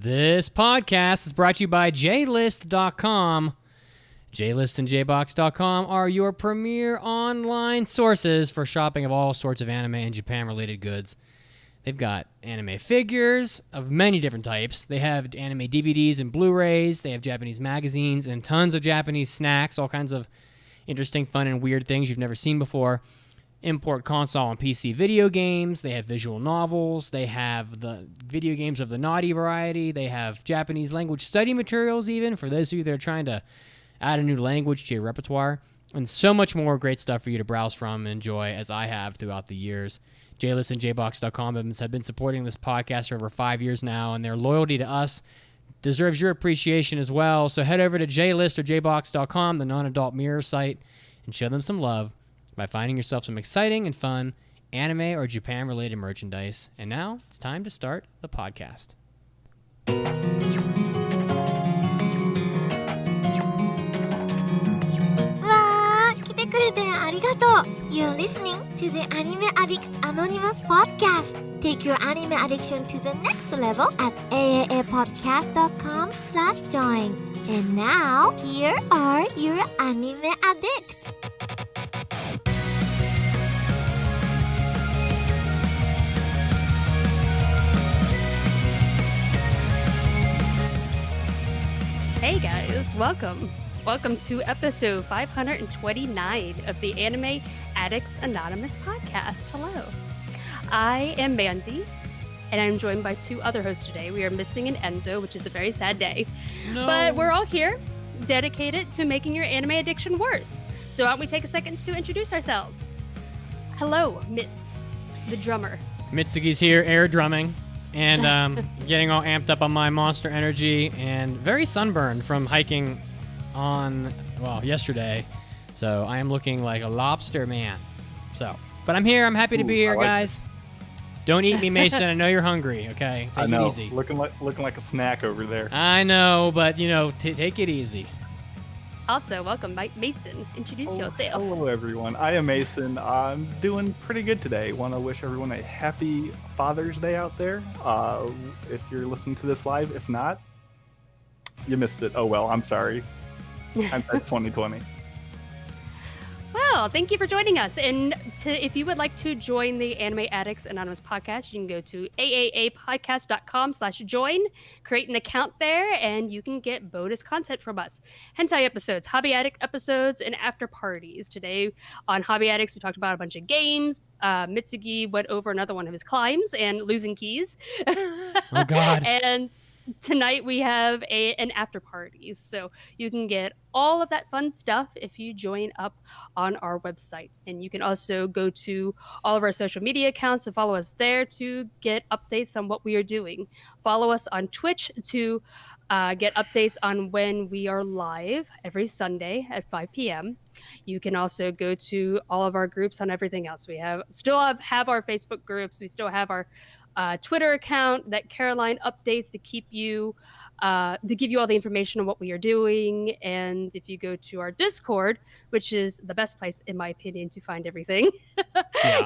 This podcast is brought to you by JList.com. JList and JBox.com are your premier online sources for shopping of all sorts of anime and Japan-related goods. They've got anime figures of many different types. They have anime DVDs and Blu-rays. They have Japanese magazines and tons of Japanese snacks, all kinds of interesting, fun, and weird things you've never seen before. Import console and PC video games. They have visual novels. They have the video games of the naughty variety. They have Japanese language study materials even for those of you that are trying to add a new language to your repertoire. And so much more great stuff for you to browse from and enjoy as I have throughout the years. JList and JBox.com have been supporting this podcast for over 5 years now, and their loyalty to us deserves your appreciation as well. So head over to JList or JBox.com, the non-adult mirror site, and show them some love by finding yourself some exciting and fun anime or Japan-related merchandise. And now it's time to start the podcast. You're listening to the Anime Addicts Anonymous podcast. Take your anime addiction to the next level at aapodcast.com/join. And now, here are your anime addicts. Hey guys, welcome to episode 529 of the Anime Addicts Anonymous podcast. Hello, I am Mandi, and I'm joined by two other hosts today. We are missing an Enzo, which is a very sad day, but we're all here, dedicated to making your anime addiction worse. So why don't we take a second to introduce ourselves? Hello, Mitz, the drummer. Mitsugi's here, air drumming, and getting all amped up on my monster energy, and very sunburned from hiking yesterday. So I am looking like a lobster man. But I'm here. I'm happy to be here, guys. Don't eat me, Mason. I know you're hungry. Okay, take it easy. Looking like a snack over there. I know, but take it easy. Also, welcome, Mike Mason. Introduce yourself. Hello, everyone. I am Mason. I'm doing pretty good today. Want to wish everyone a happy Father's Day out there. If you're listening to this live, if not, you missed it. Oh well, I'm sorry. Hindsight 2020. Well, thank you for joining us. And if you would like to join the Anime Addicts Anonymous podcast, you can go to aapodcast.com/join, create an account there, and you can get bonus content from us. Hentai episodes, Hobby Addict episodes, and after parties. Today on Hobby Addicts, we talked about a bunch of games. Mitsugi went over another one of his climbs and losing keys. Oh, God. And tonight we have an after party, so you can get all of that fun stuff if you join up on our website. And you can also go to all of our social media accounts and follow us there to get updates on what we are doing. Follow us on Twitch to get updates on when we are live every Sunday at 5 p.m. You can also go to all of our groups on everything else. We still have our Facebook groups. We still have our Twitter account that Caroline updates to keep you to give you all the information on what we are doing. And if you go to our Discord, which is the best place in my opinion to find everything,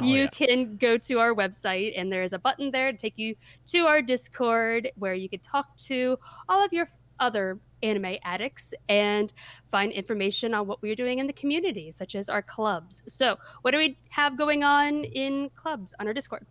you can go to our website, and there's a button there to take you to our Discord where you can talk to all of your other anime addicts and find information on what we're doing in the community, such as our clubs. So what do we have going on in clubs on our Discord?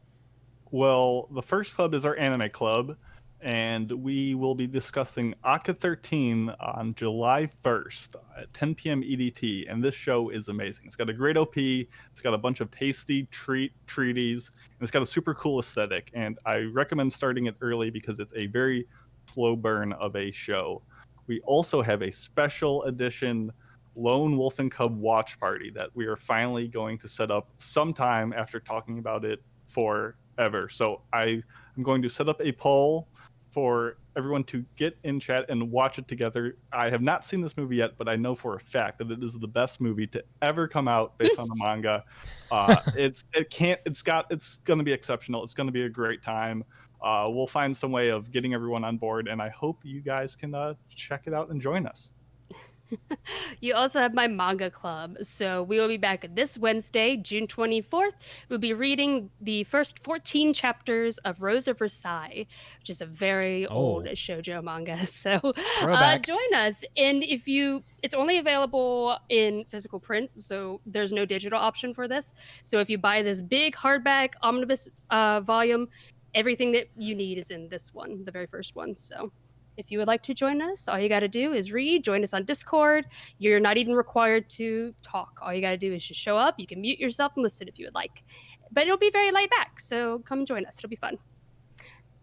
Well, the first club is our anime club, and we will be discussing Aka 13 on July 1st at 10 p.m. EDT, and this show is amazing. It's got a great OP, it's got a bunch of tasty treaties, and it's got a super cool aesthetic, and I recommend starting it early because it's a very slow burn of a show. We also have a special edition Lone Wolf and Cub watch party that we are finally going to set up sometime after talking about it forever. So I'm going to set up a poll for everyone to get in chat and watch it together. I have not seen this movie yet, but I know for a fact that it is the best movie to ever come out based on the manga. It's going to be exceptional. It's going to be a great time. We'll find some way of getting everyone on board, and I hope you guys can check it out and join us. You also have my manga club. So we will be back this Wednesday, June 24th. We'll be reading the first 14 chapters of Rose of Versailles, which is a very old shoujo manga. So join us. And it's only available in physical print, so there's no digital option for this. So if you buy this big hardback omnibus volume, everything that you need is in this one, the very first one. So if you would like to join us, all you got to do is join us on Discord. You're not even required to talk. All you got to do is just show up. You can mute yourself and listen if you would like. But it'll be very laid back, so come join us. It'll be fun.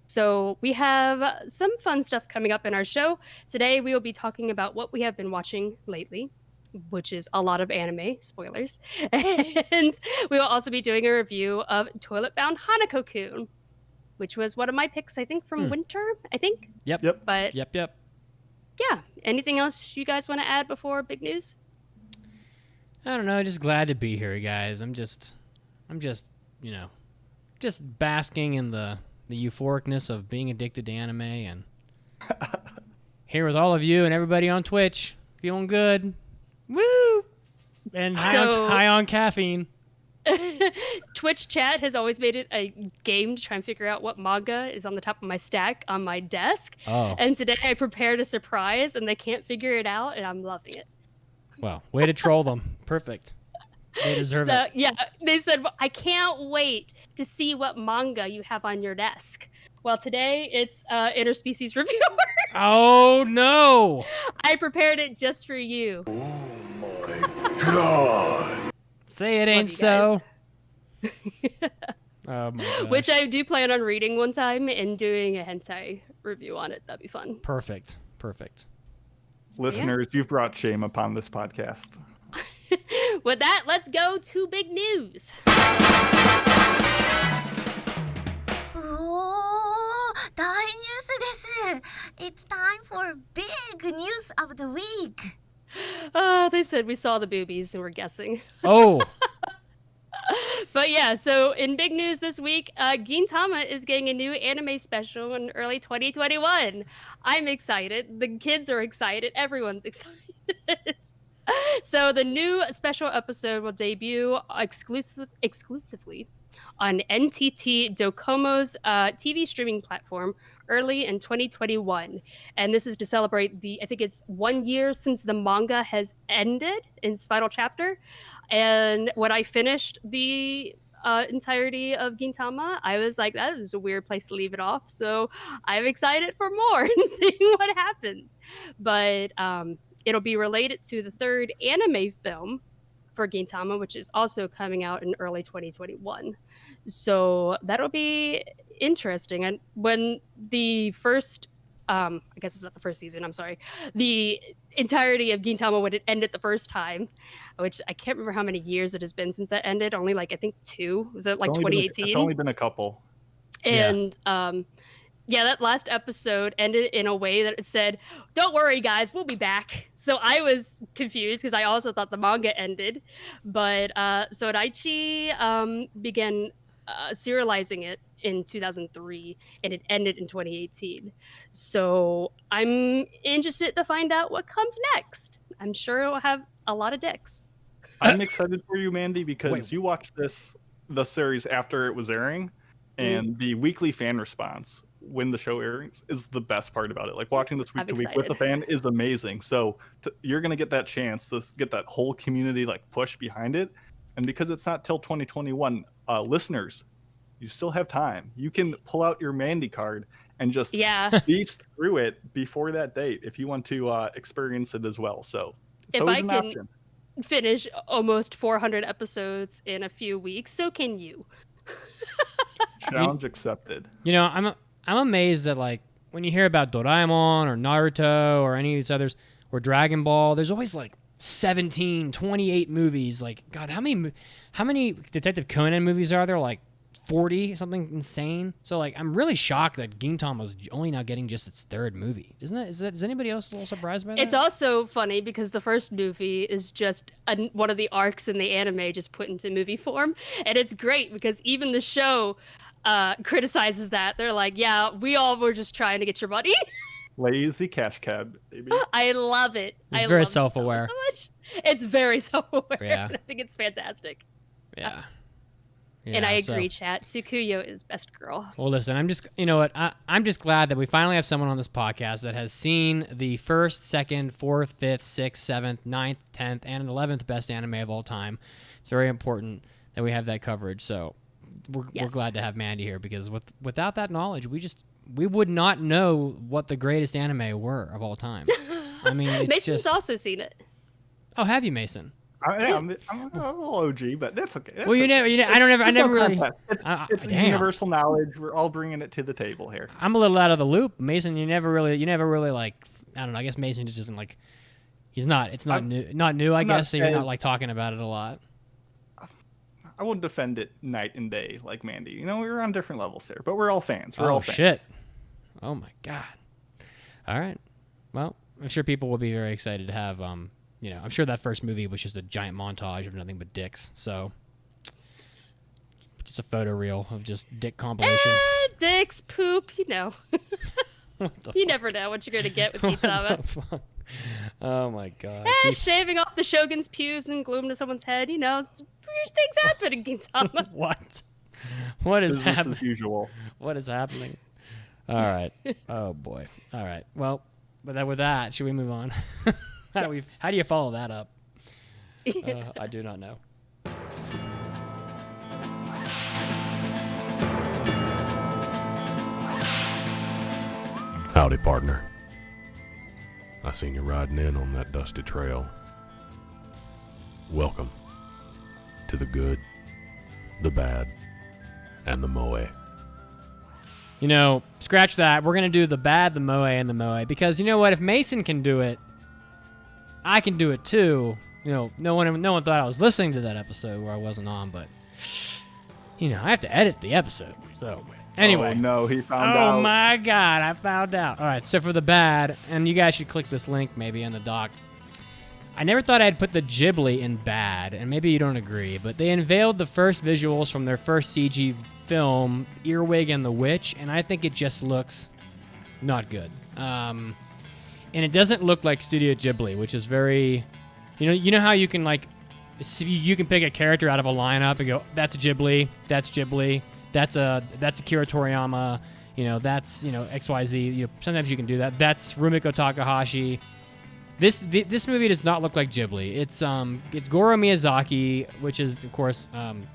So we have some fun stuff coming up in our show. Today we will be talking about what we have been watching lately, which is a lot of anime, spoilers. And we will also be doing a review of Toilet Bound Hanko Kun, which was one of my picks, I think, from winter, I think. Yep. But Yep. yeah. Anything else you guys want to add before big news? I don't know. Just glad to be here, guys. I'm just, just basking in the euphoricness of being addicted to anime and here with all of you and everybody on Twitch, feeling good. Woo! And high on caffeine. Twitch chat has always made it a game to try and figure out what manga is on the top of my stack on my desk. Oh. And today I prepared a surprise and they can't figure it out and I'm loving it. Well, way to troll them. Perfect. They deserve it. Yeah, they said, well, I can't wait to see what manga you have on your desk. Well, today it's Interspecies Reviewer. Oh, no. I prepared it just for you. Oh, my God. Say it ain't so. Oh my gosh. Which I do plan on reading one time and doing a hentai review on it. That'd be fun. Perfect. Listeners, you've brought shame upon this podcast. With that, let's go to big news. Oh, 大ニュースです. It's time for big news of the week. They said we saw the boobies and we're guessing. Oh. But yeah, so in big news this week, Gintama is getting a new anime special in early 2021. I'm excited. The kids are excited. Everyone's excited. So the new special episode will debut exclusively on NTT Docomo's TV streaming platform early in 2021. And this is to celebrate I think it's 1 year since the manga has ended in its final chapter. And when I finished the entirety of Gintama, I was like, that is a weird place to leave it off. So I'm excited for more and seeing what happens. But it'll be related to the third anime film for Gintama, which is also coming out in early 2021. So that'll be interesting. And when the first, I guess it's not the first season, I'm sorry, the entirety of Gintama, when it ended the first time, which I can't remember how many years it has been since that ended, only like, I think 2, was it like 2018? It's only been a couple. And yeah, that last episode ended in a way that it said, don't worry, guys, we'll be back. So I was confused because I also thought the manga ended. But Soichi began serializing it in 2003, and it ended in 2018. So I'm interested to find out what comes next. I'm sure it will have a lot of dicks. I'm excited for you, Mandy, because you watched the series after it was airing, and the weekly fan response when the show airs is the best part about it. Like watching this week to week with the fan is amazing. So you're going to get that chance to get that whole community like push behind it. And because it's not till 2021, listeners, you still have time. You can pull out your Mandy card and just beast through it before that date if you want to experience it as well. So it's always an option. Finish almost 400 episodes in a few weeks, so can you. Challenge accepted. You know, I'm amazed that like when you hear about Doraemon or Naruto or any of these others or Dragon Ball, there's always like 17, 28 movies. Like, God, how many Detective Conan movies are there? Like 40, something insane. So like, I'm really shocked that Gintama's only now getting just its third movie. Isn't that? Is anybody else a little surprised by that? It's also funny because the first movie is just one of the arcs in the anime just put into movie form, and it's great because even the show criticizes that. They're like, yeah, we all were just trying to get your money. Lazy cash cab, baby. I love it. It's I very love it self-aware. so much. It's very self-aware. Yeah. I think it's fantastic. Yeah. And I so- agree, chat. Tsukuyo is best girl. Well, listen, you know what? I'm just glad that we finally have someone on this podcast that has seen the first, second, fourth, fifth, sixth, seventh, ninth, 10th, and 11th best anime of all time. It's very important that we have that coverage. So we're glad to have Mandi here, because without that knowledge, we would not know what the greatest anime were of all time. I mean, it's Mason's also seen it. Oh, have you, Mason? I'm a little OG, but that's okay. That's Well, I never really. It's Damn. universal knowledge. We're all bringing it to the table here. I'm a little out of the loop, Mason. You never really like. I don't know. I guess Mason just isn't like. He's not. It's not new. I guess. So you're not like talking about it a lot. I wouldn't defend it night and day like Mandi. You know, we're on different levels here, but we're all fans. We're all fans. Shit. Oh my god. All right. Well, I'm sure people will be very excited to have. I'm sure that first movie was just a giant montage of nothing but dicks. So, just a photo reel of just dick compilation. Dicks, poop, What the You fuck? never know what you're going to get with What Gintama. the fuck? Oh my god. Shaving off the Shogun's pubes and glue them to someone's head, weird things happen in Gintama. What? What is Business happening? as usual. What is happening? All right. Oh boy. All right. Well, with that, should we move on? How do you follow that up? I do not know. Howdy, partner. I seen you riding in on that dusty trail. Welcome to the good, the bad, and the moe. Scratch that. We're going to do the bad, the moe, and the moe. Because you know what? If Mason can do it, I can do it too. No one thought I was listening to that episode where I wasn't on, but I have to edit the episode. So anyway. Oh no, he found out. Oh my god, I found out. All right, so for the bad, and you guys should click this link maybe on the doc. I never thought I'd put the Ghibli in bad, and maybe you don't agree, but they unveiled the first visuals from their first CG film, Earwig and the Witch, and I think it just looks not good. And it doesn't look like Studio Ghibli, which is very, you know how you can you can pick a character out of a lineup and go, that's Ghibli, that's Akira Toriyama, that's XYZ. Sometimes you can do that. That's Rumiko Takahashi. This movie does not look like Ghibli. It's Goro Miyazaki, which is of course Hayao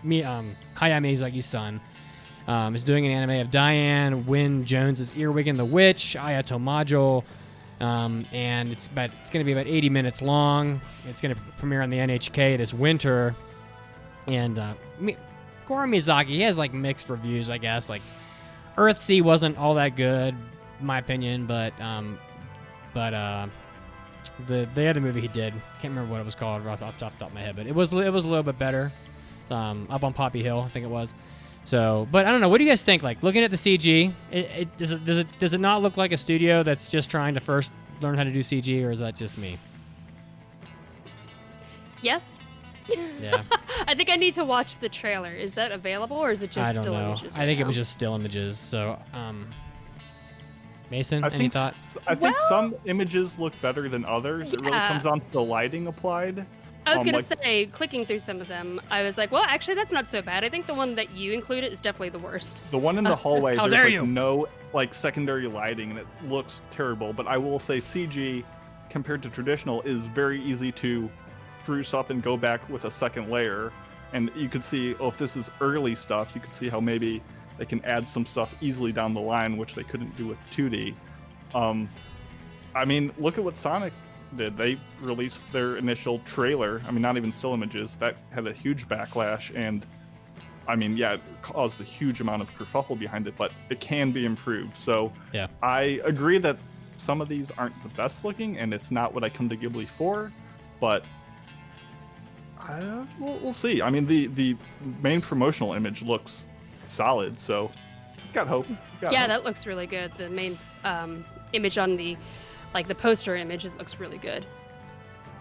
Miyazaki's son. Is doing an anime of Diane Wynne Jones's Earwig and the Witch, Ayato Majo. And it's going to be about 80 minutes long. It's going to premiere on the NHK this winter. And Goro Miyazaki, he has mixed reviews, I guess. Earthsea wasn't all that good, in my opinion, but the other movie he did, can't remember what it was called off the top of my head, but it was a little bit better. Up on Poppy Hill, I think it was. So, but I don't know. What do you guys think? Looking at the CG, does it not look like a studio that's just trying to first learn how to do CG, or is that just me? Yes. Yeah. I think I need to watch the trailer. Is that available, or is it just I don't still know. images? I think it was just still images. So, Mason, any thoughts? I think some images look better than others. It really Yeah. comes down to the lighting applied. I was going to say, clicking through some of them, I was like, well, actually, that's not so bad. I think the one that you included is definitely the worst. The one in the hallway, How there's dare you. no secondary lighting, and it looks terrible. But I will say CG, compared to traditional, is very easy to spruce up and go back with a second layer. And you could see, if this is early stuff, you could see how maybe they can add some stuff easily down the line, which they couldn't do with 2D. I mean, look at what Sonic did. They released their initial trailer. I mean, not even still images. That had a huge backlash, and I mean, yeah, it caused a huge amount of kerfuffle behind it, but it can be improved. So Yeah. I agree that some of these aren't the best looking, and it's not what I come to Ghibli for, but we'll see. I mean, the main promotional image looks solid, so I've got hope. Yeah, that looks really good. The main image on the poster image, it looks really good.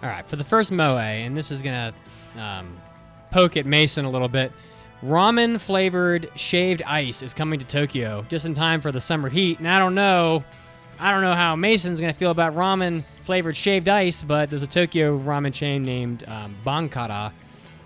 All right, for the first moe, and this is going to poke at Mason a little bit. Ramen-flavored shaved ice is coming to Tokyo just in time for the summer heat, and I don't know I don't know how Mason's going to feel about ramen flavored shaved ice, but there's a Tokyo ramen chain named Bankara,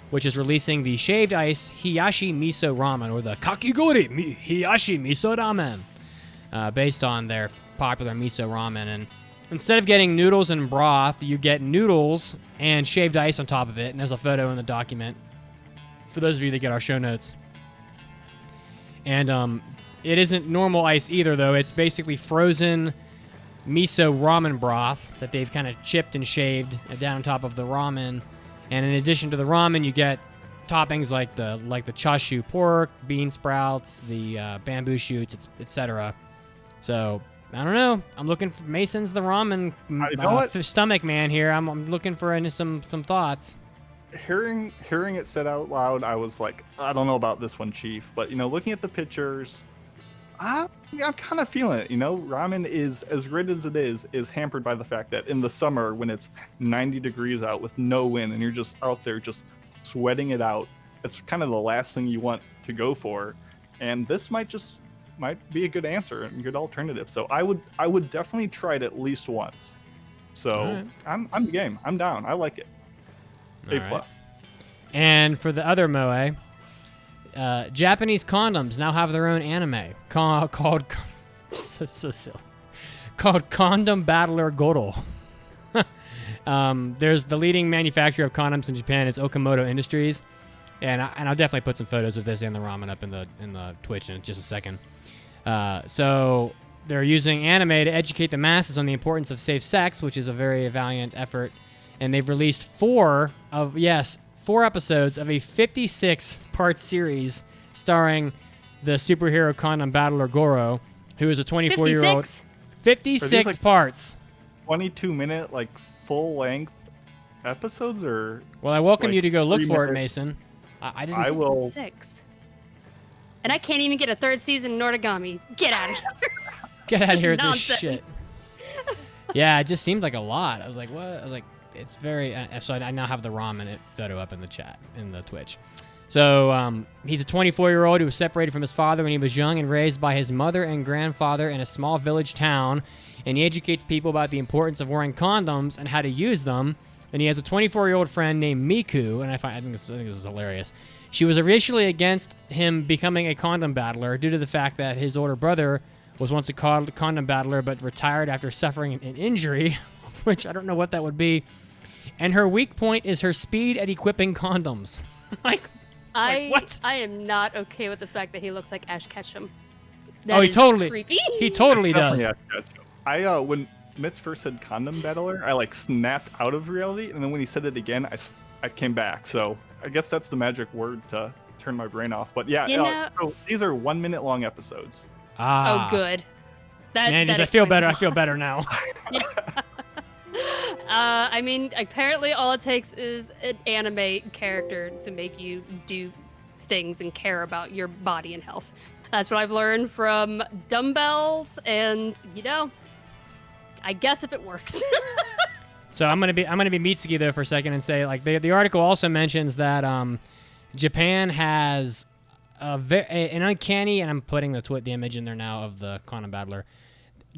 which is releasing the shaved ice Hiyashi Miso Ramen, or the Kakigori Hiyashi Miso Ramen, based on their popular miso ramen. And instead of getting noodles and broth, you get noodles and shaved ice on top of it. And there's a photo in the document for those of you that get our show notes. And it isn't normal ice either, though. It's basically frozen miso ramen broth that they've kind of chipped and shaved down on top of the ramen. And in addition to the ramen, you get toppings like the chashu pork, bean sprouts, the bamboo shoots, etc. So I don't know. I'm looking for Mason's the ramen stomach man here. I'm looking for some thoughts. Hearing it said out loud, I was like, I don't know about this one, Chief. But looking at the pictures, I'm kind of feeling it. Ramen is, as great as it is hampered by the fact that in the summer when it's 90 degrees out with no wind and you're just out there just sweating it out, it's kind of the last thing you want to go for. And this might be a good answer and good alternative. So I would definitely try it at least once. So right. I'm game. I'm down. I like it. A+. Right. And for the other moe, Japanese condoms now have their own anime called so silly, called Condom Battler Goro. There's the leading manufacturer of condoms in Japan is Okamoto Industries, and I'll definitely put some photos of this and the ramen up in the Twitch in just a second. So they're using anime to educate the masses on the importance of safe sex, which is a very valiant effort, and they've released 4 episodes of a 56-part series starring the superhero condom battler Goro, who is a 24-year-old. 56 parts. 22-minute, full-length episodes, or? Well, I welcome you to go look for it, Mason. I didn't. I will. 6. And I can't even get a 3rd season in Noragami. Get out of here. Get out of here with this shit. Yeah, it just seemed like a lot. I was like, what? I was like, it's very. So I now have the ramen photo up in the chat, in the Twitch. So he's a 24-year-old who was separated from his father when he was young and raised by his mother and grandfather in a small village town. And he educates people about the importance of wearing condoms and how to use them. And he has a 24-year-old friend named Miku, and I think this is hilarious. She was initially against him becoming a condom battler due to the fact that his older brother was once a condom battler but retired after suffering an injury, which I don't know what that would be. And her weak point is her speed at equipping condoms. What? I am not okay with the fact that he looks like Ash Ketchum. He totally creepy. He totally does. I when Mitz first said condom battler, I snapped out of reality, and then when he said it again, I came back. So I guess that's the magic word to turn my brain off. But yeah, so these are 1-minute long episodes. Oh, good. I feel better. I feel better now. I mean, apparently all it takes is an anime character to make you do things and care about your body and health. That's what I've learned from dumbbells, and I guess if it works. So I'm gonna be Mitsuki though for a second and say the article also mentions that Japan has an uncanny, and I'm putting the image in there now of the condom battler.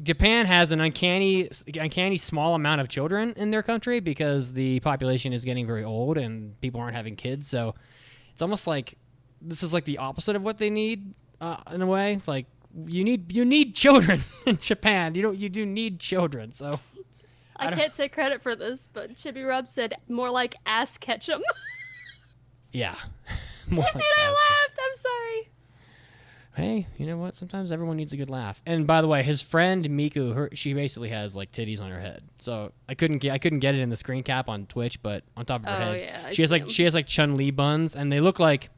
Japan has an uncanny small amount of children in their country because the population is getting very old and people aren't having kids. So it's almost like this is the opposite of what they need in a way. You need children in Japan. You do need children. So I can't take credit for this, but Chibi Rob said more like ass ketchum. Yeah. And I laughed. I'm sorry. Hey, you know what? Sometimes everyone needs a good laugh. And by the way, his friend Miku, she basically has titties on her head. So I couldn't get it in the screen cap on Twitch, but on top of her head, yeah, she has Chun-Li buns, and they look like.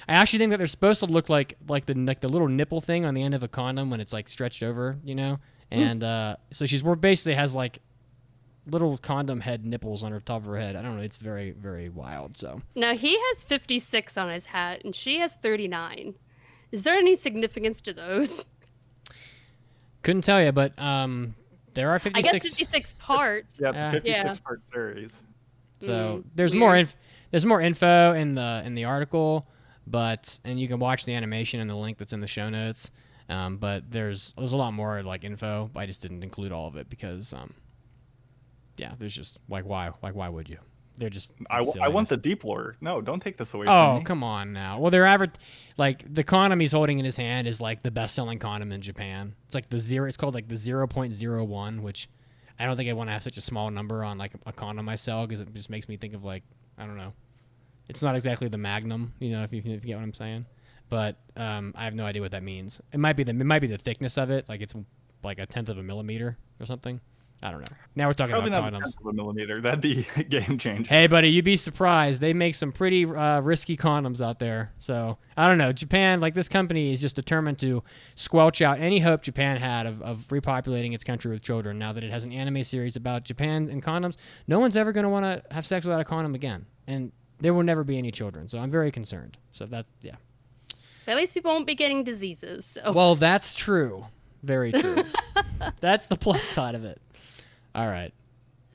I actually think that they're supposed to look like the little nipple thing on the end of a condom when it's stretched over, And so she's basically has little condom head nipples on her top of her head. I don't know. It's very, very wild. So now he has 56 on his hat, and she has 39. Is there any significance to those? Couldn't tell you, but there are 56. I guess 56 parts. It's a 56-part series. So there's more info in the article, and you can watch the animation in the link that's in the show notes. But there's a lot more like info. I just didn't include all of it because there's just like why would you? They're just I want the deep lore. No, don't take this away from Oh, me. come on now. Well, like the condom he's holding in his hand is like the best-selling condom in Japan. It's like it's called like the 0.01, which I don't think I want to have such a small number on like a condom I sell because it just makes me think of like, I don't know. It's not exactly the Magnum, if you get what I'm saying. But I have no idea what that means. It might be the thickness of it, like it's like 1/10 of a millimeter or something. I don't know. Now we're talking Probably about not condoms. 1/10 of a millimeter. That'd be game changing. Hey, buddy, you'd be surprised. They make some pretty risky condoms out there. So, I don't know. Japan, like this company, is just determined to squelch out any hope Japan had of repopulating its country with children. Now that it has an anime series about Japan and condoms, no one's ever going to want to have sex without a condom again. And there will never be any children. So, I'm very concerned. So, yeah. At least people won't be getting diseases. So. Well, that's true. Very true. That's the plus side of it. All right.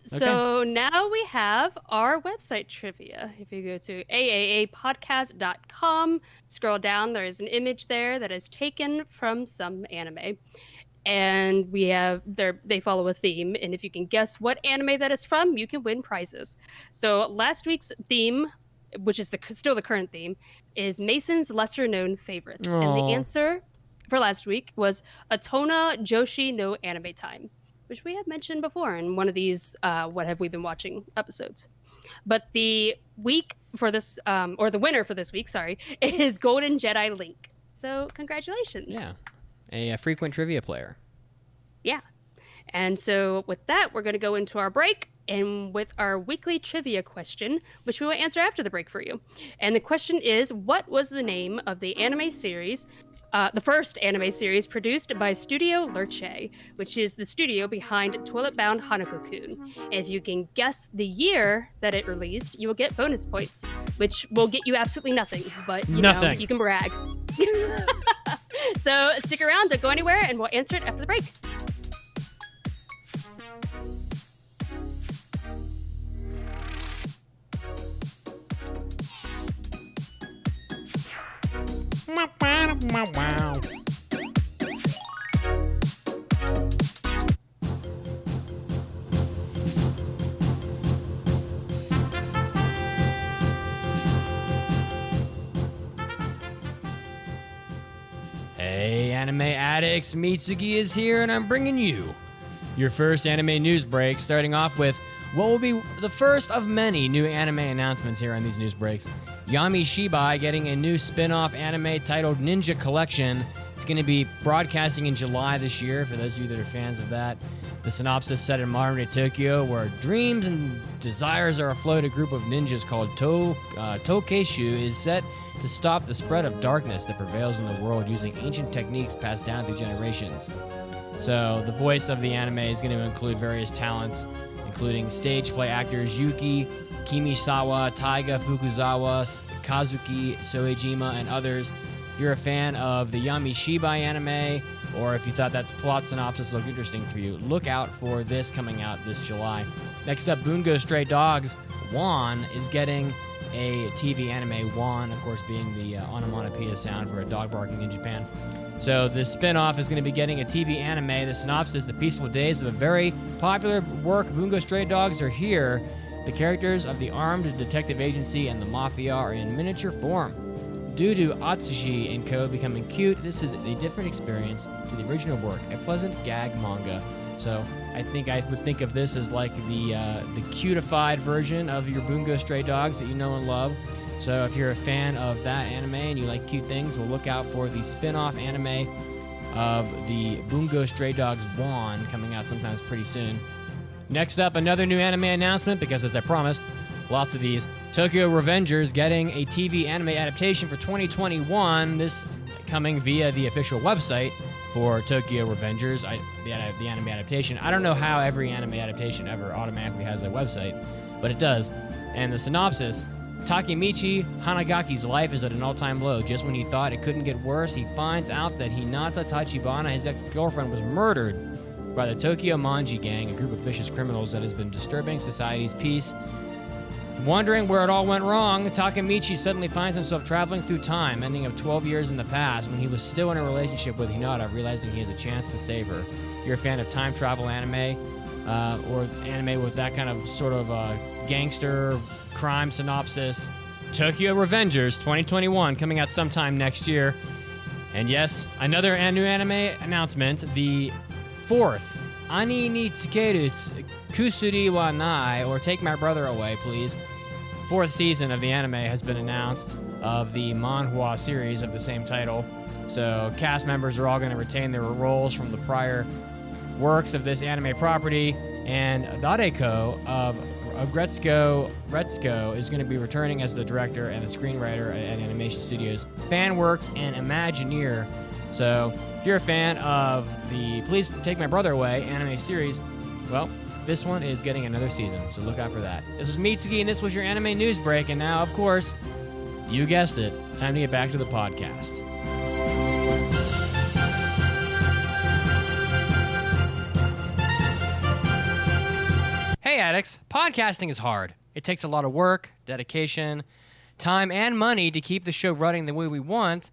So now we have our website trivia. If you go to aaapodcast.com, scroll down, there is an image there that is taken from some anime. And they follow a theme. And if you can guess what anime that is from, you can win prizes. So last week's theme, which is still the current theme, is Mason's lesser known favorites. Aww. And the answer for last week was Atona Joshi no Anime Time, which we have mentioned before in one of these What Have We Been Watching episodes. But the week for this, or the winner for this week, sorry, is Golden Jedi Link. So congratulations. Yeah. A frequent trivia player. Yeah. And so with that, we're going to go into our break and with our weekly trivia question, which we will answer after the break for you. And the question is, what was the name of the anime series, the first anime series produced by Studio Lerche, which is the studio behind Toilet Bound Hanko Kun. And if you can guess the year that it released, you will get bonus points, which will get you absolutely nothing, but you know, you can brag. So stick around, don't go anywhere, and we'll answer it after the break. Wow. Hey, anime addicts, Mitsuki is here, and I'm bringing you your first anime news break, starting off with what will be the first of many new anime announcements here on these news breaks. Yami Shibai getting a new spin-off anime titled Ninja Collection. It's going to be broadcasting in July this year, for those of you that are fans of that. The synopsis set in modern-day Tokyo, where dreams and desires are afloat. A group of ninjas called Tokeishu is set to stop the spread of darkness that prevails in the world using ancient techniques passed down through generations. So the voice of the anime is going to include various talents, including stage play actors Yuki Kimisawa, Taiga Fukuzawa, Kazuki Soejima, and others. If you're a fan of the Yami Shibai anime, or if you thought that plot synopsis looked interesting for you, look out for this coming out this July. Next up, Bungo Stray Dogs, Wan, is getting a TV anime, Wan, of course, being the onomatopoeia sound for a dog barking in Japan. So this spin-off is going to be getting a TV anime. The synopsis, the peaceful days of a very popular work, Bungo Stray Dogs, are here. The characters of the armed detective agency and the mafia are in miniature form. Due to Atsushi and Co. becoming cute, this is a different experience to the original work, a pleasant gag manga. So I think I would think of this as like the cutified version of your Bungo Stray Dogs that you know and love. So if you're a fan of that anime and you like cute things, we'll look out for the spin-off anime of the Bungo Stray Dogs Wan coming out sometime pretty soon. Next up, another new anime announcement, because as I promised, lots of these. Tokyo Revengers getting a TV anime adaptation for 2021. This coming via the official website for Tokyo Revengers, the anime adaptation. I don't know how every anime adaptation ever automatically has a website, but it does. And the synopsis, Takemichi Hanagaki's life is at an all-time low. Just when he thought it couldn't get worse, he finds out that Hinata Tachibana, his ex-girlfriend, was murdered by the Tokyo Manji gang, a group of vicious criminals that has been disturbing society's peace. Wondering where it all went wrong, Takemichi suddenly finds himself traveling through time, ending up 12 years in the past when he was still in a relationship with Hinata, realizing he has a chance to save her. You're a fan of time travel anime, or anime with that kind of sort of gangster crime synopsis. Tokyo Revengers 2021 coming out sometime next year. And yes, another new anime announcement, the fourth Ani ni Tsukeru Kusuri wa Nai, or Take My Brother Away, Please. Fourth season of the anime has been announced of the manhwa series of the same title. So cast members are all going to retain their roles from the prior works of this anime property, and Dareko of Retsuko is going to be returning as the director and the screenwriter at Animation Studios Fanworks and Imagineer. So if you're a fan of the Please Take My Brother Away anime series, well, this one is getting another season, so look out for that. This is Mitsuki, and this was your anime news break, and now, of course, you guessed it, time to get back to the podcast. Hey addicts, podcasting is hard. It takes a lot of work, dedication, time, and money to keep the show running the way we want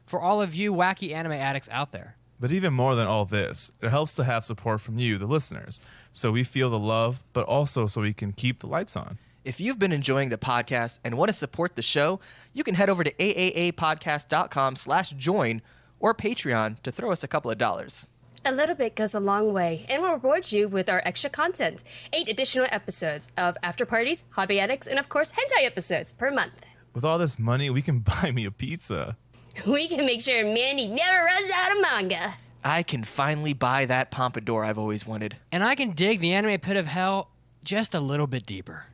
for all of you wacky anime addicts out there. But even more than all this, it helps to have support from you, the listeners, so we feel the love, but also so we can keep the lights on. If you've been enjoying the podcast and want to support the show, you can head over to aaapodcast.com/join or Patreon to throw us a couple of dollars. A little bit goes a long way, and we'll reward you with our extra content. 8 additional episodes of After Parties, Hobby Addicts, and of course, hentai episodes per month. With all this money, we can buy me a pizza. We can make sure Mandy never runs out of manga. I can finally buy that pompadour I've always wanted. And I can dig the anime pit of hell just a little bit deeper.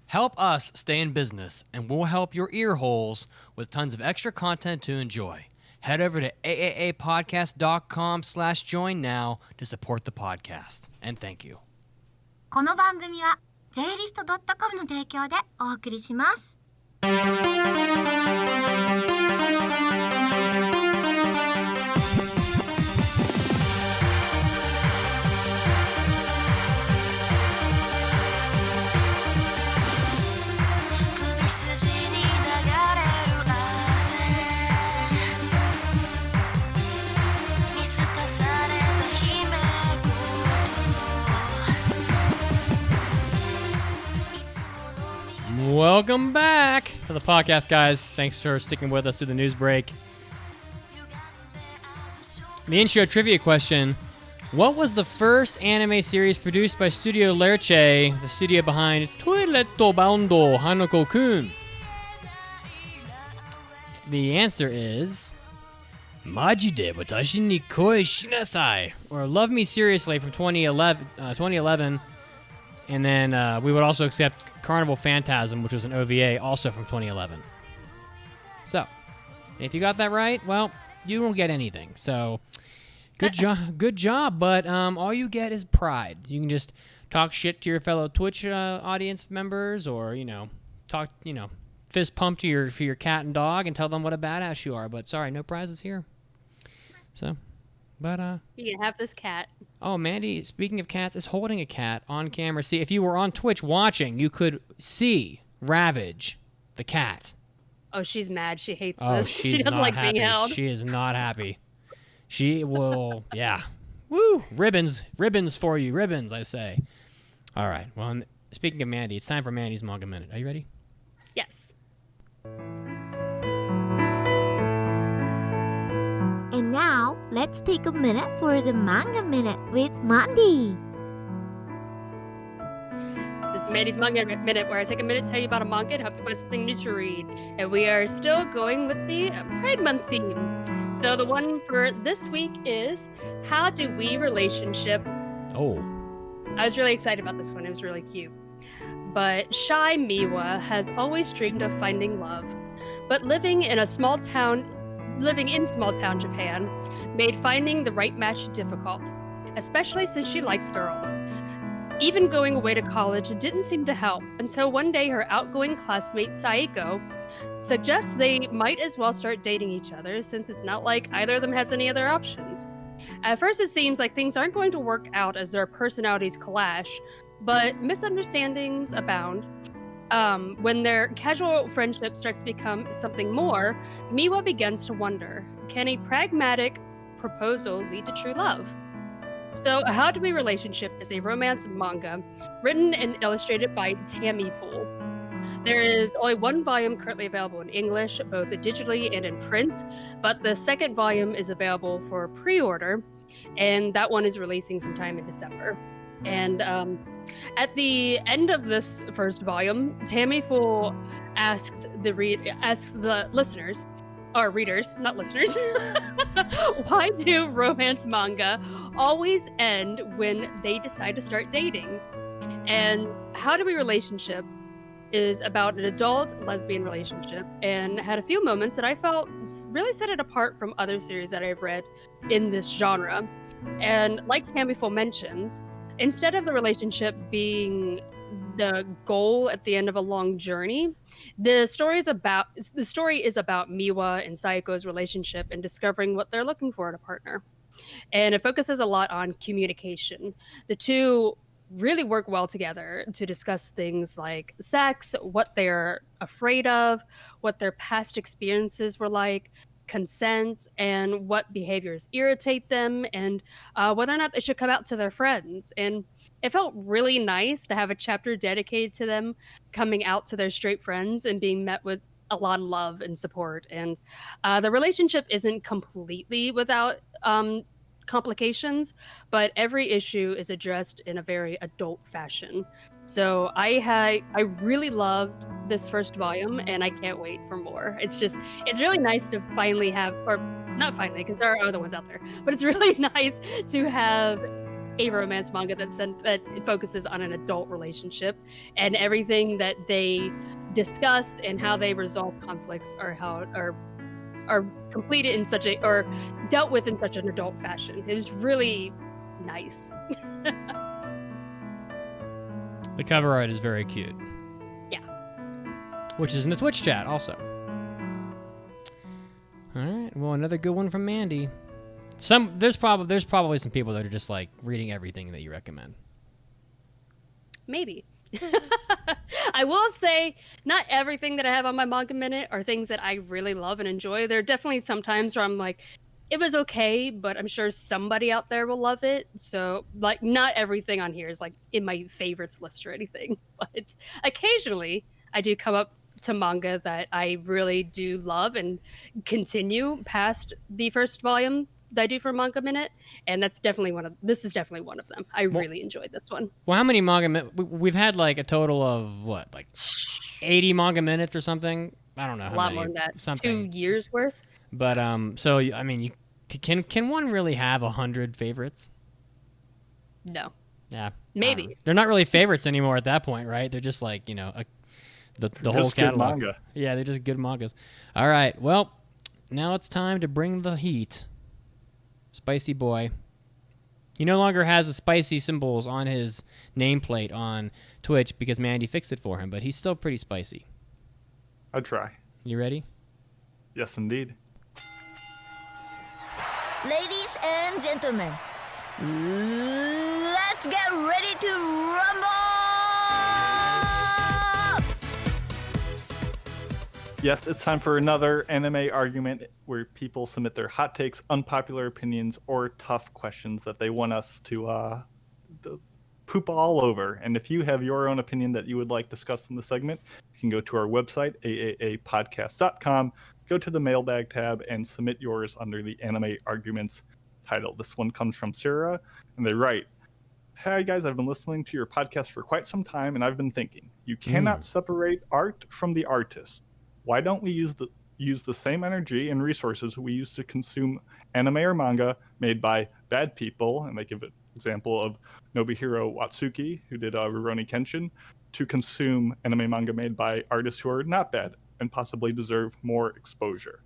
Help us stay in business, and we'll help your ear holes with tons of extra content to enjoy. Head over to aaapodcast.com/join now to support the podcast. And thank you. この番組は JList.com の提供でお送りします。Welcome back to the podcast, guys. Thanks for sticking with us through the news break. The intro trivia question: what was the first anime series produced by Studio Lerche, the studio behind Toilet Bound Hanko Kun? The answer is Maji de Watashi ni Koi Shinasai, or Love Me Seriously from 2011. And then we would also accept Carnival Phantasm, which was an OVA, also from 2011. So, if you got that right, well, you don't get anything. So, good job. But all you get is pride. You can just talk shit to your fellow Twitch audience members, or talk, fist pump to your cat and dog, and tell them what a badass you are. But sorry, no prizes here. So, but You can have this cat. Oh, Mandi, speaking of cats, is holding a cat on camera. See, if you were on Twitch watching, you could see Ravage, the cat. Oh, she's mad. She hates Oh, this. she's She doesn't not like happy. being held. She is not happy. She will, yeah. Woo! Ribbons for you. Ribbons, I say. All right. Well, speaking of Mandi, it's time for Mandi's Manga Minute. Are you ready? Yes. And now, let's take a minute for the Manga Minute with Mandi. This is Mandy's Manga Minute, where I take a minute to tell you about a manga and help you find something new to read. And we are still going with the Pride Month theme. So the one for this week is How Do We Relationship? Oh. I was really excited about this one. It was really cute. But shy Miwa has always dreamed of finding love. But living in small town Japan made finding the right match difficult, especially since she likes girls. Even going away to college didn't seem to help until one day her outgoing classmate Saeko suggests they might as well start dating each other, since it's not like either of them has any other options. At first it seems like things aren't going to work out as their personalities clash, but misunderstandings abound. When their casual friendship starts to become something more, Miwa begins to wonder, can a pragmatic proposal lead to true love? So, How to Be Relationship is a romance manga written and illustrated by Tammy Fool. There is only one volume currently available in English, both digitally and in print, but the second volume is available for pre-order, and that one is releasing sometime in December. And at the end of this first volume, Tammy Fool asked the listeners, or readers, not listeners, why do romance manga always end when they decide to start dating? And How to Be Relationship is about an adult lesbian relationship and had a few moments that I felt really set it apart from other series that I've read in this genre. And like Tammy Full mentions, instead of the relationship being the goal at the end of a long journey, the story is about Miwa and Saiko's relationship and discovering what they're looking for in a partner. And it focuses a lot on communication. The two really work well together to discuss things like sex, what they're afraid of, what their past experiences were like, consent, and what behaviors irritate them, and whether or not they should come out to their friends. And it felt really nice to have a chapter dedicated to them coming out to their straight friends and being met with a lot of love and support. And the relationship isn't completely without complications, but every issue is addressed in a very adult fashion. So I really loved this first volume, and I can't wait for more. It's really nice to finally have, or not finally, because there are other ones out there, but it's really nice to have a romance manga that focuses on an adult relationship, and everything that they discussed and how they resolve conflicts are completed in or dealt with in such an adult fashion. It was really nice. The cover art is very cute. Yeah. Which is in the Twitch chat also. All right. Well, another good one from Mandi. There's probably some people that are just like reading everything that you recommend. Maybe. I will say, not everything that I have on my Manga Minute are things that I really love and enjoy. There are definitely some times where I'm like, it was okay, but I'm sure somebody out there will love it. So, like, not everything on here is like in my favorites list or anything. But occasionally, I do come up to manga that I really do love and continue past the first volume that I do for Manga Minute, and this is definitely one of them. I really enjoyed this one. Well, how many we've had like a total of what, like 80 Manga Minutes or something? I don't know. A lot more than that. Something. 2 years worth. But so I mean, can one really have 100 favorites? No. Yeah. Maybe. They're not really favorites anymore at that point, right? They're just like, the whole catalog. Good manga. Yeah, they're just good mangas. All right. Well, now it's time to bring the heat. Spicy boy. He no longer has the spicy symbols on his nameplate on Twitch because Mandi fixed it for him, but he's still pretty spicy. I'd try. You ready? Yes, indeed. Ladies and gentlemen, let's get ready to rumble! Yes, it's time for another anime argument where people submit their hot takes, unpopular opinions, or tough questions that they want us to poop all over. And if you have your own opinion that you would like discussed in the segment, you can go to our website, aaapodcast.com, go to the mailbag tab, and submit yours under the anime arguments title. This one comes from Sarah, and they write, "Hi guys, I've been listening to your podcast for quite some time, and I've been thinking, you cannot separate art from the artist. Why don't we use the same energy and resources we use to consume anime or manga made by bad people?" And they give an example of Nobuhiro Watsuki, who did Rurouni Kenshin, to consume anime manga made by artists who are not bad and possibly deserve more exposure.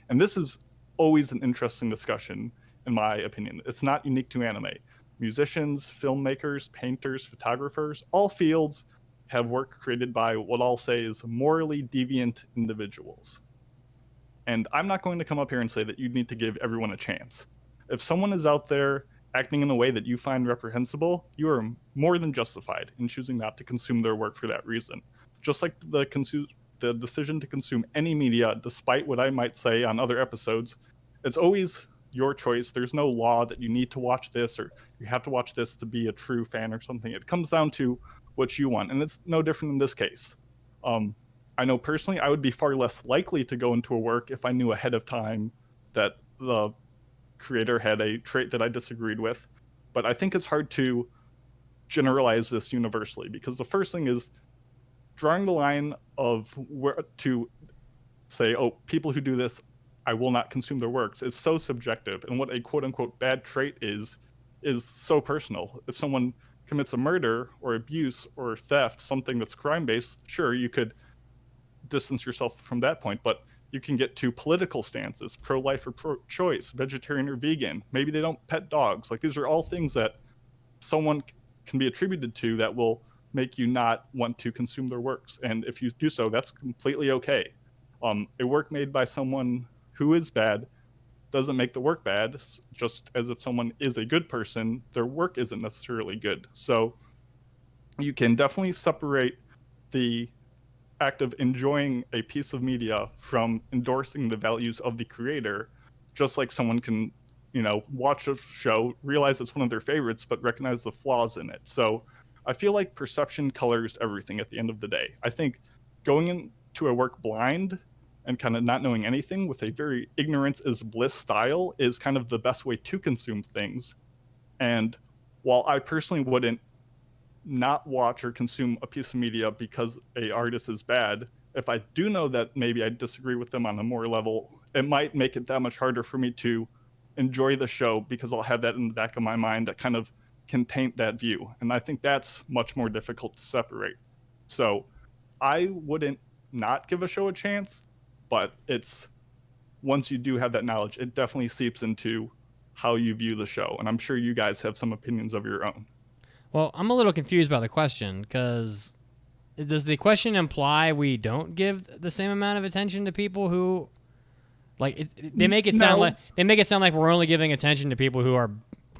And this is always an interesting discussion, in my opinion. It's not unique to anime. Musicians, filmmakers, painters, photographers, all fields have work created by what I'll say is morally deviant individuals. And I'm not going to come up here and say that you need to give everyone a chance. If someone is out there acting in a way that you find reprehensible, you are more than justified in choosing not to consume their work for that reason. just like the decision to consume any media, despite what I might say on other episodes, it's always your choice. There's no law that you need to watch this or you have to watch this to be a true fan or something. It comes down to what you want, and it's no different in this case. I know personally I would be far less likely to go into a work if I knew ahead of time that the creator had a trait that I disagreed with. But I think it's hard to generalize this universally, because the first thing is drawing the line of where to say, oh, people who do this, I will not consume their works, is so subjective. And what a quote unquote bad trait is so personal. If someone commits a murder or abuse or theft, something that's crime based, sure, you could distance yourself from that point, but you can get to political stances, pro-life or pro-choice, vegetarian or vegan. Maybe they don't pet dogs. Like, these are all things that someone can be attributed to that will make you not want to consume their works. And if you do so, that's completely okay. A work made by someone who is bad doesn't make the work bad, just as if someone is a good person, their work isn't necessarily good. So you can definitely separate the act of enjoying a piece of media from endorsing the values of the creator, just like someone can, watch a show, realize it's one of their favorites, but recognize the flaws in it. So I feel like perception colors everything at the end of the day. I think going into a work blind and kind of not knowing anything with a very ignorance is bliss style is kind of the best way to consume things. And while I personally wouldn't not watch or consume a piece of media because a artist is bad, if I do know that maybe I disagree with them on a more level, it might make it that much harder for me to enjoy the show, because I'll have that in the back of my mind that kind of can taint that view. And I think that's much more difficult to separate. So I wouldn't not give a show a chance, but it's, once you do have that knowledge, it definitely seeps into how you view the show. And I'm sure you guys have some opinions of your own. Well, I'm a little confused by the question, because does the question imply we don't give the same amount of attention to people who, like, they make it sound like we're only giving attention to people who are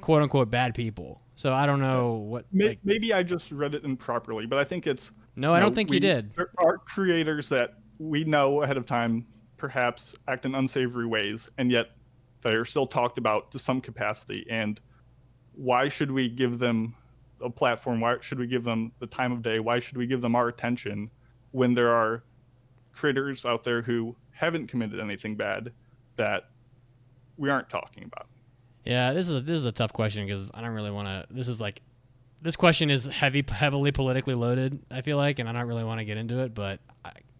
quote unquote bad people. So I don't know what. Maybe I just read it improperly, but I think it's. No, I don't think you did. There are creators that we know ahead of time perhaps act in unsavory ways, and yet they are still talked about to some capacity. And why should we give them a platform? Why should we give them the time of day? Why should we give them our attention when there are creators out there who haven't committed anything bad that we aren't talking about? Yeah, this is a tough question, because I don't really want to. This question is heavily politically loaded, I feel like, and I don't really want to get into it. But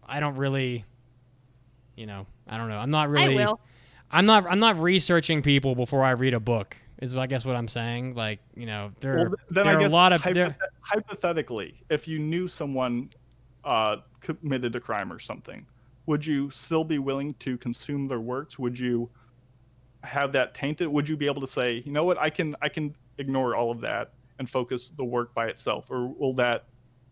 I don't really, I don't know. I'm not really. I will. I'm not researching people before I read a book. Is I guess what I'm saying. Like, there are a lot of hypothetically, if you knew someone committed a crime or something, would you still be willing to consume their works? Would you have that tainted? Would you be able to say, you know what, I can ignore all of that and focus the work by itself, or will that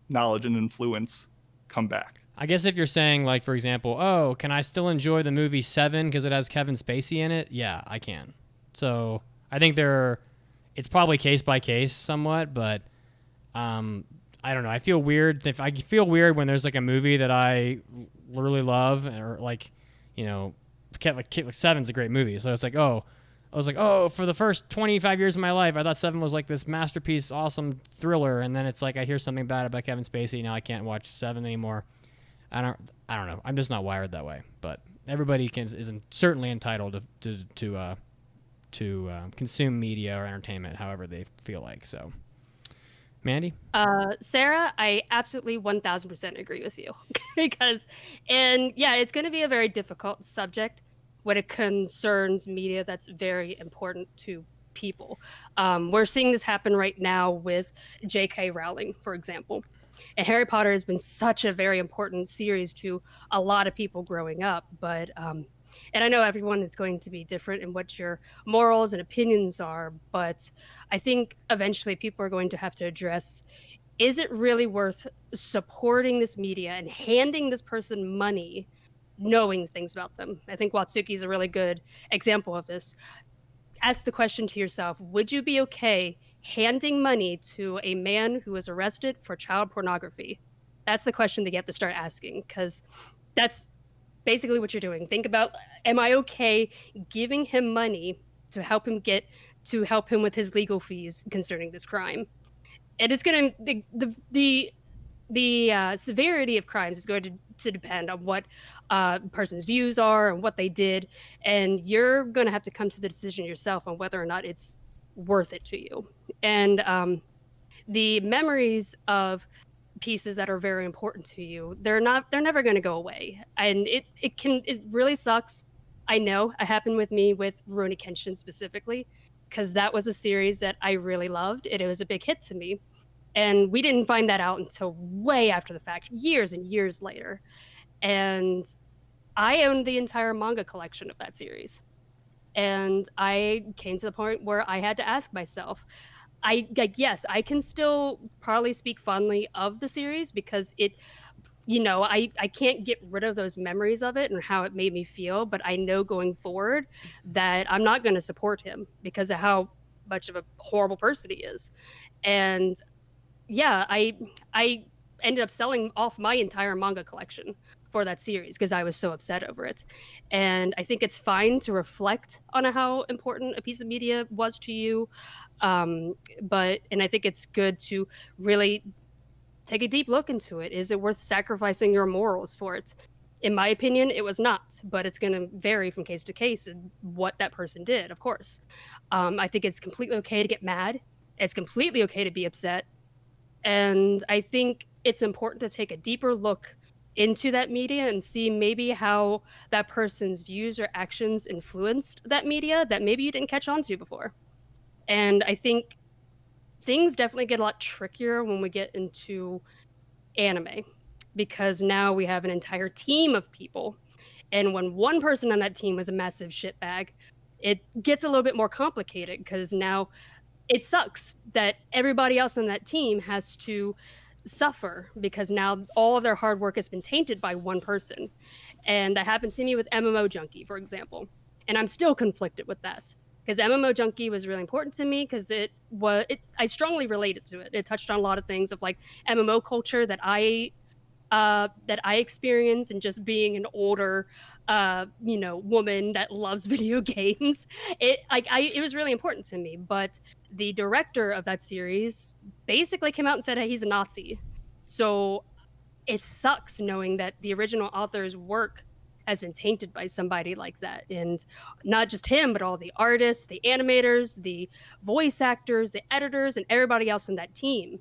knowledge and influence come back? I guess if you're saying, like, for example, oh, can I still enjoy the movie Seven because it has Kevin Spacey in it? Yeah, I can. So I think it's probably case by case somewhat, but I don't know. I feel weird when there's like a movie that I really love, or like, Seven's a great movie. So it's like, I was like, for the first 25 years of my life, I thought Seven was like this masterpiece, awesome thriller, and then it's like I hear something bad about Kevin Spacey, now I can't watch Seven anymore. I don't know. I'm just not wired that way. But everybody is certainly entitled to consume media or entertainment however they feel like. So, Mandi? Sarah, I absolutely 1000% agree with you. It's going to be a very difficult subject when it concerns media that's very important to people. We're seeing this happen right now with J.K. Rowling, for example. And Harry Potter has been such a very important series to a lot of people growing up. But, and I know everyone is going to be different in what your morals and opinions are, but I think eventually people are going to have to address, is it really worth supporting this media and handing this person money knowing things about them? I think Watsuki is a really good example of this. Ask the question to yourself, would you be okay handing money to a man who was arrested for child pornography? That's the question that you have to start asking, because that's basically what you're doing. Think about, am I okay giving him money to help him with his legal fees concerning this crime? And it's going to the severity of crimes is going to depend on what person's views are and what they did, and you're going to have to come to the decision yourself on whether or not it's worth it to you. And the memories of pieces that are very important to you, they're never going to go away, and it really sucks. I know it happened with me with Rurouni Kenshin specifically, because that was a series that I really loved. It was a big hit to me. And we didn't find that out until way after the fact, years and years later. And I owned the entire manga collection of that series. And I came to the point where I had to ask myself, yes, I can still probably speak fondly of the series because it, I can't get rid of those memories of it and how it made me feel. But I know going forward that I'm not going to support him because of how much of a horrible person he is. And yeah, I ended up selling off my entire manga collection for that series because I was so upset over it. And I think it's fine to reflect on how important a piece of media was to you. And I think it's good to really take a deep look into it. Is it worth sacrificing your morals for it? In my opinion, it was not, but it's going to vary from case to case and what that person did, of course. I think it's completely okay to get mad. It's completely okay to be upset. And I think it's important to take a deeper look into that media and see maybe how that person's views or actions influenced that media that maybe you didn't catch on to before. And I think things definitely get a lot trickier when we get into anime, because now we have an entire team of people. And when one person on that team was a massive shitbag, it gets a little bit more complicated because now it sucks that everybody else on that team has to suffer because now all of their hard work has been tainted by one person. And that happened to me with MMO Junkie, for example. And I'm still conflicted with that because MMO Junkie was really important to me because I strongly related to it. It touched on a lot of things of like MMO culture that I experience, and just being an older woman that loves video games. It was really important to me. But the director of that series basically came out and said, hey, he's a Nazi. So it sucks knowing that the original author's work has been tainted by somebody like that. And not just him, but all the artists, the animators, the voice actors, the editors, and everybody else in that team.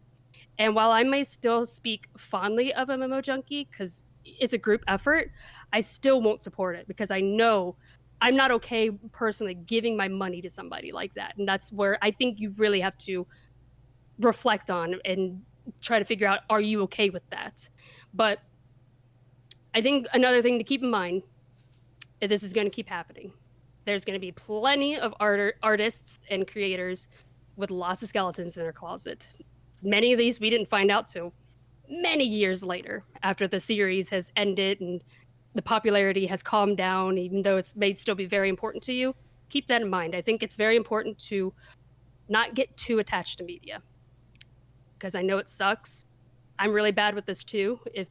And while I may still speak fondly of MMO Junkie because it's a group effort, I still won't support it because I know I'm not okay personally giving my money to somebody like that. And that's where I think you really have to reflect on and try to figure out, are you okay with that? But I think another thing to keep in mind, is this is going to keep happening. There's going to be plenty of artists and creators with lots of skeletons in their closet. Many of these we didn't find out till many years later after the series has ended and the popularity has calmed down, even though it may still be very important to you. Keep that in mind. I think it's very important to not get too attached to media because I know it sucks. I'm really bad with this too. If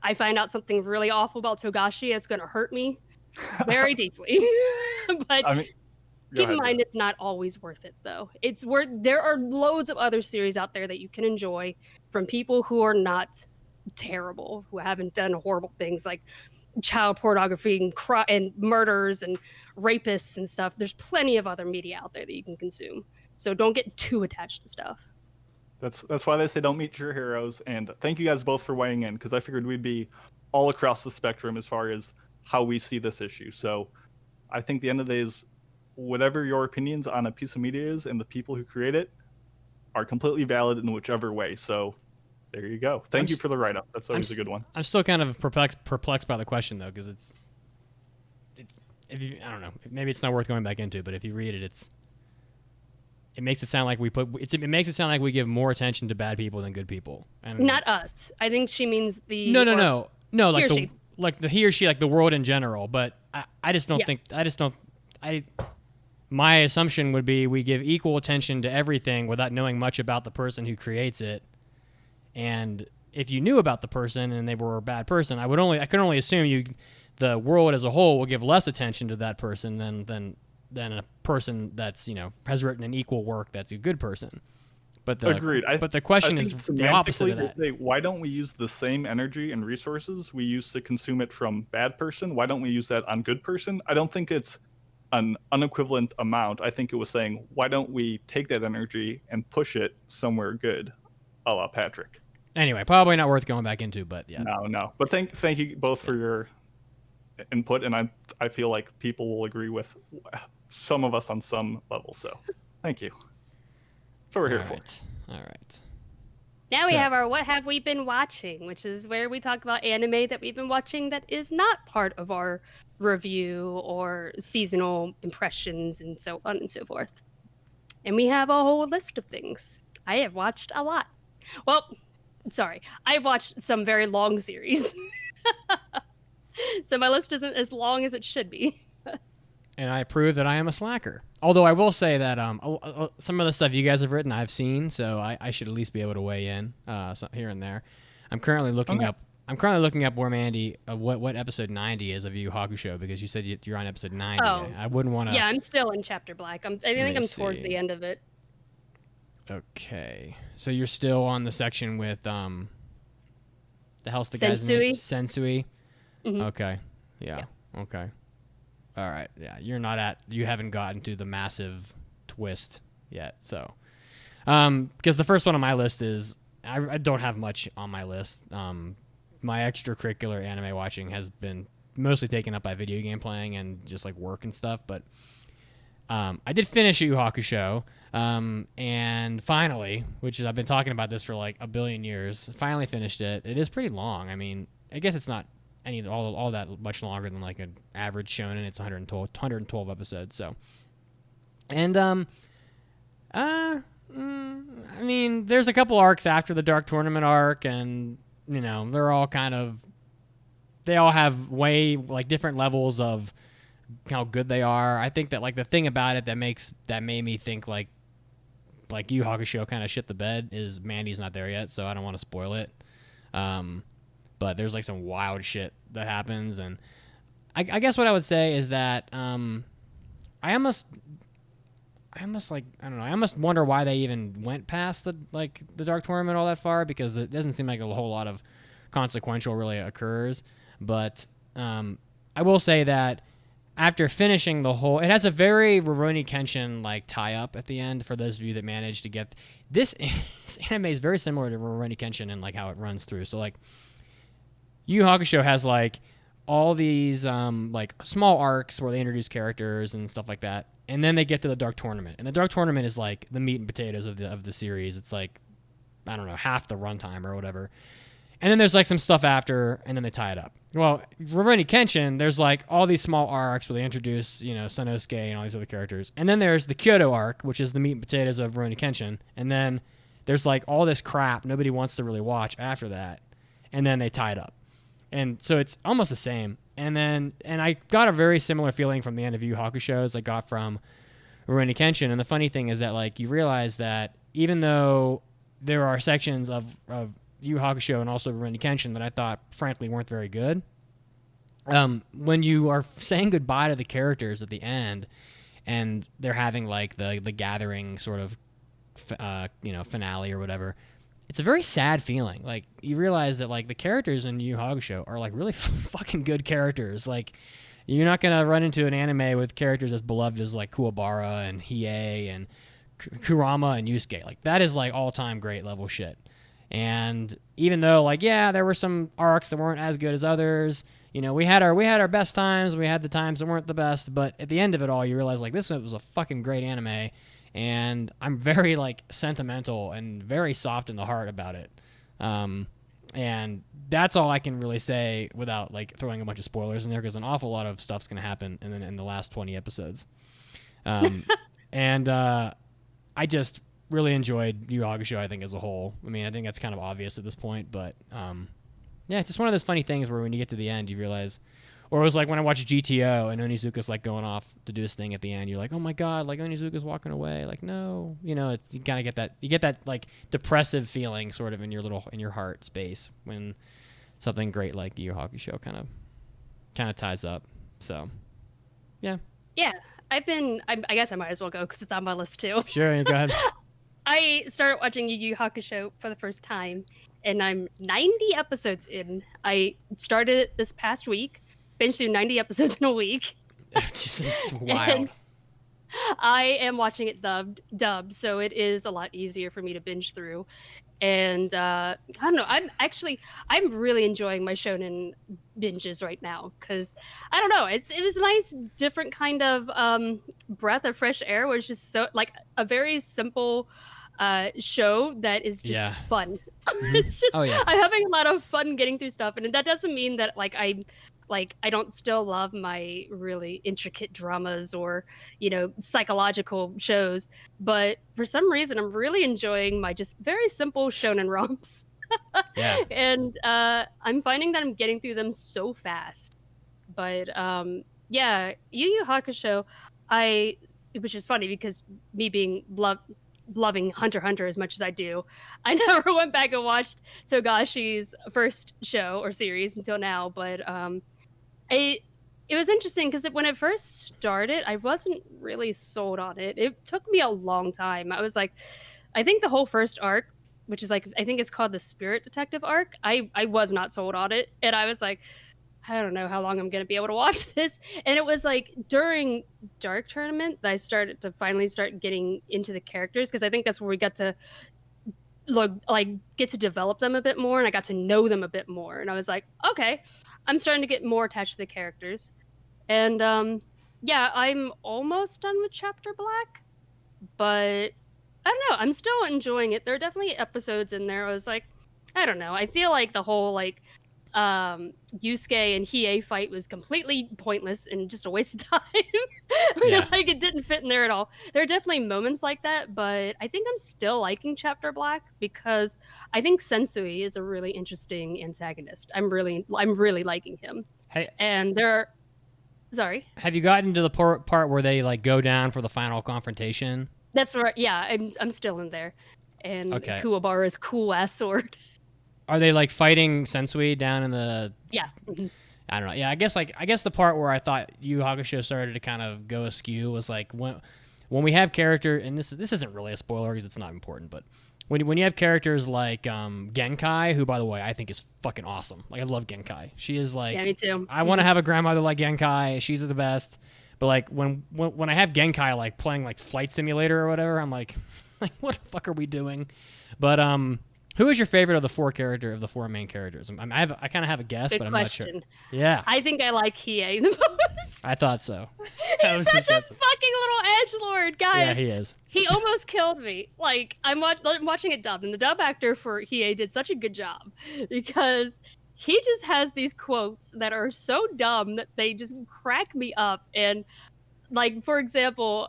I find out something really awful about Togashi, it's going to hurt me very deeply. But keep in mind, it's not always worth it, though. There are loads of other series out there that you can enjoy from people who are not terrible, who haven't done horrible things like child pornography and murders and rapists and stuff. There's plenty of other media out there that you can consume. So don't get too attached to stuff. That's why they say don't meet your heroes. And thank you guys both for weighing in, because I figured we'd be all across the spectrum as far as how we see this issue. So I think the end of the day is whatever your opinions on a piece of media is and the people who create it are completely valid in whichever way. So there you go. Thank you for the write-up. That's always a good one. I'm still kind of perplexed by the question, though, because it's I don't know. Maybe it's not worth going back into, but if you read it, it makes it sound like it makes it sound like we give more attention to bad people than good people. And not us. I think she means the no, like he or she, like the world in general. But I just don't think my assumption would be we give equal attention to everything without knowing much about the person who creates it. And if you knew about the person and they were a bad person, I could only assume the world as a whole will give less attention to that person than a person that's, has written an equal work that's a good person. But Agreed. But the question is the opposite of that. Why don't we use the same energy and resources we used to consume it from bad person? Why don't we use that on good person? I don't think it's an unequivalent amount. I think it was saying, why don't we take that energy and push it somewhere good, a la Patrick. Anyway, probably not worth going back into, but yeah. No. But thank you both for your input, and I feel like people will agree with some of us on some level. So thank you. That's what we're here for. All right. Now we have our What Have We Been Watching, which is where we talk about anime that we've been watching that is not part of our review or seasonal impressions and so on and so forth. And we have a whole list of things. I have watched a lot. Well, sorry. I watched some very long series. So my list isn't as long as it should be. And I prove that I am a slacker. Although I will say that some of the stuff you guys have written I've seen, so I should at least be able to weigh in here and there. I'm currently looking up where Mandi what episode 90 is of Yu Yu Hakusho, because you said you're on episode 90. Oh. I wouldn't want to. Yeah, I'm still in chapter black. I think I'm towards the end of it. Okay, so you're still on the section with the hell's the guy's name? Sensui. Mm-hmm. Okay. Yeah. Okay. All right. Yeah. You haven't gotten to the massive twist yet. So, because the first one on my list is, I don't have much on my list. My extracurricular anime watching has been mostly taken up by video game playing and just like work and stuff. But, I did finish Yu Yu Hakusho. And finally, I've been talking about this for like a billion years, finally finished it. It is pretty long. I mean, I guess it's not all that much longer than like an average shonen. It's 112 episodes. So, and I mean, there's a couple arcs after the Dark Tournament arc, and they're all they all have way like different levels of how good they are. I think that like the thing about it that made me think like Yu Yu Hakusho kind of shit the bed is Mandi's not there yet, so I don't want to spoil it. But there's like some wild shit that happens, and I guess what I would say is that I almost wonder why they even went past the Dark Tournament all that far, because it doesn't seem like a whole lot of consequential really occurs. But I will say that after finishing the whole, it has a very Rurouni Kenshin like tie up at the end. For those of you that managed to get this anime is very similar to Rurouni Kenshin and like how it runs through. So like Yu Yu Hakusho has like all these like small arcs where they introduce characters and stuff like that, and then they get to the Dark Tournament, and the Dark Tournament is like the meat and potatoes of the series. It's like, I don't know, half the runtime or whatever. And then there's like some stuff after, and then they tie it up. Well, Rurouni Kenshin, there's like all these small arcs where they introduce, Sanosuke and all these other characters. And then there's the Kyoto arc, which is the meat and potatoes of Rurouni Kenshin. And then there's like all this crap nobody wants to really watch after that. And then they tie it up. And so it's almost the same. And I got a very similar feeling from the end of Yu Yu Hakusho as I got from Rurouni Kenshin. And the funny thing is that like you realize that even though there are sections of Yu Yu Hakusho and also Rurouni Kenshin that I thought frankly weren't very good, when you are saying goodbye to the characters at the end and they're having like the gathering sort of finale or whatever, it's a very sad feeling. Like you realize that like the characters in Yu Yu Hakusho are like really fucking good characters. Like you're not gonna run into an anime with characters as beloved as like Kuwabara and Hiei and Kurama and Yusuke. Like that is like all-time great level shit. And even though like there were some arcs that weren't as good as others, we had our best times, we had the times that weren't the best, but at the end of it all you realize like this was a fucking great anime, and I'm very like sentimental and very soft in the heart about it. And that's all I can really say without like throwing a bunch of spoilers in there, because an awful lot of stuff's going to happen in the last 20 episodes. And I just really enjoyed Yu Yu Hakusho, I think, as a whole. I mean, I think that's kind of obvious at this point, but it's just one of those funny things where when you get to the end, you realize Or it was like when I watched GTO and Onizuka's like going off to do his thing at the end. You're like, oh my god, like Onizuka's walking away. Like no, it's you kind of get that like depressive feeling sort of in your heart space when something great like Yu Yu Hakusho kind of ties up. So, yeah. Yeah, I guess I might as well go because it's on my list too. Sure, go ahead. I started watching Yu Yu Hakusho for the first time, and I'm 90 episodes in. I started it this past week, binged through 90 episodes in a week. It's wild. And I am watching it dubbed, so it is a lot easier for me to binge through. And I don't know, I'm really enjoying my shonen binges right now because I don't know, it was a nice different kind of breath of fresh air, which is so like a very simple show that is just fun. It's just I'm having a lot of fun getting through stuff, and that doesn't mean that I don't still love my really intricate dramas or, psychological shows, but for some reason I'm really enjoying my just very simple shonen romps. Yeah. And I'm finding that I'm getting through them so fast. But Yu Yu Hakusho, which is funny because me being loving Hunter x Hunter as much as I do, I never went back and watched Togashi's first show or series until now, but it was interesting because when it first started, I wasn't really sold on it. It took me a long time. I was like, I think the whole first arc, which is like, I think it's called the Spirit Detective arc, I was not sold on it. And I was like, I don't know how long I'm going to be able to watch this. And it was like during Dark Tournament that I started to finally start getting into the characters, because I think that's where we got to get to develop them a bit more, and I got to know them a bit more. And I was like, okay, I'm starting to get more attached to the characters. And I'm almost done with Chapter Black, but I don't know, I'm still enjoying it. There are definitely episodes in there I was like, I don't know, I feel like the whole Yusuke and Hiei fight was completely pointless and just a waste of time. Like it didn't fit in there at all. There are definitely moments like that, but I think I'm still liking Chapter Black because I think Sensui is a really interesting antagonist. I'm really liking him. Hey, and sorry. Have you gotten to the part where they like go down for the final confrontation? That's right. Yeah, I'm still in there. And Kuwabara's cool ass sword. Are they like fighting Sensui down in the? Yeah. I don't know. Yeah, I guess the part where I thought Yu Yu Hakusho started to kind of go askew was like when we have character, and this isn't really a spoiler because it's not important, but when you have characters like Genkai, who by the way I think is fucking awesome. Like I love Genkai. She is like, yeah, me too. I want to have a grandmother like Genkai. She's the best. But like when I have Genkai like playing like Flight Simulator or whatever, I'm like what the fuck are we doing? But who is your favorite of the four main characters? I kind of have a guess, Good but I'm question. not sure. Yeah, I think I like Hiei the most. I thought so. He's such a fucking little edgelord, guys. Yeah, he is. He almost killed me. Like I'm watching it dubbed, and the dub actor for Hiei did such a good job because he just has these quotes that are so dumb that they just crack me up. And like, for example,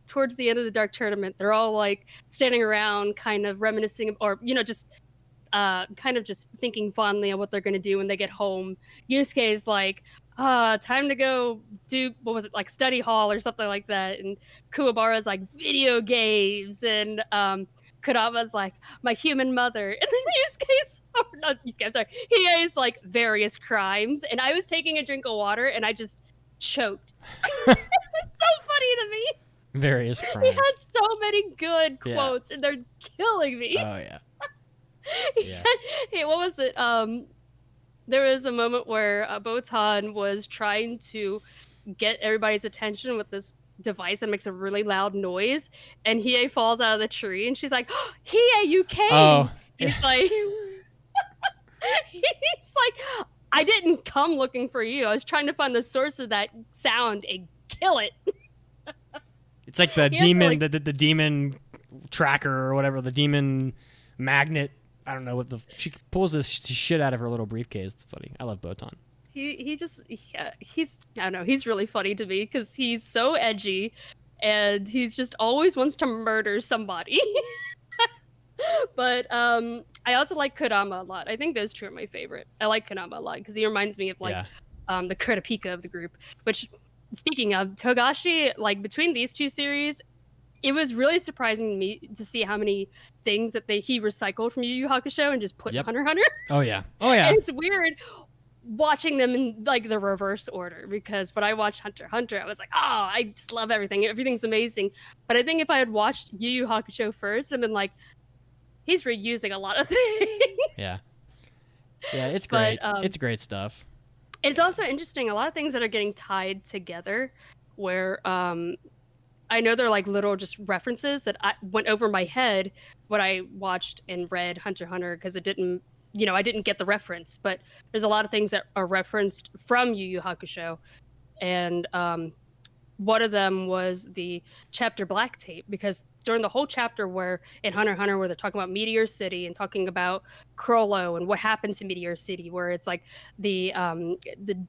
towards the end of the Dark Tournament, they're all like standing around kind of reminiscing or, just kind of just thinking fondly on what they're going to do when they get home. Yusuke's like, time to go do, what was it, like study hall or something like that. And Kuwabara's like, video games. And Kurama's like, my human mother. And then Hiei's like, various crimes. And I was taking a drink of water and I just choked. It's so funny to me. Various crimes. He has so many good quotes, and they're killing me. Oh yeah. Yeah. Hey, what was it? There was a moment where Botan was trying to get everybody's attention with this device that makes a really loud noise, and Hiei falls out of the tree, and she's like, oh, "Hiei, you came!" Oh. He's like, I didn't come looking for you. I was trying to find the source of that sound and kill it. It's like the demon, the demon tracker or whatever, the demon magnet. I don't know she pulls this shit out of her little briefcase. It's funny. I love Botan. He's I don't know. He's really funny to me because he's so edgy, and he's just always wants to murder somebody. But I also like Kurama a lot. I think those two are my favorite. I like Kurama a lot because he reminds me of the Kurapika of the group. Which, speaking of Togashi, like between these two series, it was really surprising to me to see how many things that he recycled from Yu Yu Hakusho and just put in Hunter x Hunter. Oh yeah. And it's weird watching them in like the reverse order, because when I watched Hunter x Hunter, I was like, oh, I just love everything. Everything's amazing. But I think if I had watched Yu Yu Hakusho first, I'd been like, he's reusing a lot of things. Yeah. Yeah, it's great. But, it's great stuff. It's also interesting, a lot of things that are getting tied together where I know they're like little just references that I went over my head when I watched and read Hunter x Hunter, because it didn't, I didn't get the reference. But there's a lot of things that are referenced from Yu Yu Hakusho. And one of them was the chapter Black Tape, because during the whole chapter where in Hunter x Hunter, where they're talking about Meteor City and talking about Crollo and what happened to Meteor City, where it's like the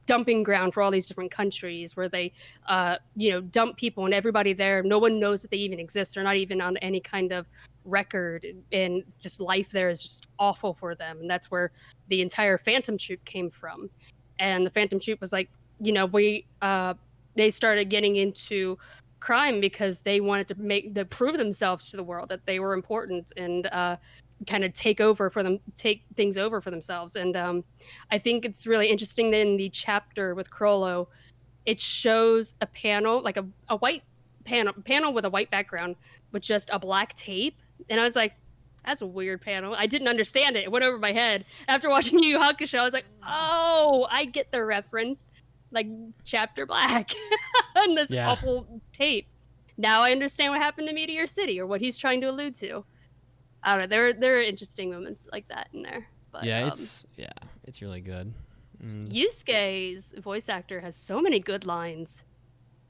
dumping ground for all these different countries, where they dump people and everybody there, no one knows that they even exist. They're not even on any kind of record, and just life there is just awful for them. And that's where the entire Phantom Troop came from. And the Phantom Troop was like, they started getting into crime because they wanted to prove themselves to the world that they were important, and kind of take things over for themselves. And I think it's really interesting that in the chapter with Crollo, it shows a panel, like a white panel with a white background with just a black tape. And I was like, that's a weird panel. I didn't understand it. It went over my head. After watching Yu Yu Hakusho, I was like, oh, I get the reference. Like chapter Black and this awful tape. Now I understand what happened to Meteor City, or what he's trying to allude to. I don't know. There are interesting moments like that in there. But, it's really good. Yusuke's voice actor has so many good lines.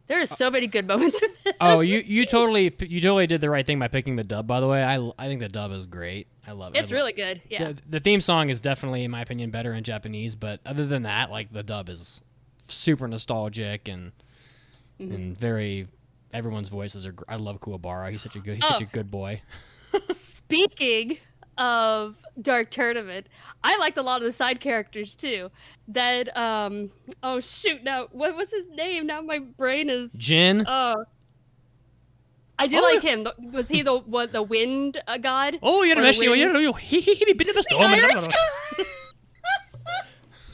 There are so many good moments with him. Oh, you totally did the right thing by picking the dub. By the way, I think the dub is great. I love it. It's really good. Yeah. The theme song is definitely, in my opinion, better in Japanese. But other than that, like, the dub is super nostalgic and very, everyone's voices are. I love Kuwabara. He's such a good boy. Speaking of Dark Tournament, I liked a lot of the side characters too. That oh shoot, now what was his name? Now my brain is Jin. Oh, I do like him. Was he the wind god? Oh, you're the he been in the storm.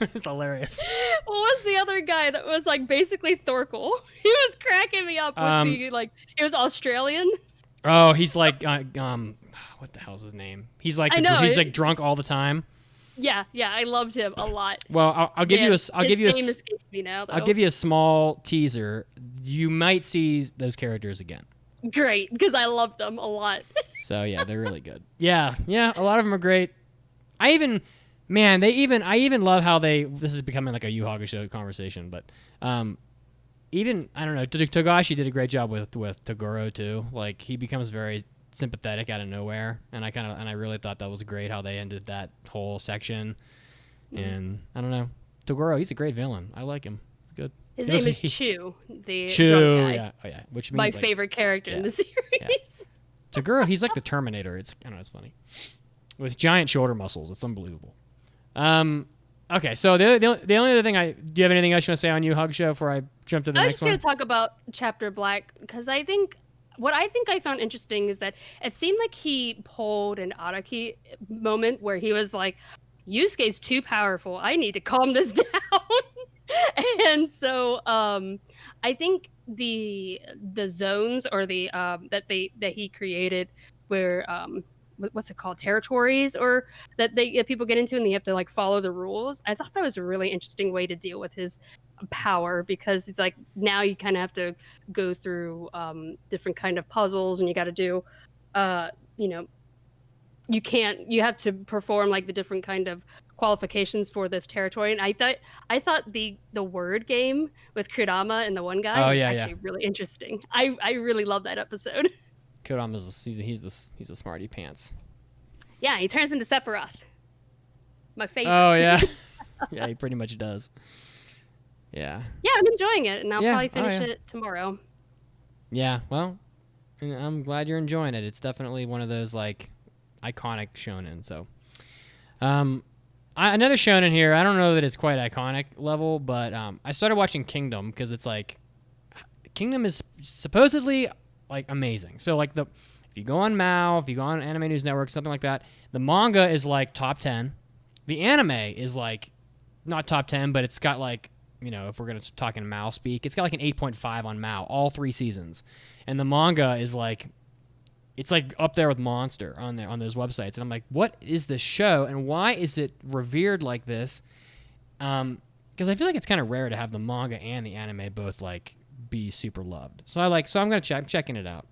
It's hilarious. What was the other guy that was like basically Thorkel? He was cracking me up with he was Australian. Oh, he's like what the hell's his name? He's like he's like drunk all the time. Yeah, I loved him a lot. Well, I'll give you a small teaser. You might see those characters again. Great, because I love them a lot. So yeah, they're really good. Yeah, a lot of them are great. I even love how this is becoming like a Yu Hakusho conversation, but even, I don't know, Togashi did a great job with Toguro too. Like, he becomes very sympathetic out of nowhere, and I really thought that was great how they ended that whole section. And I don't know, Toguro, he's a great villain. I like him. It's good. His name is Chu, the drunk guy. Yeah, which means my favorite character in the series. Yeah. Toguro, he's like the Terminator. It's funny with giant shoulder muscles. It's unbelievable. Okay, so the only other thing do you have anything else you want to say on Yu Hakusho before I jump to the next one? I was just going to talk about Chapter Black, because I think I found interesting is that it seemed like he pulled an Araki moment where he was like, Yusuke's too powerful. I need to calm this down. And so I think the zones or the that he created where what's it called, territories, or that people get into and they have to like follow the rules. I thought that was a really interesting way to deal with his power, because it's like now you kind of have to go through different kind of puzzles, and you got to do you have to perform like the different kind of qualifications for this territory. And I thought the word game with Kurama and the one guy was actually really interesting. I really love that episode. Kurama's he's a smarty pants. Yeah, he turns into Sephiroth. My favorite. Oh yeah. Yeah, he pretty much does. Yeah. Yeah, I'm enjoying it, and I'll probably finish it tomorrow. Yeah, well, I'm glad you're enjoying it. It's definitely one of those like iconic shonen. So, Another shonen here. I don't know that it's quite iconic level, but I started watching Kingdom because it's like Kingdom is supposedly like amazing. So like if you go on Mao, if you go on Anime News Network, something like that, the manga is like top 10. The anime is like not top 10, but it's got like, you know, if we're gonna talk in Mao speak, it's got like an 8.5 on Mao, all 3 seasons, and the manga is like. It's like up there with Monster on those websites. And I'm like, what is this show and why is it revered like this? Because I feel like it's kind of rare to have the manga and the anime both like be super loved. So I'm going to check. I'm checking it out.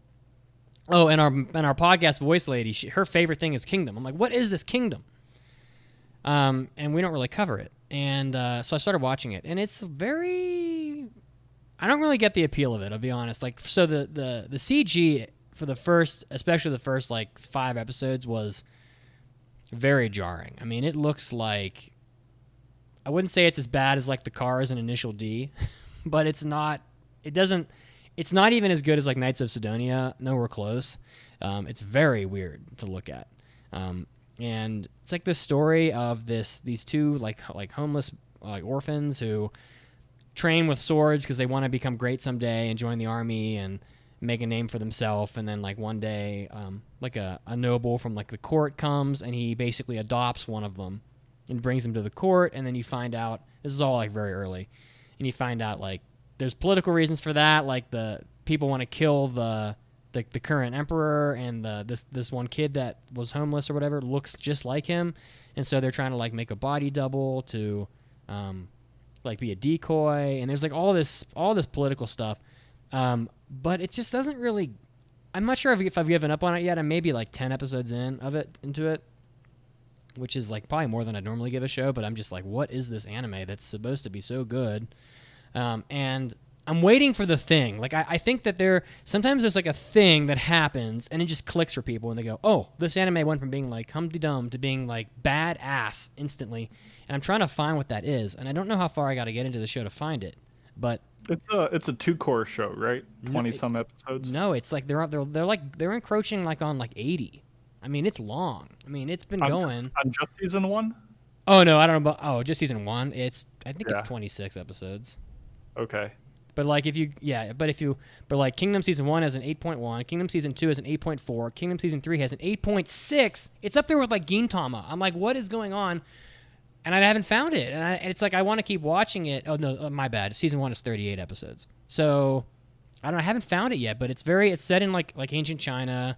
Oh, and our podcast voice lady, her favorite thing is Kingdom. I'm like, what is this Kingdom? And we don't really cover it. And so I started watching it, and it's very. I don't really get the appeal of it. I'll be honest. Like, so the CG. For especially the first like 5 episodes was very jarring. I mean, it looks like, I wouldn't say it's as bad as like the Cars and Initial D, but it's not even as good as like Knights of Sidonia, nowhere close. It's very weird to look at. And it's like this story of these 2 like homeless like orphans who train with swords because they want to become great someday and join the army and make a name for themselves, and then like one day like a noble from like the court comes and he basically adopts one of them and brings him to the court, and then you find out, this is all like very early, and you find out like there's political reasons for that, like the people want to kill the current emperor, and this one kid that was homeless or whatever looks just like him, and so they're trying to like make a body double to like be a decoy, and there's like all this political stuff. But it just doesn't really. I'm not sure if I've given up on it yet. I'm maybe like 10 episodes into it, which is like probably more than I'd normally give a show. But I'm just like, what is this anime that's supposed to be so good? And I'm waiting for the thing. Like I think that sometimes there's like a thing that happens and it just clicks for people and they go, oh, this anime went from being like hum-de-dum to being like badass instantly. And I'm trying to find what that is, and I don't know how far I got to get into the show to find it, but. It's a 2-core show, right? 20 some episodes. No, it's like they're encroaching like on like 80. I mean, it's long. I mean, it's been going on just season 1. Oh no, I don't know about just season 1. It's 26 episodes. Okay. But like but like Kingdom season 1 has an 8.1, Kingdom season 2 has an 8.4, Kingdom season 3 has an 8.6. It's up there with like Gintama. I'm like, what is going on? And I haven't found it, and it's like I want to keep watching it. Oh no, my bad. Season 1 is 38 episodes, so I haven't found it yet. But it's set in like ancient China,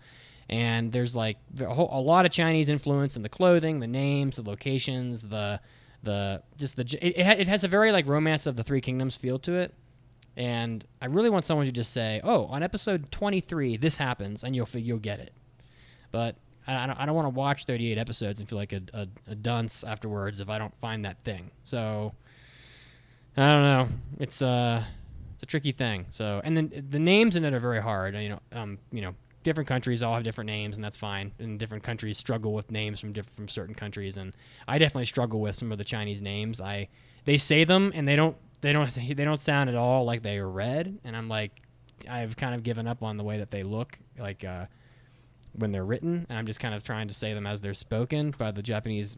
and there's like a lot of Chinese influence in the clothing, the names, the locations, it has a very like Romance of the Three Kingdoms feel to it. And I really want someone to just say, oh, on episode 23 this happens, and you'll get it. But I don't want to watch 38 episodes and feel like a dunce afterwards if I don't find that thing. So I don't know. It's a tricky thing. So, and then the names in it are very hard. Different countries all have different names, and that's fine. And different countries struggle with names from certain countries, and I definitely struggle with some of the Chinese names. They say them and they don't sound at all like they are read, and I'm like, I've kind of given up on the way that they look like. When they're written, and I'm just kind of trying to say them as they're spoken by the Japanese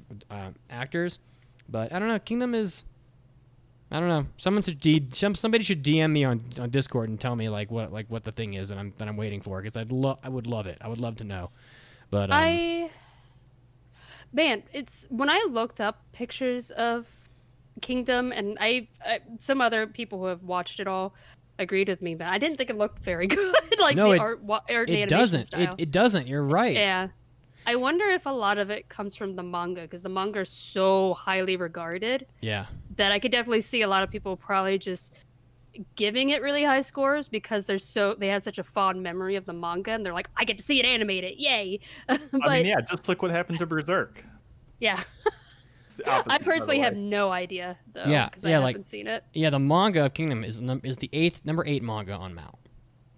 actors. But I don't know. Kingdom is, I don't know. Somebody should DM me on Discord and tell me what the thing is that I'm waiting for, because I would love it. I would love to know. But it's when I looked up pictures of Kingdom, and some other people who have watched it all agreed with me, but I didn't think it looked very good. It doesn't. Style. It doesn't. You're right. Yeah. I wonder if a lot of it comes from the manga, because the manga is so highly regarded. Yeah. That I could definitely see a lot of people probably just giving it really high scores because they have such a fond memory of the manga, and they're like, I get to see it animated, yay! Just look what happened to Berserk. Yeah. I personally have no idea though, because I haven't seen it. Yeah, the manga of Kingdom is the number 8 manga on Mao.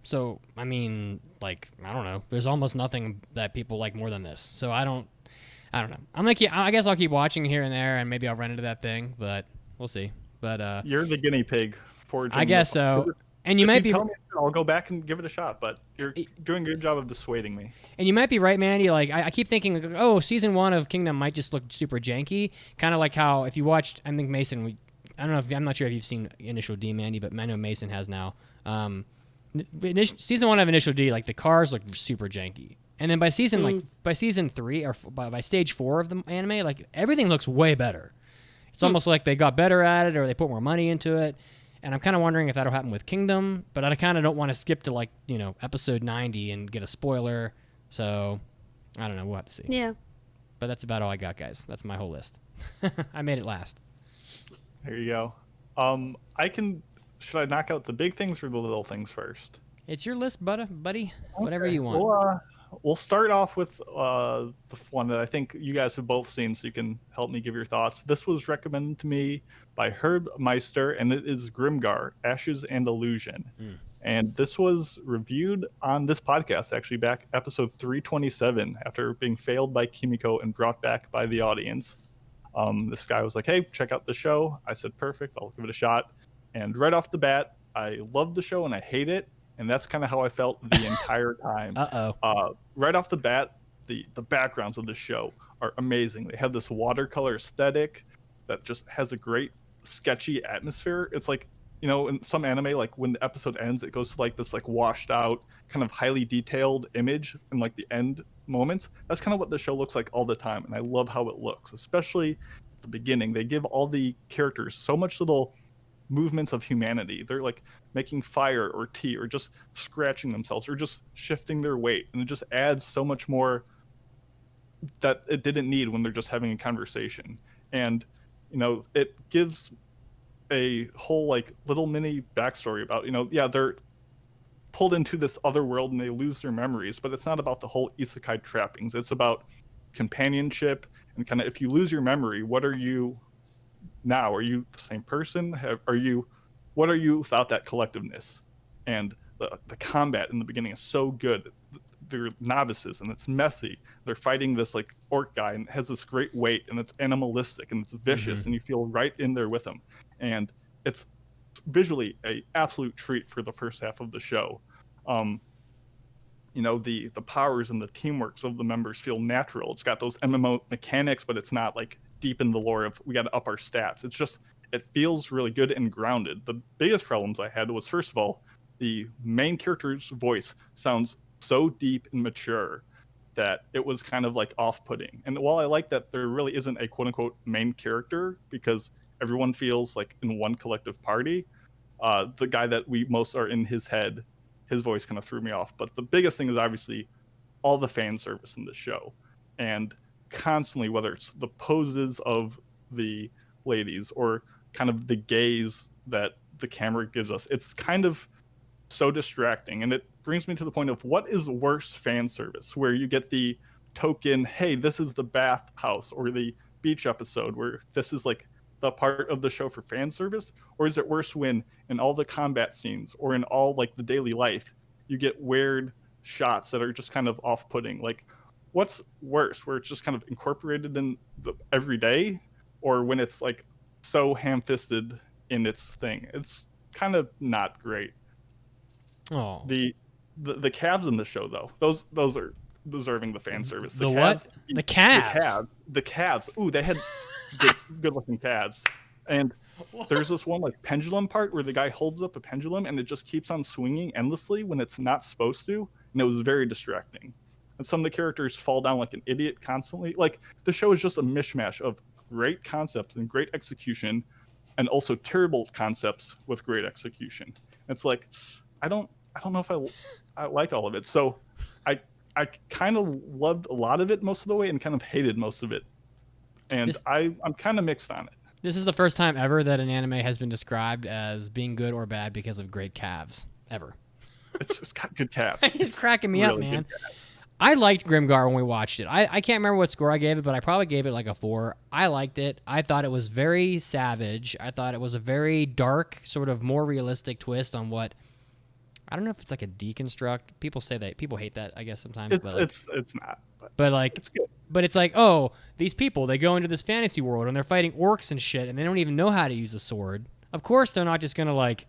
So I mean, like, I don't know. There's almost nothing that people like more than this. So I don't know. I guess I'll keep watching here and there, and maybe I'll run into that thing, but we'll see. But you're the guinea pig for. I guess so. And you If might be tell me, I'll go back and give it a shot. But you're doing a good job of dissuading me. And you might be right, Mandy. Like I keep thinking, like, oh, season 1 of Kingdom might just look super janky, kind of like how if you watched, I think Mason. I don't know if I'm not sure if you've seen Initial D, Mandy, but I know Mason has now. Season 1 of Initial D, like the cars look super janky, and then by season by season 3 or by stage 4 of the anime, like everything looks way better. It's almost like they got better at it or they put more money into it. And I'm kind of wondering if that'll happen with Kingdom, but I kind of don't want to skip to episode 90 and get a spoiler. So I don't know. We'll have to see. Yeah. But that's about all I got, guys. That's my whole list. I made it last. There you go. Should I knock out the big things or the little things first? It's your list, buddy. Whatever you want. We'll start off with the one that I think you guys have both seen, so you can help me give your thoughts. This was recommended to me by Herb Meister, and it is Grimgar, Ashes and Illusion. And this was reviewed on this podcast, actually, back episode 327, after being failed by Kimiko and brought back by the audience. This guy was like, hey, check out the show. I said, perfect, I'll give it a shot. And right off the bat, I love the show and I hate it. And that's kind of how I felt the entire time. Right off the bat, the backgrounds of the show are amazing. They have this watercolor aesthetic that just has a great sketchy atmosphere. It's like, in some anime, like when the episode ends, it goes to like this like washed out, kind of highly detailed image in like the end moments. That's kind of what the show looks like all the time. And I love how it looks, especially at the beginning. They give all the characters so much little movements of humanity. They're like making fire or tea or just scratching themselves or just shifting their weight, and it just adds so much more that it didn't need when they're just having a conversation. And it gives a whole like little mini backstory about they're pulled into this other world and they lose their memories, but it's not about the whole isekai trappings. It's about companionship and kind of, if you lose your memory, what are you now? Are you the same person? What are you without that collectiveness? And the combat in the beginning is so good. They're novices and it's messy. They're fighting this like orc guy and it has this great weight and it's animalistic and it's vicious and you feel right in there with him. And it's visually a absolute treat for the first half of the show. The powers and the teamworks of the members feel natural. It's got those MMO mechanics, but it's not like deep in the lore of we got to up our stats. It's just, it feels really good and grounded. The biggest problems I had was, first of all, the main character's voice sounds so deep and mature that it was kind of like off-putting. And while I like that there really isn't a quote-unquote main character because everyone feels like in one collective party, the guy that we most are in his head, his voice kind of threw me off. But the biggest thing is obviously all the fan service in the show. And constantly, whether it's the poses of the ladies or kind of the gaze that the camera gives us, it's kind of so distracting. And it brings me to the point of, what is worse fan service, where you get the token, hey, this is the bathhouse or the beach episode where this is like the part of the show for fan service? Or is it worse when in all the combat scenes or in all like the daily life, you get weird shots that are just kind of off-putting? Like, what's worse, where it's just kind of incorporated in the everyday, or when it's like so ham-fisted in its thing? It's kind of not great. Oh, the calves in the show, though, those are deserving the fan service. The calves, what? The calves. The calves. Ooh, they had good looking calves. And there's this one like pendulum part where the guy holds up a pendulum and it just keeps on swinging endlessly when it's not supposed to, and it was very distracting. And some of the characters fall down like an idiot constantly. Like, the show is just a mishmash of great concepts and great execution, and also terrible concepts with great execution. It's like, I don't know if I like all of it. So I kind of loved a lot of it most of the way and kind of hated most of it. And I'm kind of mixed on it. This is the first time ever that an anime has been described as being good or bad because of great calves, ever. It's got good calves. It's cracking me up, man. I liked Grimgar when we watched it. I can't remember what score I gave it, but I probably gave it like a 4. I liked it. I thought it was very savage. I thought it was a very dark, sort of more realistic twist on what... I don't know if it's like a deconstruct. People say that. People hate that, I guess, sometimes. It's not. But like, it's good. But it's like, oh, these people, they go into this fantasy world and they're fighting orcs and shit, and they don't even know how to use a sword. Of course, they're not just gonna like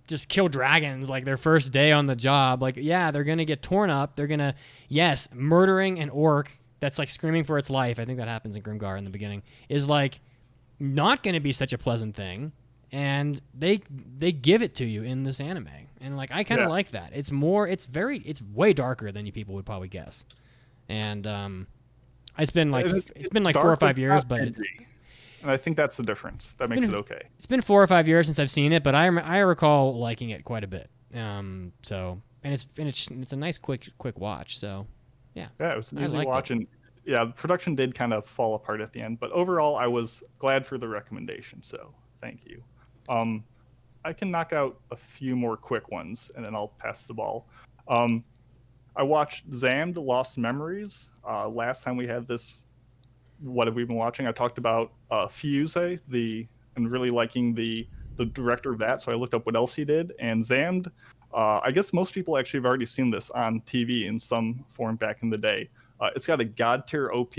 just kill dragons like their first day on the job. Like, yeah, they're gonna get torn up. They're gonna, yes, murdering an orc that's like screaming for its life. I think that happens in Grimgar in the beginning. Is like not gonna be such a pleasant thing, and they give it to you in this anime, and like I kind of like that. It's way darker than you people would probably guess, and it's been like 4 or 5 years, but. And I think that's the difference. That makes it okay. It's been 4 or 5 years since I've seen it, but I recall liking it quite a bit. So it's a nice quick watch. So yeah. Yeah, it was an easy watch, and yeah, the production did kind of fall apart at the end, but overall, I was glad for the recommendation. So thank you. I can knock out a few more quick ones, and then I'll pass the ball. I watched Zammed Lost Memories. Last time we had this. What have we been watching? I talked about Fuse, and really liking the director of that. So I looked up what else he did. And Zammed, I guess most people actually have already seen this on TV in some form back in the day. It's got a god tier OP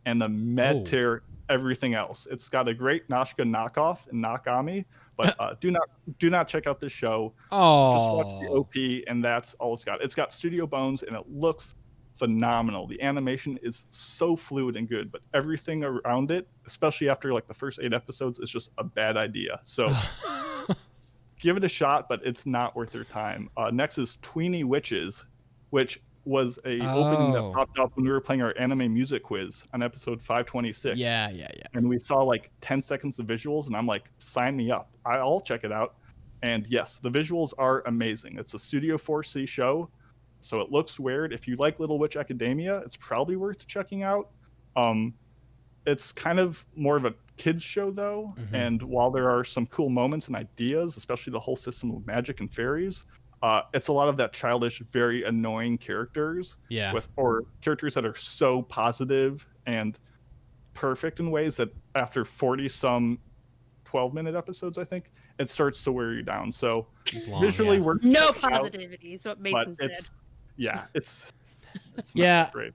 and a med tier everything else. It's got a great Nashka knockoff in Nakami, but do not check out this show. Just watch the OP, and that's all it's got. It's got Studio Bones, and it looks phenomenal. The animation is so fluid and good, but everything around it, especially after like the first 8 episodes, is just a bad idea. So give it a shot, but it's not worth your time. Next is Tweeny Witches, which was a opening that popped up when we were playing our anime music quiz on episode 526. Yeah. And we saw like 10 seconds of visuals, and I'm like, sign me up. I'll check it out. And yes, the visuals are amazing. It's a Studio 4C show. So it looks weird. If you like Little Witch Academia, it's probably worth checking out. It's kind of more of a kids show, though. Mm-hmm. And while there are some cool moments and ideas, especially the whole system of magic and fairies, it's a lot of that childish, very annoying characters. Yeah. Or characters that are so positive and perfect in ways that after 40-some 12-minute episodes, I think, it starts to wear you down. So visually, we're no positivity. So what Mason said. It's not great.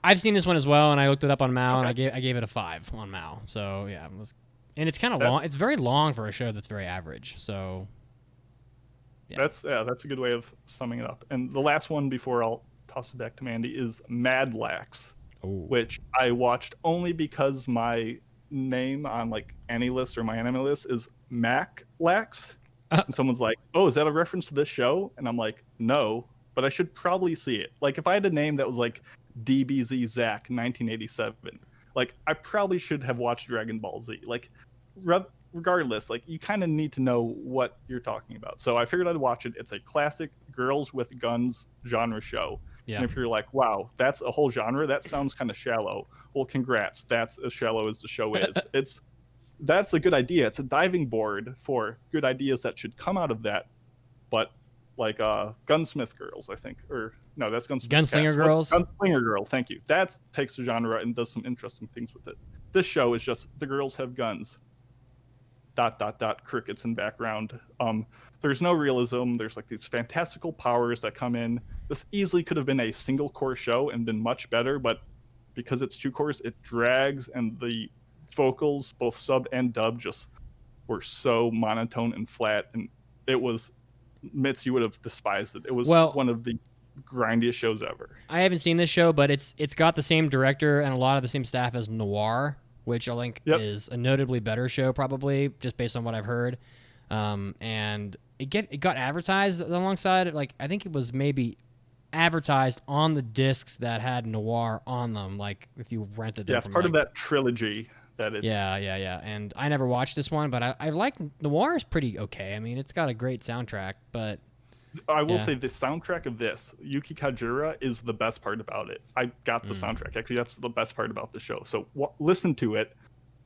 I've seen this one as well, and I looked it up on Mao, and I gave it a 5 on Mao. So yeah, and it's kind of long. It's very long for a show that's very average. So yeah. That's a good way of summing it up. And the last one before I'll toss it back to Mandy is Mad Lax, which I watched only because my name on like any list or my anime list is Mac Lax. And someone's like, "Oh, is that a reference to this show?" And I'm like, "No, but I should probably see it." Like, if I had a name that was like DBZ Zach 1987, like I probably should have watched Dragon Ball Z. Like, regardless, like you kind of need to know what you're talking about. So I figured I'd watch it. It's a classic girls with guns genre show. Yeah. And if you're like, wow, that's a whole genre, that sounds kind of shallow. Well, congrats. That's as shallow as the show is. That's a good idea. It's a diving board for good ideas that should come out of that. But like Gunsmith Girls, I think. Or no, that's Gunslinger Girls. Gunslinger Girl, thank you. That takes the genre and does some interesting things with it. This show is just the girls have guns. ... crickets in background. There's no realism. There's like these fantastical powers that come in. This easily could have been a single core show and been much better, but because it's 2 cores, it drags, and the vocals, both sub and dub, just were so monotone and flat, and it was, Mitz, you would have despised it. It was one of the grindiest shows ever. I haven't seen this show, but it's got the same director and a lot of the same staff as Noir, which I think is a notably better show, probably, just based on what I've heard. And it got advertised alongside, like, I think it was maybe advertised on the discs that had Noir on them, like if you rented them. Yeah, it's part of that trilogy that it's... Yeah. And I never watched this one, but I like Noir is pretty okay. I mean, it's got a great soundtrack, but... I will say the soundtrack of this, Yuki Kajura, is the best part about it. I got the soundtrack. Actually, that's the best part about the show. So listen to it.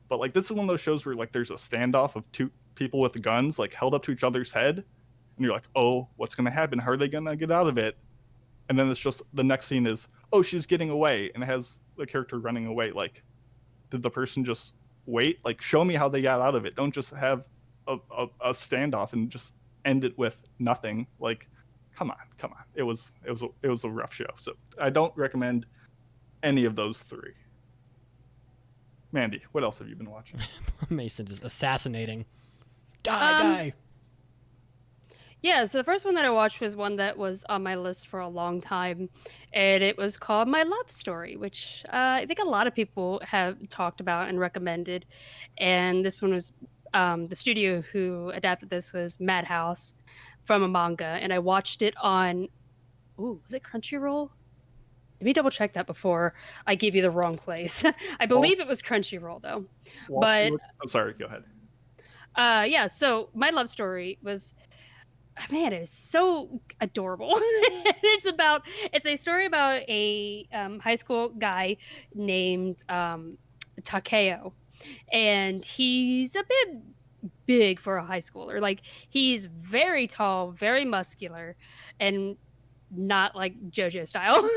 But like, this is one of those shows where like there's a standoff of 2 people with guns like held up to each other's head, and you're like, oh, what's gonna happen? How are they gonna get out of it? And then it's just the next scene is, oh, she's getting away, and it has the character running away. Like, did the person just wait? Like, show me how they got out of it. Don't just have a standoff and just end it with nothing. Like, come on. It was a rough show. So I don't recommend any of those 3. Mandy, what else have you been watching? Mason just assassinating. Die. Yeah, so the first one that I watched was one that was on my list for a long time, and it was called My Love Story, which I think a lot of people have talked about and recommended. And this one was the studio who adapted this was Madhouse from a manga, and I watched it on, ooh, was it Crunchyroll? Let me double check that before I give you the wrong place. I Well, believe it was Crunchyroll though. whilst you But look, I'm sorry, go ahead. yeah, so My Love Story was, man, it was so adorable. It's a story about a high school guy named Takeo, and he's a bit big for a high schooler. Like he's very tall, very muscular, and not like JoJo style.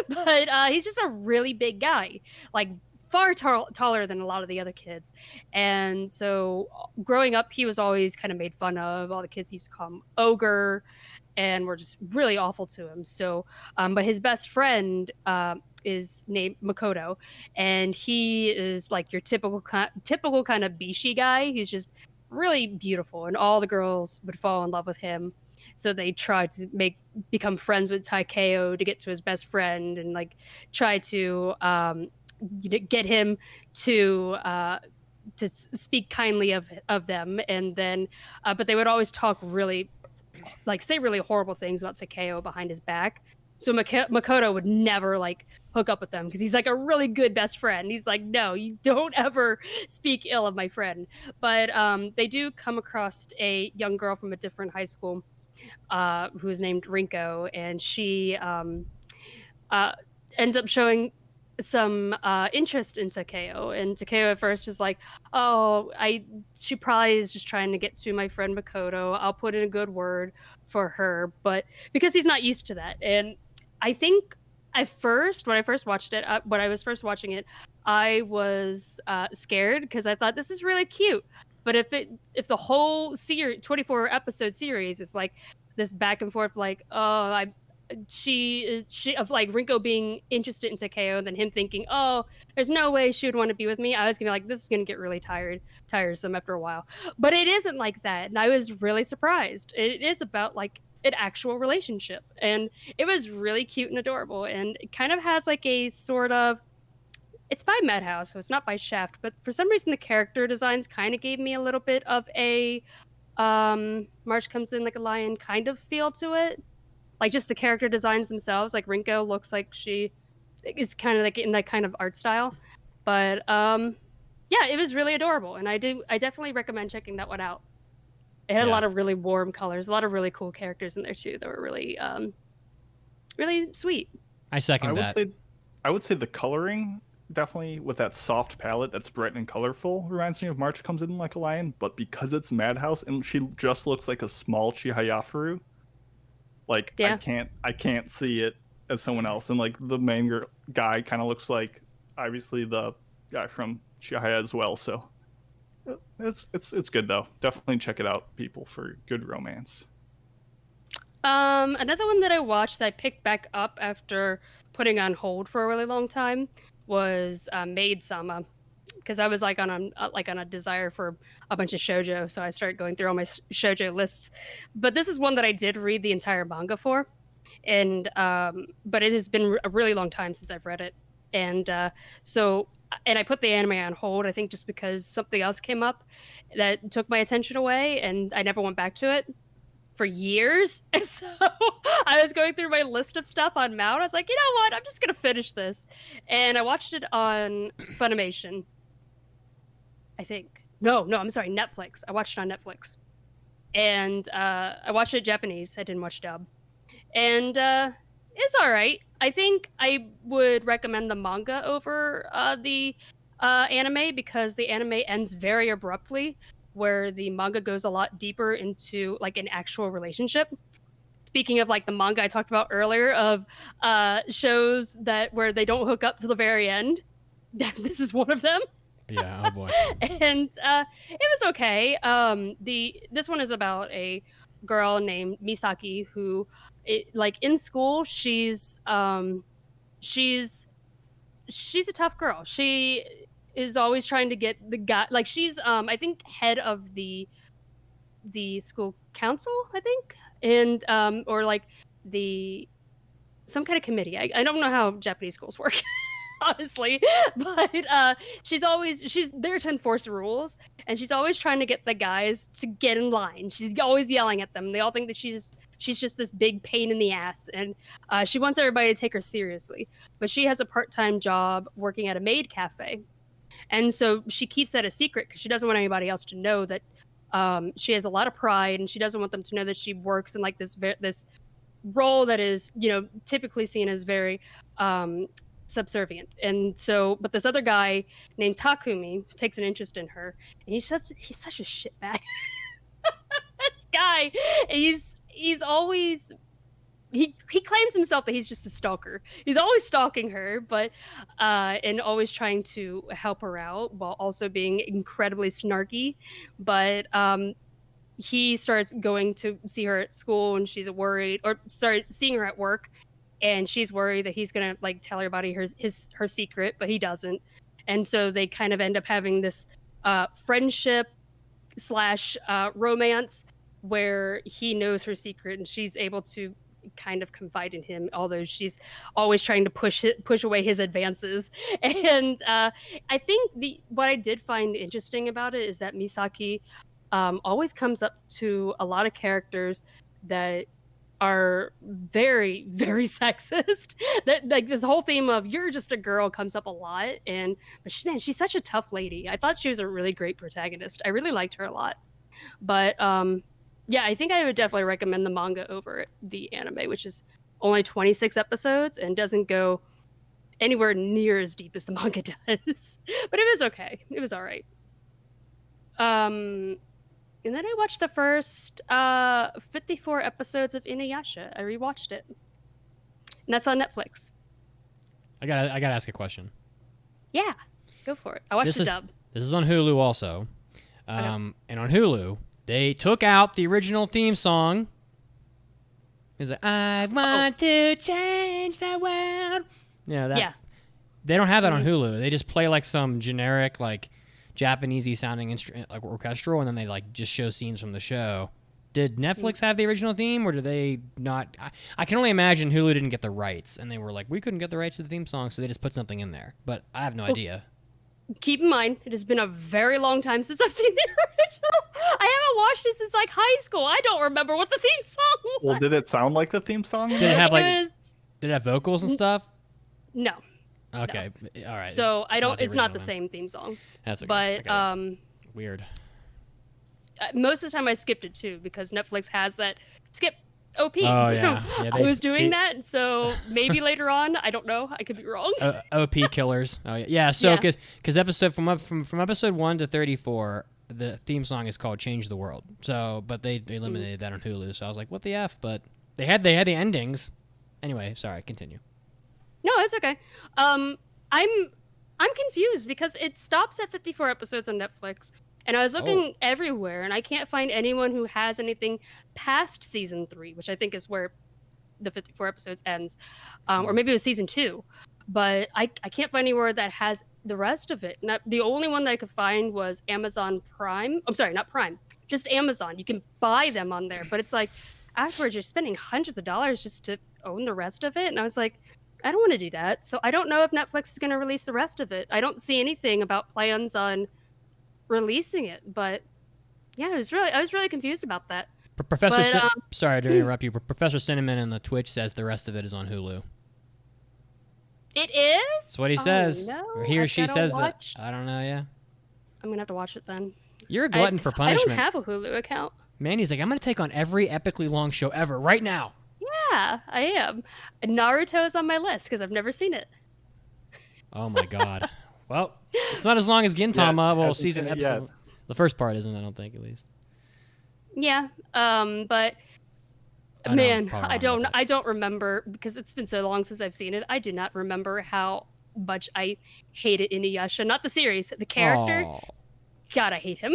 But he's just a really big guy, like far taller than a lot of the other kids. And so growing up, he was always kind of made fun of. All the kids used to call him ogre and were just really awful to him. So, but his best friend is named Makoto, and he is like your typical kind of bishi guy. He's just really beautiful, and all the girls would fall in love with him. So they tried to become friends with Taikeo to get to his best friend, and like try to get him to speak kindly of them. And then, but they would always talk really, like say really horrible things about Takeo behind his back. So Makoto would never like hook up with them because he's like a really good best friend. He's like, no, you don't ever speak ill of my friend. But they do come across a young girl from a different high school who's named Rinko, and she ends up showing some interest in Takeo. And Takeo at first is like, oh, she probably is just trying to get to my friend Makoto. I'll put in a good word for her. But because he's not used to that. And I think when I first watched it, when I was first watching it, I was scared because I thought this is really cute. But if the whole series, 24 episode series, is like this back and forth, like, oh, she of like Rinko being interested in Takeo, and then him thinking, oh, there's no way she would want to be with me. I was gonna be like, this is gonna get really tiresome after a while. But it isn't like that, and I was really surprised. It is about like an actual relationship, and it was really cute and adorable, and it kind of has like a sort of, it's by Madhouse, so it's not by Shaft, but for some reason the character designs kind of gave me a little bit of a March Comes In Like a Lion kind of feel to it. Like just the character designs themselves, like Rinko looks like she is kind of like in that kind of art style. But yeah, it was really adorable, and I definitely recommend checking that one out. It had a lot of really warm colors, a lot of really cool characters in there too that were really really sweet. I second that. I would say the coloring, definitely with that soft palette that's bright and colorful, reminds me of March Comes In Like a Lion, but because it's Madhouse and she just looks like a small Chihayafuru, like Yeah. I can't see it as someone else. And like the main guy kind of looks like obviously the guy from Chihaya as well. So it's good though. Definitely check it out, people, for good romance. Another one that I watched that I picked back up after putting on hold for a really long time was Maid Sama, because I was like on a desire for a bunch of shoujo, so I started going through all my shoujo lists. But this is one that I did read the entire manga for, and but it has been a really long time since I've read it, and and I put the anime on hold, I think just because something else came up that took my attention away, and I never went back to it for years. And so I was going through my list of stuff on Mount. I was like, you know what? I'm just going to finish this. And I watched it on Funimation, I think. No, I'm sorry, Netflix. I watched it on Netflix. And I watched it Japanese. I didn't watch dub. And it's all right. I think I would recommend the manga over the anime, because the anime ends very abruptly, where the manga goes a lot deeper into like an actual relationship. Speaking of like the manga I talked about earlier of shows where they don't hook up to the very end, this is one of them. Yeah, oh boy. And it was okay. This one is about a girl named Misaki who, like in school, she's a tough girl. She is always trying to get the guy, like she's I think head of the the school council, I think, and or like some kind of committee. I don't know how Japanese schools work. Honestly, but she's there to enforce rules, and she's always trying to get the guys to get in line. She's always yelling at them. They all think that she's just this big pain in the ass, and she wants everybody to take her seriously. But she has a part-time job working at a maid cafe, and so she keeps that a secret because she doesn't want anybody else to know that she has a lot of pride, and she doesn't want them to know that she works in like this role that is, typically seen as very subservient. And so, but this other guy named Takumi takes an interest in her, and he's such a shitbag. This guy, he's always he claims himself that he's just a stalker. He's always stalking her, but and always trying to help her out while also being incredibly snarky. But he starts going to see her at school, and she's worried, or start seeing her at work, and she's worried that he's gonna like tell everybody her secret, but he doesn't. And so they kind of end up having this friendship / romance where he knows her secret, and she's able to kind of confide in him, although she's always trying to push away his advances. And I think what I did find interesting about it is that Misaki always comes up to a lot of characters that are very, very sexist. That like the whole theme of "you're just a girl" comes up a lot, but she's such a tough lady. I thought she was a really great protagonist. I really liked her a lot. But yeah, I think I would definitely recommend the manga over the anime, which is only 26 episodes and doesn't go anywhere near as deep as the manga does. But it was okay. It was all right. And then I watched the first 54 episodes of Inuyasha. I rewatched it. And that's on Netflix. I gotta ask a question. Yeah, go for it. I watched the dub. This is on Hulu also. And on Hulu, they took out the original theme song. It's like, I want to change the world. Yeah. They don't have that on Hulu. They just play like some generic, like, Japanesey sounding instrument, like orchestral, and then they like just show scenes from the show. Did Netflix have the original theme, or did they not? I can only imagine Hulu didn't get the rights, and they were like, we couldn't get the rights to the theme song, so they just put something in there. But I have no idea. Keep in mind, it has been a very long time since I've seen the original. I haven't watched it since like high school. I don't remember what the theme song was. Well, did it sound like the theme song? Did it have did it have vocals and stuff? No. Okay, no. All right. So it's not the same theme song. That's okay. But weird. Most of the time I skipped it too because Netflix has that skip OP. Oh, yeah. So I was doing that. So maybe later on, I don't know. I could be wrong. OP killers. Oh yeah. Yeah. So because episode from episode 1 to 34, the theme song is called "Change the World." So, but they eliminated that on Hulu. So I was like, what the f? But they had the endings. Anyway, sorry. Continue. No, it's okay. I'm confused because it stops at 54 episodes on Netflix, and I was looking everywhere, and I can't find anyone who has anything past season 3, which I think is where the 54 episodes ends, or maybe it was season 2. But I can't find anywhere that has the rest of it. The only one that I could find was Amazon Prime. I'm sorry, not Prime, just Amazon. You can buy them on there, but it's like afterwards you're spending hundreds of dollars just to own the rest of it, and I was like, I don't want to do that. So I don't know if Netflix is going to release the rest of it. I don't see anything about plans on releasing it, but yeah, I was really confused about that. Sorry to interrupt you, but Professor Cinnamon in the Twitch says the rest of it is on Hulu. It is? That's what he says. No, or he or she says that. I don't know, yeah. I'm going to have to watch it then. You're a glutton for punishment. I don't have a Hulu account. Mandy's like, I'm going to take on every epically long show ever right now. Yeah, I am. Naruto is on my list because I've never seen it. Oh my god. Well, it's not as long as Gintama. Season episode. The first part isn't, I don't think, at least. Yeah, but man, I don't remember because it's been so long since I've seen it. I did not remember how much I hated Inuyasha. Not the series, the character. Aww. God, I hate him.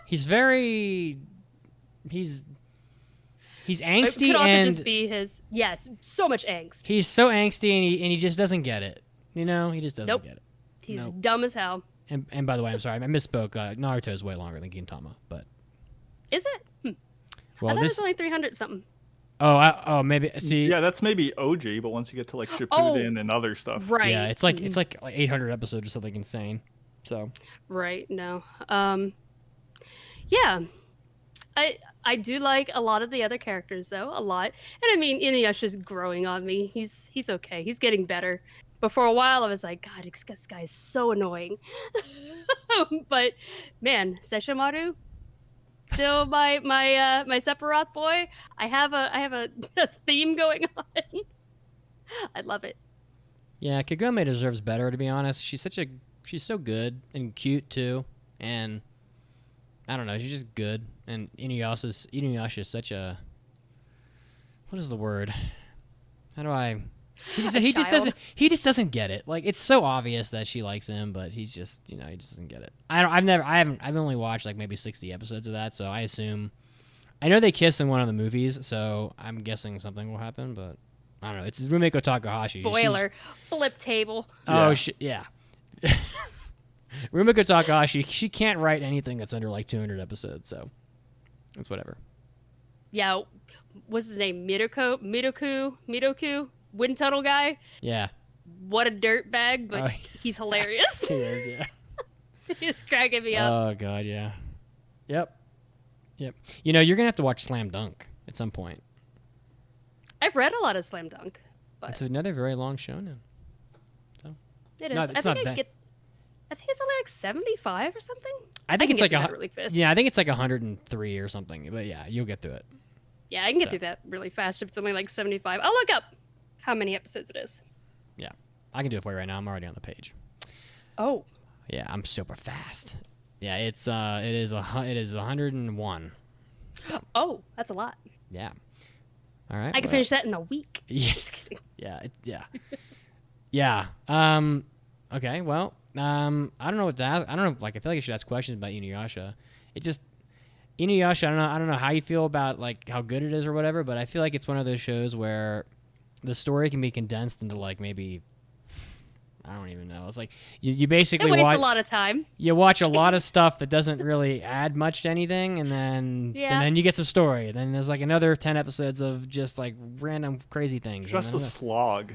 He's angsty. It could also and just be so much angst. He's so angsty and he just doesn't get it. He just doesn't get it. He's dumb as hell. And by the way, I'm sorry, I misspoke. Naruto is way longer than Gintama, but Is it? I Well, thought it this. was only 300 something. Oh, maybe. See. Yeah, that's maybe OG, but once you get to like Shippuden and other stuff. Right. Yeah, it's like 800 episodes or something insane. So. Right. No. Yeah. I do like a lot of the other characters though, a lot. And I mean, Inuyasha's growing on me. He's okay. He's getting better. But for a while I was like, God, this guy is so annoying. But man, Sesshomaru, still my Sephiroth boy. I have a theme going on. I love it. Yeah, Kagome deserves better, to be honest. She's so good and cute too, and I don't know, she's just good. And Inuyasha is such a, what is the word? How do I? He just doesn't get it. Like, it's so obvious that she likes him, but he's just, he just doesn't get it. I've only watched like maybe 60 episodes of that, so I know they kiss in one of the movies, so I'm guessing something will happen, but I don't know. It's Rumiko Takahashi. Spoiler. Flip table. Oh, yeah. Rumiko Takahashi, she can't write anything that's under like 200 episodes, so it's whatever. Yeah. What's his name? Mitoku? Wind tunnel guy? Yeah. What a dirtbag, but he's hilarious. He is, yeah. He's cracking me up. Oh, God, yeah. Yep. You're going to have to watch Slam Dunk at some point. I've read a lot of Slam Dunk. But It's another very long shonen. So. it is. No, I it's think not I think it's only like 75 or something. I think it's like really fast. Yeah, I think it's like 103 or something. But yeah, you'll get through it. Yeah, I can get through that really fast if it's only like 75. I'll look up how many episodes it is. Yeah, I can do it for you right now. I'm already on the page. Oh. Yeah, I'm super fast. Yeah, it is 101. Oh, that's a lot. Yeah. All right. I can finish that in a week. Yeah. Just kidding. Yeah. Yeah. Okay. Well. I don't know what to ask. I don't know. Like, I feel like I should ask questions about Inuyasha. Inuyasha. I don't know how you feel about like how good it is or whatever, but I feel like it's one of those shows where the story can be condensed into like maybe, I don't even know. It's like you basically waste a lot of time. You watch a lot of stuff that doesn't really add much to anything, and then you get some story. And then there's like another 10 episodes of just like random crazy things. Just a slog.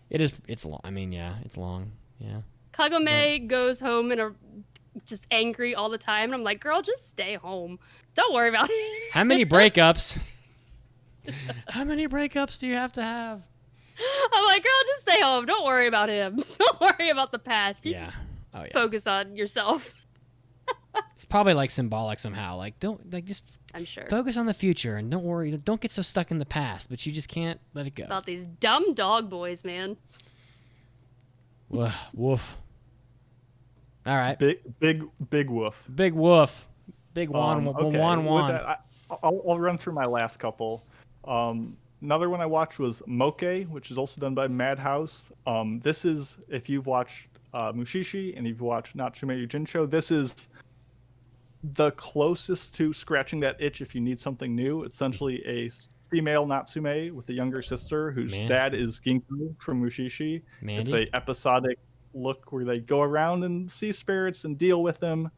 It is. It's long. I mean, yeah, it's long. Yeah. Kagome goes home and just angry all the time, and I'm like, girl, just stay home. Don't worry about it. How many breakups? How many breakups do you have to have? I'm like, girl, just stay home. Don't worry about him. Don't worry about the past. Yeah. Oh yeah. Focus on yourself. It's probably like symbolic somehow. Like, just I'm sure. focus on the future and don't worry. Don't get so stuck in the past, but you just can't let it go. About these dumb dog boys, man. Woof. All right. Big woof. Big woof. Big Wan. Okay. With that, I'll run through my last couple. Another one I watched was Moke, which is also done by Madhouse. This is, if you've watched Mushishi and you've watched Natsume Yujinsho, this is the closest to scratching that itch if you need something new. It's essentially a female Natsume with a younger sister whose dad is Ginkgo from Mushishi. Mandi? It's a episodic look where they go around and see spirits and deal with them.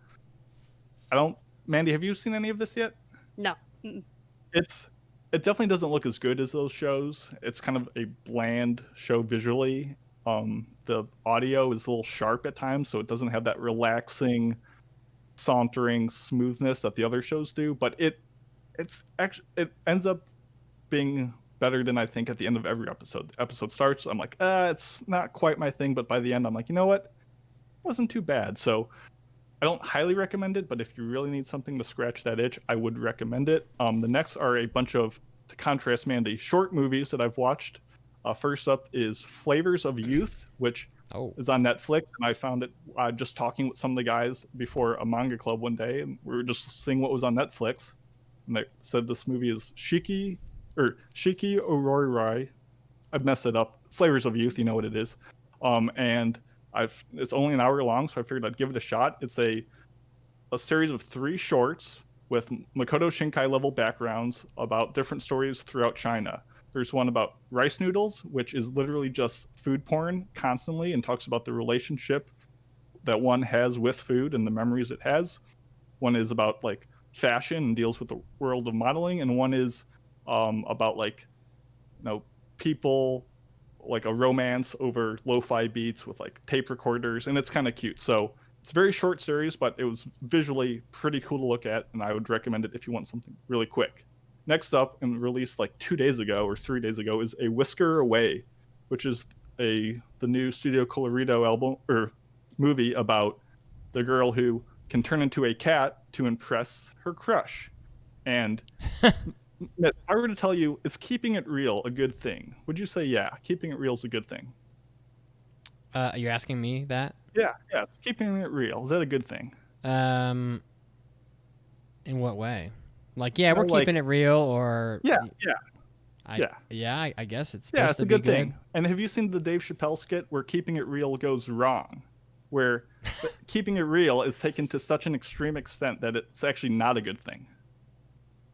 Mandi, have you seen any of this yet? No. It definitely doesn't look as good as those shows. It's kind of a bland show visually. The audio is a little sharp at times, so it doesn't have that relaxing, sauntering smoothness that the other shows do. But it ends up being better than I think at the end of every episode. The episode starts, I'm like, it's not quite my thing, but by the end, I'm like, you know what? It wasn't too bad. So I don't highly recommend it, but if you really need something to scratch that itch, I would recommend it. The next are a bunch of, to contrast Mandi, short movies that I've watched. First up is Flavors of Youth, which is on Netflix, and I found it just talking with some of the guys before a manga club one day, and we were just seeing what was on Netflix, and they said this movie is Shiki Orori. I've messed it up. Flavors of Youth, you know what it is. And it's only an hour long, so I figured I'd give it a shot. It's a series of 3 shorts with Makoto Shinkai level backgrounds about different stories throughout China. There's one about rice noodles, which is literally just food porn constantly and talks about the relationship that one has with food and the memories it has. One is about like fashion and deals with the world of modeling, and one is about like, people, like a romance over lo-fi beats with like tape recorders, and it's kind of cute. So it's a very short series, but it was visually pretty cool to look at, and I would recommend it if you want something really quick. Next up, and released like 2 days ago or 3 days ago, is A Whisker Away, which is the new Studio Colorido album or movie about the girl who can turn into a cat to impress her crush. And if I were to tell you, is keeping it real a good thing? Would you say, yeah, keeping it real is a good thing? You're asking me that? Yeah, keeping it real. Is that a good thing? In what way? Like, yeah, we're like, keeping it real, or I guess it's supposed it's to a be good thing. And have you seen the Dave Chappelle skit where keeping it real goes wrong? Where keeping it real is taken to such an extreme extent that it's actually not a good thing.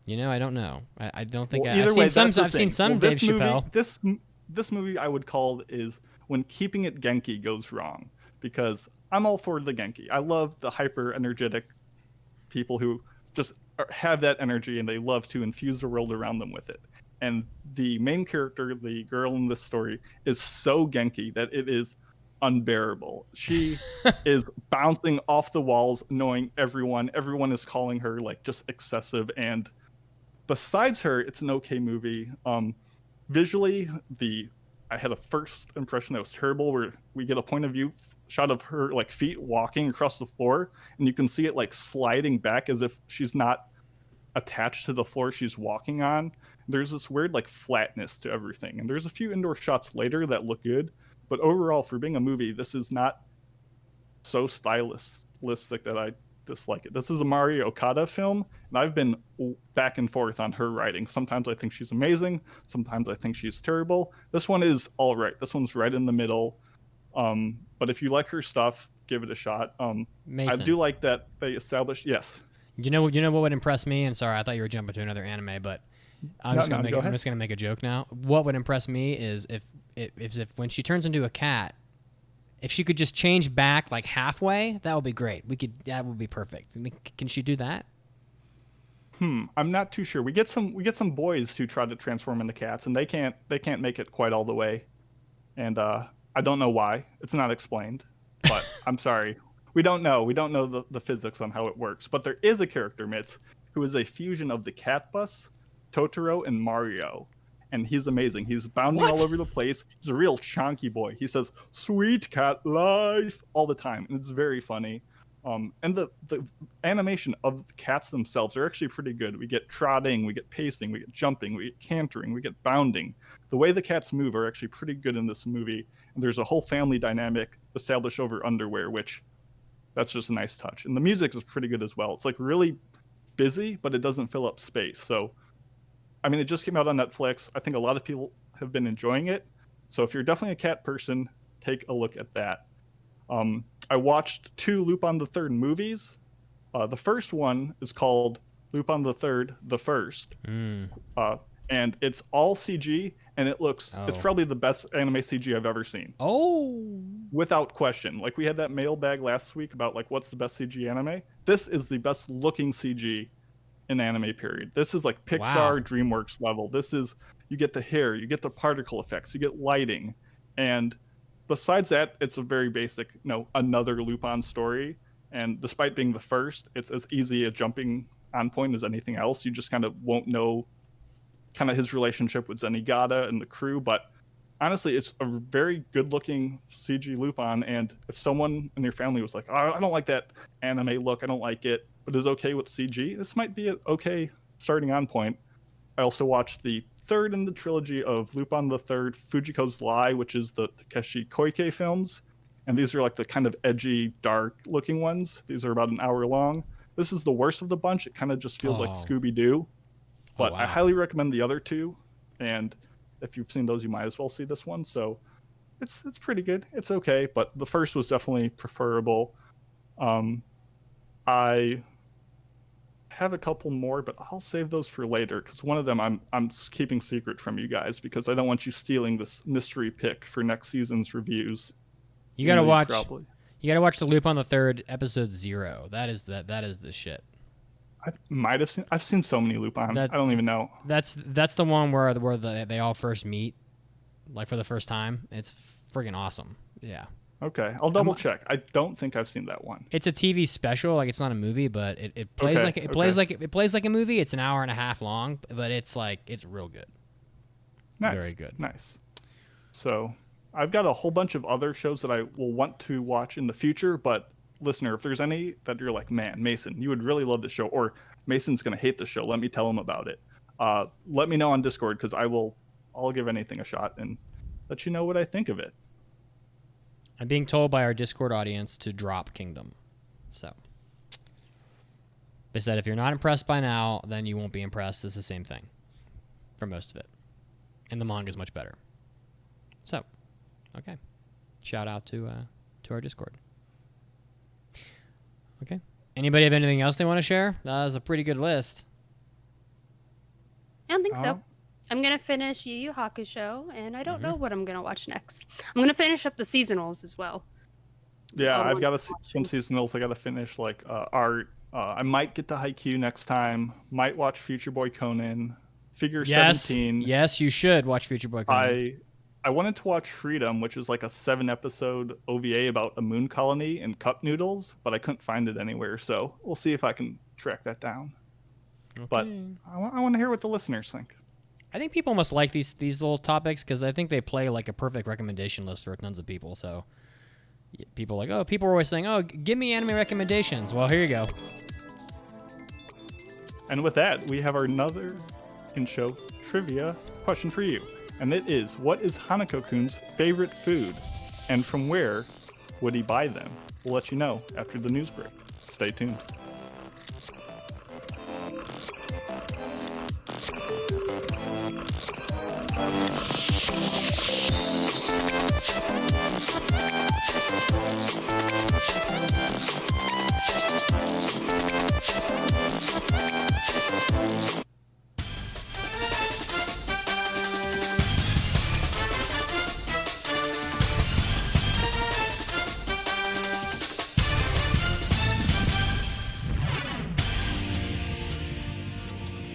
I don't know. I don't think I've seen some Dave Chappelle. This movie I would call is when keeping it Genki goes wrong, because I'm all for the Genki. I love the hyper energetic people who just have that energy and they love to infuse the world around them with it. And the main character, the girl in this story, is so Genki that it is unbearable. She is bouncing off the walls, knowing everyone is calling her like just excessive. And besides her, it's an okay movie. Visually, I had a first impression that was terrible, where we get a point of view shot of her like feet walking across the floor, and you can see it like sliding back as if she's not attached to the floor she's walking on. There's this weird like flatness to everything, and there's a few indoor shots later that look good, but overall, for being a movie, this is not so stylistic that I dislike it. This is a Mari Okada film, and I've been back and forth on her writing. Sometimes I think she's amazing, sometimes I think she's terrible. This one is all right. This one's right in the middle. But if you like her stuff, give it a shot. Mason, I do like that they established. Yes. You know what would impress me? And sorry, I thought you were jumping to another anime, but I'm just gonna make a joke now. What would impress me is if when she turns into a cat, if she could just change back like halfway, that would be great. That would be perfect. Can she do that? I'm not too sure. We get some boys who try to transform into cats, and they can't make it quite all the way. And I don't know why. It's not explained. But I'm sorry. We don't know. We don't know the physics on how it works. But there is a character, Mitz, who is a fusion of the Cat Bus, Totoro, and Mario. And he's amazing. He's bounding all over the place. He's a real chonky boy. He says, "Sweet cat life," all the time. And it's very funny. And the animation of the cats themselves are actually pretty good. We get trotting, we get pacing, we get jumping, we get cantering, we get bounding. The way the cats move are actually pretty good in this movie. And there's a whole family dynamic established over underwear, which that's just a nice touch. And the music is pretty good as well. It's like really busy, but it doesn't fill up space. So, I mean, it just came out on Netflix. I think a lot of people have been enjoying it. So if you're definitely a cat person, take a look at that. I watched 2 Lupin the Third movies. The first one is called Lupin the Third, The First. And it's all CG, and it's probably the best anime CG I've ever seen. Oh. Without question. Like, we had that mailbag last week about, like, what's the best CG anime? This is the best looking CG in anime, period. This is like Pixar, DreamWorks level. This is, you get the hair, you get the particle effects, you get lighting. And besides that, it's a very basic, another Lupin story. And despite being the first, it's as easy a jumping on point as anything else. You just kind of won't know kind of his relationship with Zenigata and the crew. But honestly, it's a very good looking CG Lupin. And if someone in your family was like, "Oh, I don't like that anime look, I don't like it," but is okay with CG, this might be an okay starting on point. I also watched the third in the trilogy of Lupin the Third, Fujiko's Lie, which is the Takeshi Koike films. And these are like the kind of edgy, dark looking ones. These are about an hour long. This is the worst of the bunch. It kind of just feels like Scooby-Doo. But I highly recommend the other 2. And if you've seen those, you might as well see this one. So it's pretty good. It's okay. But the first was definitely preferable. I have a couple more, but I'll save those for later, because one of them I'm keeping secret from you guys, because I don't want you stealing this mystery pick for next season's reviews. You gotta watch the Lupin the Third episode 0. That is the shit. I might have seen. I've seen so many Lupin. I don't even know. That's the one where they all first meet, like for the first time. It's friggin' awesome. Yeah. Okay, I'll double check. I don't think I've seen that one. It's a TV special, like it's not a movie, but it plays plays like a movie. It's an hour and a half long, but it's real good. Nice. Very good. Nice. So I've got a whole bunch of other shows that I will want to watch in the future, but listener, if there's any that you're like, man, Mason, you would really love this show, or Mason's gonna hate the show, let me tell him about it. Let me know on Discord, because I'll give anything a shot and let you know what I think of it. I'm being told by our Discord audience to drop Kingdom. So they said if you're not impressed by now, then you won't be impressed. It's the same thing for most of it. And the manga is much better. So, okay. Shout out to our Discord. Okay. Anybody have anything else they want to share? That was a pretty good list. I don't think so. I'm going to finish Yu Yu Hakusho, and I don't know what I'm going to watch next. I'm going to finish up the seasonals as well. Yeah, I've got some seasonals I got to finish, like art. I might get to Haikyuu next time. Might watch Future Boy Conan. Figure 17. Yes, you should watch Future Boy Conan. I wanted to watch Freedom, which is like a 7-episode OVA about a moon colony and cup noodles, but I couldn't find it anywhere. So we'll see if I can track that down. Okay. But I want to hear what the listeners think. I think people must like these little topics because I think they play like a perfect recommendation list for tons of people. So people are like, people are always saying, give me anime recommendations. Well, here you go. And with that, we have another in-show trivia question for you. And it is, what is Hanako-Kun's favorite food? And from where would he buy them? We'll let you know after the news break. Stay tuned.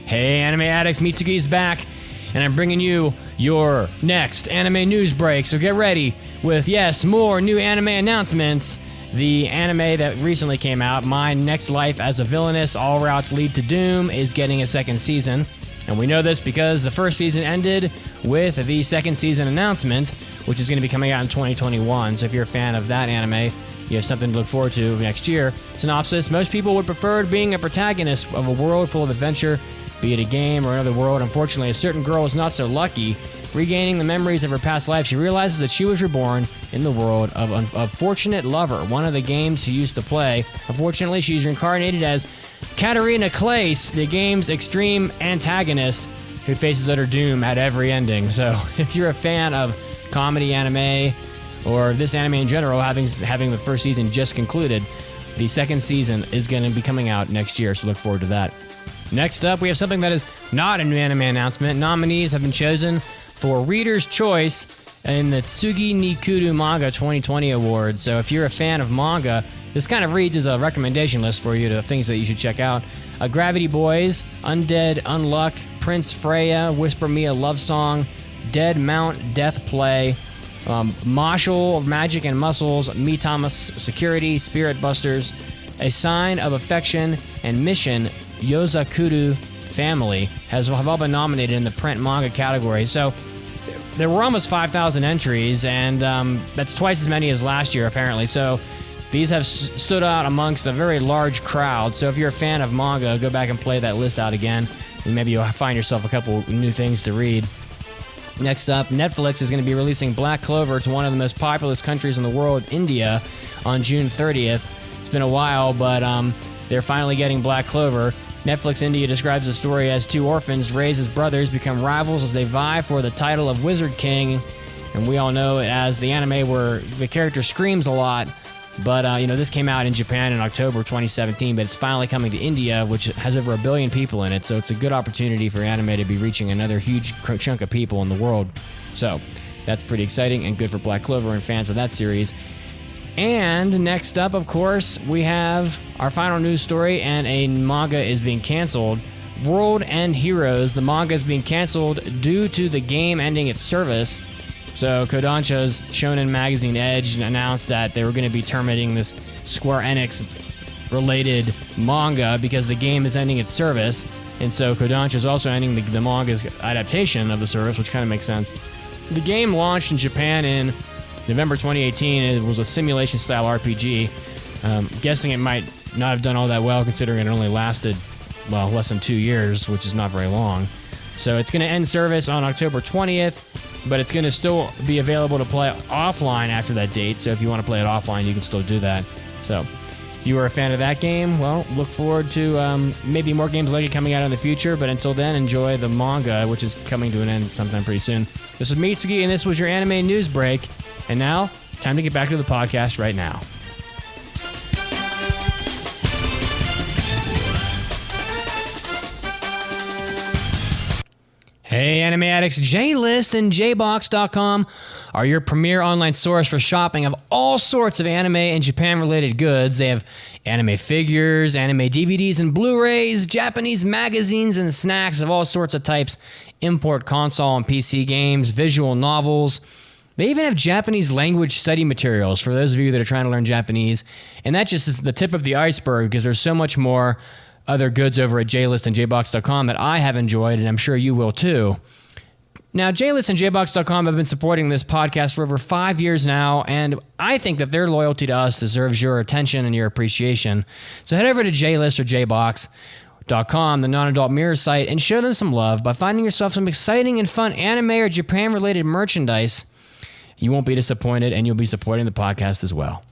Hey, Anime Addicts, Mitsuki's back, and I'm bringing you your next anime news break. So get ready with, more new anime announcements. The anime that recently came out, My Next Life as a Villainess, All Routes Lead to Doom, is getting a second season. And we know this because the first season ended with the second season announcement, which is going to be coming out in 2021. So if you're a fan of that anime, you have something to look forward to next year. Synopsis: most people would prefer being a protagonist of a world full of adventure, be it a game or another world. Unfortunately, a certain girl is not so lucky. Regaining the memories of her past life, she realizes that she was reborn in the world of Fortunate Lover, one of the games she used to play. Unfortunately, she's reincarnated as Katarina Clace, the game's extreme antagonist, who faces utter doom at every ending. So if you're a fan of comedy anime, or this anime in general, having the first season just concluded, the second season is going to be coming out next year, so look forward to that. Next up, we have something that is not a new anime announcement. Nominees have been chosen for Reader's Choice in the Tsugi Nikuru Manga 2020 Awards. So if you're a fan of manga, this kind of reads as a recommendation list for you to things that you should check out. Gravity Boys, Undead Unluck, Prince Freya, Whisper Me a Love Song, Dead Mount Death Play, Marshall Magic and Muscles, Mitamas Security, Spirit Busters, A Sign of Affection, and Mission Yozakuru Family have all been nominated in the print manga category. So there were almost 5,000 entries, and that's twice as many as last year, apparently. So these have stood out amongst a very large crowd. So if you're a fan of manga, go back and play that list out again, and maybe you'll find yourself a couple new things to read. Next up, Netflix is going to be releasing Black Clover to one of the most populous countries in the world, India, on June 30th. It's been a while, but they're finally getting Black Clover. Netflix India describes the story as two orphans raised as brothers become rivals as they vie for the title of Wizard King. And we all know it as the anime where the character screams a lot. But, this came out in Japan in October 2017, but it's finally coming to India, which has over 1 billion people in it. So it's a good opportunity for anime to be reaching another huge chunk of people in the world. So that's pretty exciting and good for Black Clover and fans of that series. And next up, of course, we have our final news story, and a manga is being canceled. World End Heroes, the manga is being canceled due to the game ending its service. So Kodansha's Shonen Magazine Edge announced that they were going to be terminating this Square Enix related manga because the game is ending its service. And so Kodansha is also ending the manga's adaptation of the service, which kind of makes sense. The game launched in Japan in November 2018. It was a simulation-style RPG. Guessing it might not have done all that well, considering it only lasted, well, less than 2 years, which is not very long. So it's going to end service on October 20th, but it's going to still be available to play offline after that date. So if you want to play it offline, you can still do that. So if you were a fan of that game, well, look forward to maybe more games like it coming out in the future. But until then, enjoy the manga, which is coming to an end sometime pretty soon. This is Mitsuki, and this was your anime news break. And now, time to get back to the podcast right now. Hey, Anime Addicts, JList and JBox.com are your premier online source for shopping of all sorts of anime and Japan-related goods. They have anime figures, anime DVDs and Blu-rays, Japanese magazines and snacks of all sorts of types, import console and PC games, visual novels. They even have Japanese language study materials for those of you that are trying to learn Japanese. And that just is the tip of the iceberg because there's so much more other goods over at JList and JBox.com that I have enjoyed, and I'm sure you will too. Now, JList and JBox.com have been supporting this podcast for over 5 years now, and I think that their loyalty to us deserves your attention and your appreciation. So head over to JList or JBox.com, the non-adult mirror site, and show them some love by finding yourself some exciting and fun anime or Japan-related merchandise. You won't be disappointed, and you'll be supporting the podcast as well.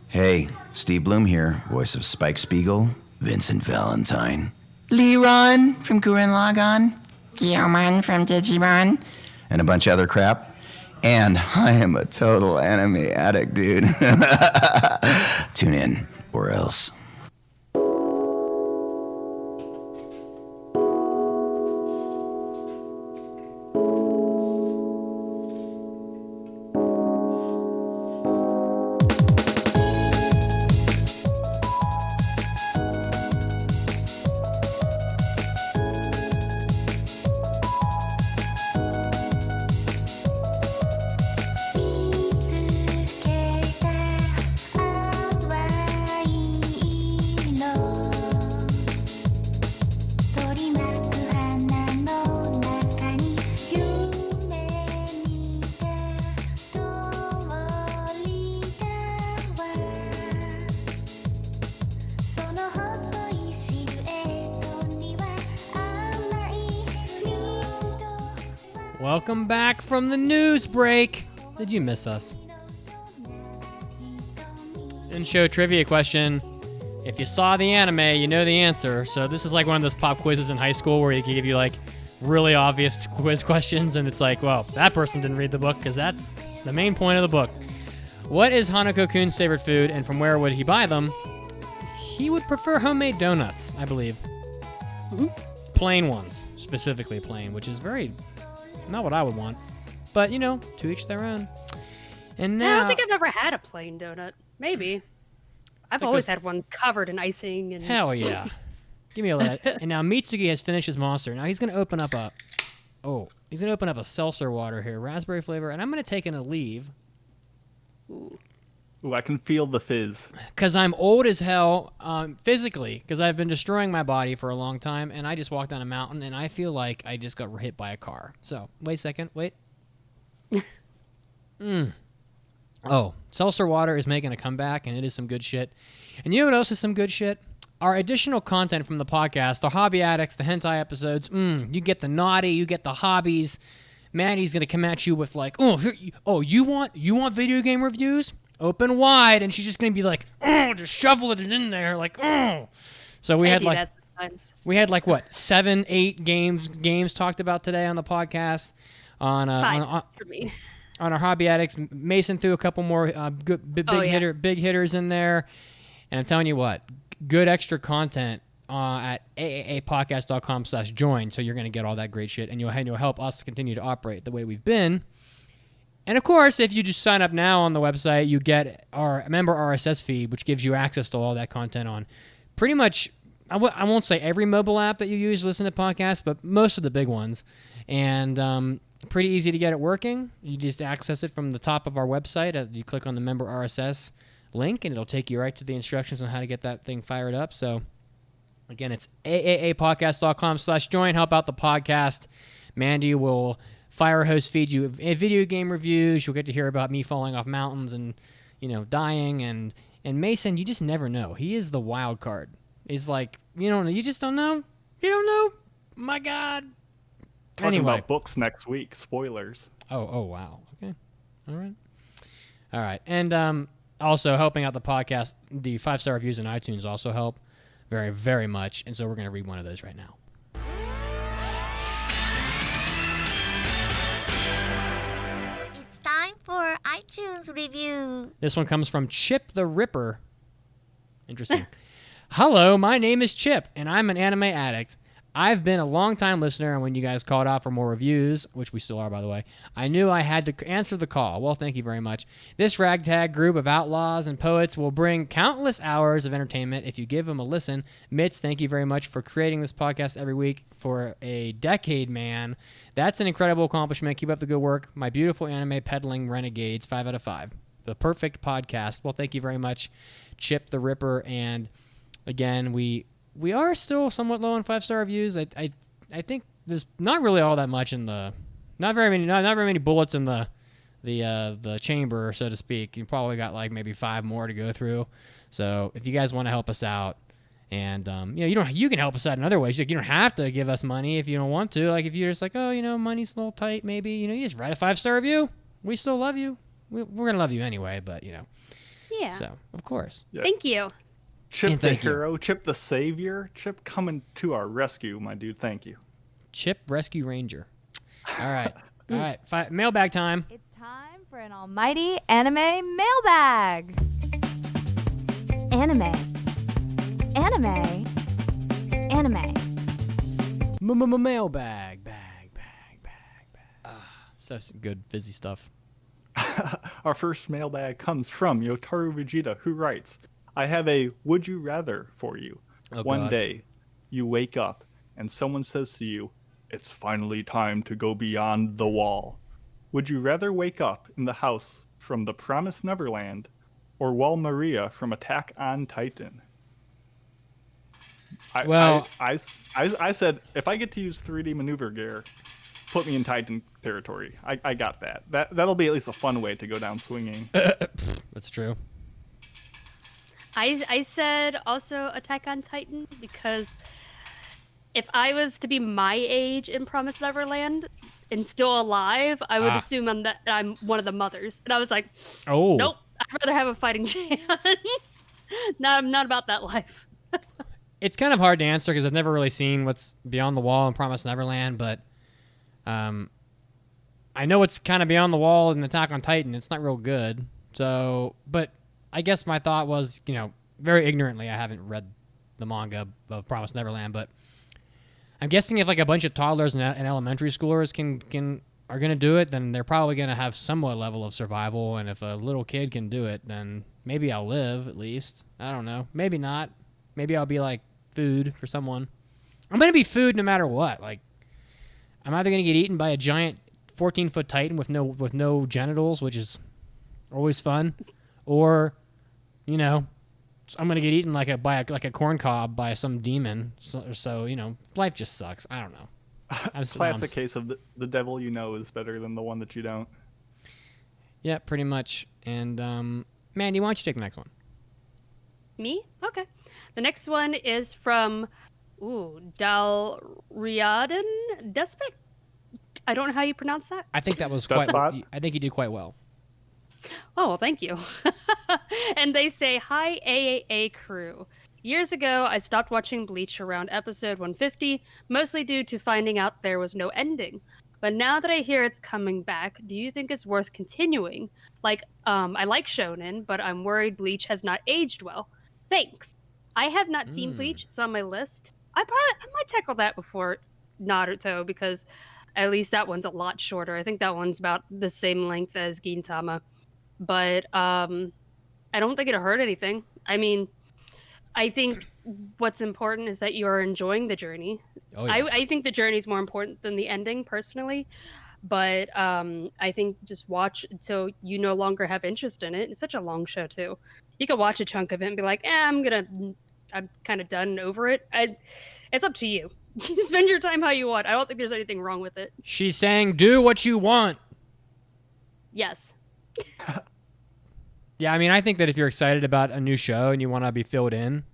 Hey, Steve Bloom here, voice of Spike Spiegel, Vincent Valentine, Leron from Gurren Lagann, Guillerman from Digimon, and a bunch of other crap. And I am a total anime addict, dude. Tune in, or else. Welcome back from the news break. Did you miss us? In-show trivia question. If you saw the anime, you know the answer. So this is like one of those pop quizzes in high school where they give you like really obvious quiz questions, and it's like, well, that person didn't read the book because that's the main point of the book. What is Hanako-Kun's favorite food, and from where would he buy them? He would prefer homemade donuts, I believe. Mm-hmm. Plain ones, specifically plain, which is very not what I would want. But, you know, to each their own. And now, I don't think I've ever had a plain donut. Maybe. I've always had ones covered in icing. And hell yeah. Give me all that. And now Mitsuki has finished his monster. Now he's going to open up a seltzer water here, raspberry flavor, and I'm going to take in a leave. Ooh, I can feel the fizz. Because I'm old as hell, physically, because I've been destroying my body for a long time, and I just walked down a mountain, and I feel like I just got hit by a car. So, wait a second, wait. Oh, seltzer water is making a comeback, and it is some good shit. And you know what else is some good shit? Our additional content from the podcast, the Hobby Addicts, the hentai episodes. You get the naughty, you get the hobbies. Mandy's gonna come at you with like, you want video game reviews? Open wide, and she's just gonna be like, just shovel it in there, like, So we had like what 7-8 games talked about today on the podcast. On 5 for me. On our Hobby Addicts, Mason threw a couple more good big hitters in there, and I'm telling you what, good extra content at aaapodcast.com/join. So you're gonna get all that great shit, and you'll help us continue to operate the way we've been. And of course, if you just sign up now on the website, you get our member RSS feed, which gives you access to all that content on pretty much, I won't say every mobile app that you use to listen to podcasts, but most of the big ones. And pretty easy to get it working. You just access it from the top of our website. You click on the member RSS link, and it'll take you right to the instructions on how to get that thing fired up. So again, it's aaapodcast.com/join. Help out the podcast. Mandi will fire host feed you video game reviews. You'll get to hear about me falling off mountains and, dying. And Mason, you just never know. He is the wild card. It's like, you just don't know. You don't know. My God. Talking Anyway. about books next week. Spoilers. Oh, wow. Okay. All right. And also helping out the podcast, the 5-star reviews on iTunes also help very, very much. And so we're going to read one of those right now. It's time for iTunes review. This one comes from Chip the Ripper. Interesting. Hello, my name is Chip, and I'm an anime addict. I've been a long-time listener, and when you guys called out for more reviews, which we still are, by the way, I knew I had to answer the call. Well, thank you very much. This ragtag group of outlaws and poets will bring countless hours of entertainment if you give them a listen. Mitz, thank you very much for creating this podcast every week for a decade, man. That's an incredible accomplishment. Keep up the good work. My beautiful anime peddling renegades, 5 out of 5. The perfect podcast. Well, thank you very much, Chip the Ripper. And again, we are still somewhat low on 5-star reviews. I think there's not really all that much in the not very many bullets in the chamber, so to speak. You probably got like maybe 5 more to go through. So if you guys want to help us out, and you can help us out in other ways. You don't have to give us money if you don't want to. Like if you're just like, money's a little tight, maybe you just write a 5-star review. We still love you. We're gonna love you anyway, but Yeah. So of course. Yeah. Thank you. Chip the hero, Chip the savior, Chip coming to our rescue, my dude. Thank you. Chip Rescue Ranger. All right. All right. Mailbag time. It's time for an almighty anime mailbag. Anime. Mailbag. Bag. So some good fizzy stuff. Our first mailbag comes from Yotaru Vegeta, who writes, I have a would you rather for you. One day, you wake up and someone says to you, it's finally time to go beyond the wall. Would you rather wake up in the house from the Promised Neverland or Wall Maria from Attack on Titan? I said, if I get to use 3D maneuver gear, put me in Titan territory. I got that. That'll be at least a fun way to go down swinging. That's true. I said also Attack on Titan because if I was to be my age in Promised Neverland and still alive, I would assume I'm one of the mothers. And I was like, nope, I'd rather have a fighting chance. No, I'm not about that life. It's kind of hard to answer because I've never really seen what's beyond the wall in Promised Neverland, but I know what's kind of beyond the wall in Attack on Titan. It's not real good. So, but I guess my thought was, very ignorantly, I haven't read the manga of Promised Neverland, but I'm guessing if like a bunch of toddlers and elementary schoolers are going to do it, then they're probably going to have somewhat level of survival. And if a little kid can do it, then maybe I'll live at least. I don't know. Maybe not. Maybe I'll be like food for someone. I'm going to be food no matter what. Like, I'm either going to get eaten by a giant 14-foot Titan with no genitals, which is always fun, or I'm gonna get eaten like a corn cob by some demon. So life just sucks. I don't know. Classic case of the devil is better than the one that you don't. Yeah, pretty much. And Mandy, why don't you take the next one? Me? Okay. The next one is from Dalriadan Despot. I don't know how you pronounce that. I think that was quite. I think you did quite well. Oh, well, thank you. And they say, hi, AAA crew. Years ago, I stopped watching Bleach around episode 150, mostly due to finding out there was no ending. But now that I hear it's coming back, do you think it's worth continuing? I like shonen, but I'm worried Bleach has not aged well. Thanks. I have not seen Bleach. It's on my list. I might tackle that before Naruto because At least that one's a lot shorter. I think that one's about the same length as Gintama. But I don't think it'll hurt anything. I mean, I think what's important is that you are enjoying the journey. Oh, yeah. I think the journey is more important than the ending, personally. But I think just watch until you no longer have interest in it. It's such a long show, too. You can watch a chunk of it and be like, I'm kind of done and over it. It's up to you. Spend your time how you want. I don't think there's anything wrong with it. She's saying, do what you want. Yes. Yeah, I mean, I think that if you're excited about a new show and you want to be filled in,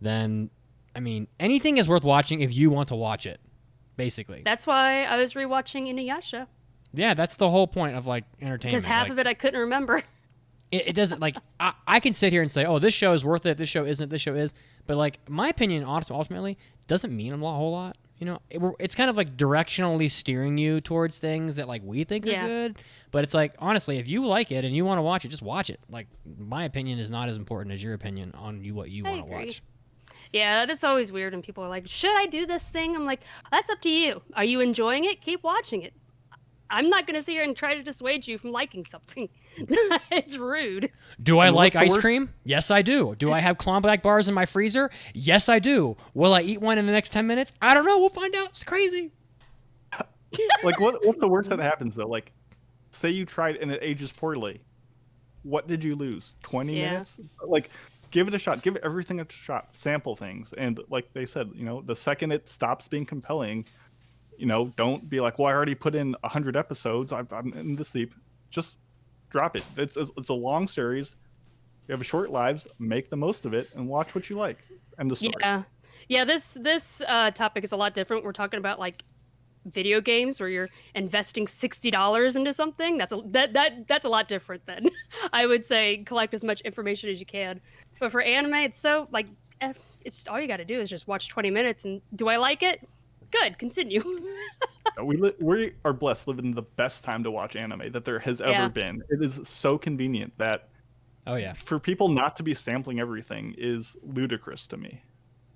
then, I mean, anything is worth watching if you want to watch it, basically. That's why I was rewatching Inuyasha. Yeah, that's the whole point of, like, entertainment. Because half of it I couldn't remember. It doesn't, like, I can sit here and say, oh, this show is worth it, this show isn't, this show is. But, like, my opinion, ultimately, doesn't mean a whole lot. You know, it's kind of, like, directionally steering you towards things that, like, we think are good. But it's like, honestly, if you like it and you want to watch it, just watch it. Like, my opinion is not as important as your opinion on what you want to watch. Yeah, that's always weird when people are like, should I do this thing? I'm like, that's up to you. Are you enjoying it? Keep watching it. I'm not going to sit here and try to dissuade you from liking something. It's rude. Do I like ice cream? Yes, I do. Do I have Klondike bars in my freezer? Yes, I do. Will I eat one in the next 10 minutes? I don't know. We'll find out. It's crazy. Like, what's the worst that happens, though? Like, say you tried and it ages poorly. What did you lose? 20 minutes? Like, give it a shot. Give everything a shot. Sample things. And like they said, you know, the second it stops being compelling, you know, don't be like, well, I already put in 100 episodes. I'm in the sleep. Just drop it. It's a long series. You have short lives. Make the most of it and watch what you like. End of story. Yeah. This topic is a lot different. We're talking about like video games where you're investing $60 into something. That's a lot different than I would say collect as much information as you can. But for anime, it's so like it's all you got to do is just watch 20 minutes and do I like it? Good, continue. We are blessed living the best time to watch anime that there has ever been. It is so convenient that for people not to be sampling everything is ludicrous to me.